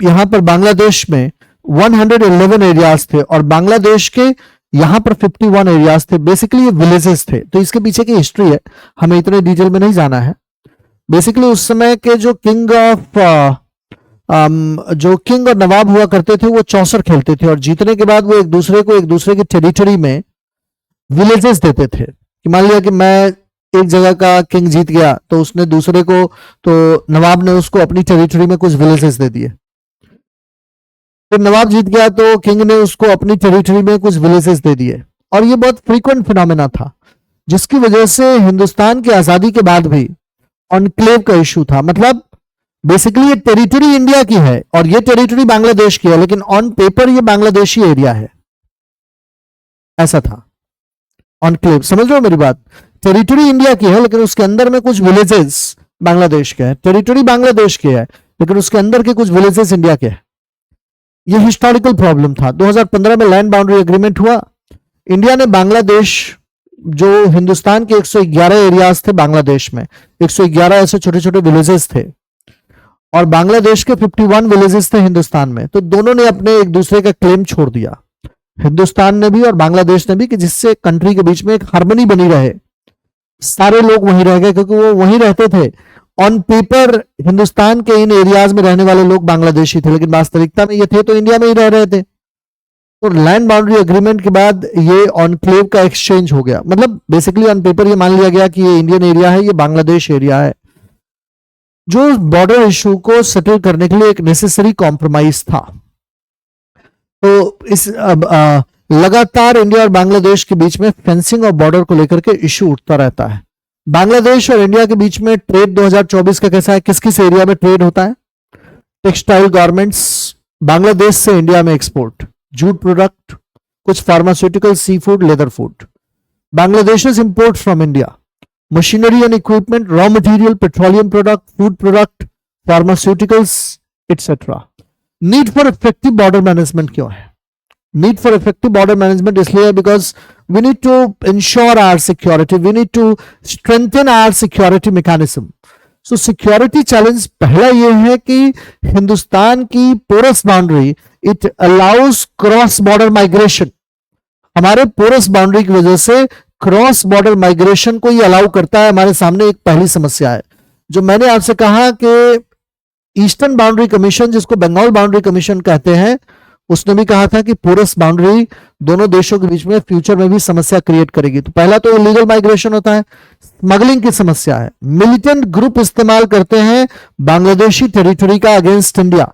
यहां पर बांग्लादेश में 111 एरियाज थे और बांग्लादेश के यहां पर 51 एरियाज थे. बेसिकली ये विलेजेस थे. तो इसके पीछे की हिस्ट्री है, हमें इतने डिटेल में नहीं जाना है. बेसिकली उस समय के जो किंग और नवाब हुआ करते थे, वो चौसर खेलते थे और जीतने के बाद वो एक दूसरे की टेरिटरी में विलेजेस देते थे. कि मान लिया कि मैं एक जगह का किंग जीत गया, तो उसने दूसरे को, तो नवाब ने उसको अपनी टेरिटरी में कुछ विलेजेस दे दिए. फिर नवाब जीत गया तो किंग ने उसको अपनी टेरिटरी में कुछ विलेजेस दे दिए. और ये बहुत फ्रीक्वेंट फिनोमेना था, जिसकी वजह से हिंदुस्तान की आजादी के बाद भी एन्क्लेव का इशू था. मतलब बेसिकली ये टेरिटरी इंडिया की है और ये टेरिटरी बांग्लादेश की है, लेकिन ऑन पेपर ये बांग्लादेशी एरिया है. ऐसा था एन्क्लेव. समझ रहे हो मेरी बात? टेरिटरी इंडिया की है लेकिन उसके अंदर में कुछ विलेजेस बांग्लादेश के हैं. टेरिटरी बांग्लादेश की है लेकिन उसके अंदर के कुछ विलेजेस इंडिया के हैं. ये हिस्टोरिकल प्रॉब्लम था. 2015 में लैंड बाउंड्री एग्रीमेंट हुआ. इंडिया ने बांग्लादेश, जो हिंदुस्तान के 111 एरियाज थे बांग्लादेश में, 111 ऐसे छोटे छोटे विलेजेस थे और बांग्लादेश के 51 विलेजेस थे हिंदुस्तान में. तो दोनों ने अपने एक दूसरे का क्लेम छोड़ दिया, हिंदुस्तान ने भी और बांग्लादेश ने भी, कि जिससे कंट्री के बीच में एक हार्मनी बनी रहे. सारे लोग वहीं रह गए क्योंकि वो वहीं रहते थे. ऑन पेपर हिंदुस्तान के इन एरियाज में रहने वाले लोग बांग्लादेशी थे, लेकिन वास्तविकता में ये थे तो इंडिया में ही रह रहे थे. तो लैंड बाउंड्री एग्रीमेंट के बाद ये एन्क्लेव का एक्सचेंज हो गया. मतलब बेसिकली ऑन पेपर ये मान लिया गया कि ये इंडियन एरिया है, ये बांग्लादेश एरिया है, जो बॉर्डर इशू को सेटल करने के लिए एक नेसेसरी कॉम्प्रोमाइज था. तो इस लगातार इंडिया और बांग्लादेश के बीच में फेंसिंग और बॉर्डर को लेकर के इशू उठता रहता है. बांग्लादेश और इंडिया के बीच में ट्रेड 2024 का कैसा है? किस किस एरिया में ट्रेड होता है? टेक्सटाइल गारमेंट्स, बांग्लादेश से इंडिया में एक्सपोर्ट, जूट प्रोडक्ट, कुछ pharmaceutical, seafood, leather food. Bangladesh's import from India, machinery and equipment, raw material, petroleum product, food product, pharmaceuticals, etc. Need for effective border management क्यों है? Need for effective border management इसलिए because we need to ensure our security, we need to strengthen our security mechanism. So security challenge पहला ये है कि हिंदुस्तान की porous boundary, it allows cross border migration. हमारे porous boundary की वजह से क्रॉस बॉर्डर माइग्रेशन को ये अलाउ करता है. हमारे सामने एक पहली समस्या है जो मैंने आपसे कहा कि ईस्टर्न बाउंड्री कमीशन, जिसको बंगाल बाउंड्री कमीशन कहते हैं, उसने भी कहा था कि पोरस बाउंड्री दोनों देशों के बीच में फ्यूचर में भी समस्या क्रिएट करेगी. तो पहला तो इलीगल माइग्रेशन होता है, स्मगलिंग की समस्या है, मिलिटेंट ग्रुप इस्तेमाल करते हैं बांग्लादेशी टेरिटरी का against India.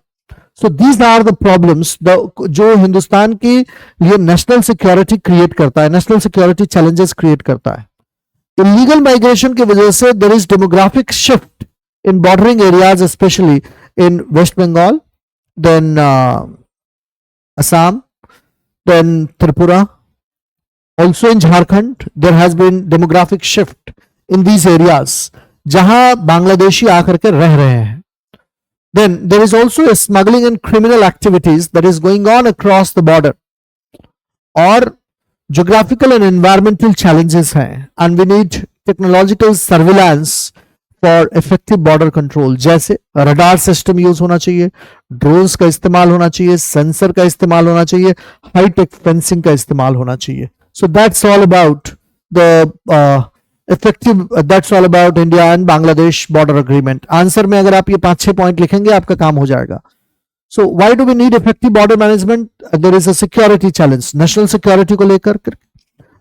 So these are the problems जो हिंदुस्तान की लिए नेशनल सिक्योरिटी क्रिएट करता है, नेशनल सिक्योरिटी चैलेंजेस क्रिएट करता है. इलीगल माइग्रेशन की वजह से there is demographic shift in bordering areas, specially in west Bengal, then Assam, then Tripura, also in Jharkhand. There has been demographic shift in these areas जहां बांग्लादेशी आकर के रह रहे हैं. Then there is also a smuggling and criminal activities that is going on across the border. और geographical and environmental challenges हैं, and we need technological surveillance for effective border control. जैसे radar system use होना चाहिए, drones का इस्तेमाल होना चाहिए, sensor का इस्तेमाल होना चाहिए, high tech fencing का इस्तेमाल होना चाहिए. So that's all about the effective, that's all about India and Bangladesh border agreement. Answer में अगर आप ये 5-6 पॉइंट लिखेंगे आपका काम हो जाएगा. So why do we need effective border management? There is a security challenge, national security को लेकर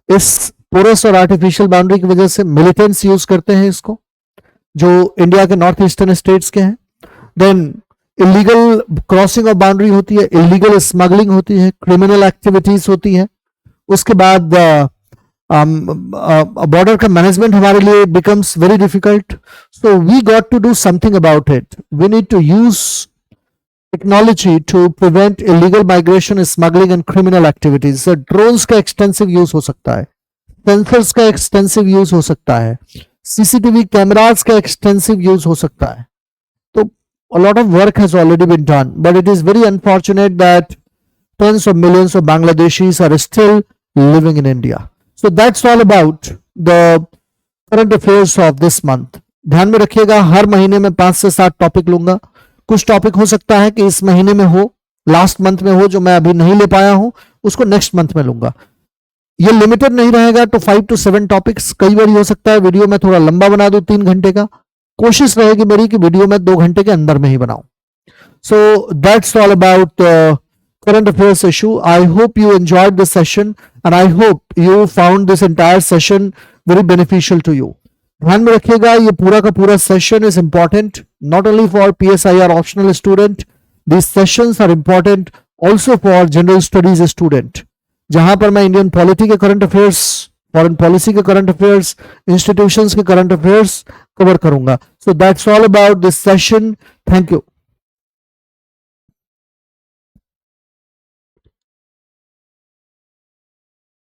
इस पोरस और आर्टिफिशियल बाउंड्री की वजह से मिलिटेंट्स यूज करते हैं इसको, जो इंडिया के नॉर्थ ईस्टर्न स्टेट्स के हैं. Then illegal crossing of boundary होती है, इलीगल स्मगलिंग होती है, क्रिमिनल एक्टिविटीज होती है. उसके बाद border का management हमारे लिए becomes very difficult. So we got to do something about it. We need to use technology to prevent illegal migration, smuggling and criminal activities. So drones का extensive use हो सकता है, sensors का extensive use हो सकता है, CCTV cameras का extensive use हो सकता है. तो a lot of work has already been done, but it is very unfortunate that tens of millions of Bangladeshis are still living in India. So that's all about the current affairs of this month. ध्यान में रखिएगा, हर महीने में 5 से 7 topic लूंगा. कुछ topic हो सकता है कि इस महीने में हो, लास्ट मंथ में हो, जो मैं अभी नहीं ले पाया हूं उसको नेक्स्ट मंथ में लूंगा. ये लिमिटेड नहीं रहेगा तो 5 to 7 टॉपिक्स. कई बार हो सकता है वीडियो में थोड़ा लंबा बना दूं, 3 घंटे का. कोशिश रहेगी मेरी कि वीडियो में 2 घंटे के अंदर में ही बनाऊं. So that's all about current affairs issue. I hope you enjoyed this session and I hope you found this entire session very beneficial to you. ध्यान में रखिएगा, ये पूरा का पूरा session is important not only for PSIR optional student. These sessions are important also for general studies student, जहां पर मैं इंडियन पॉलिटी के करंट अफेयर्स, फॉरेन पॉलिसी के करंट अफेयर्स, इंस्टीट्यूशंस के करंट अफेयर्स कवर करूंगा. So that's all about this session. Thank you.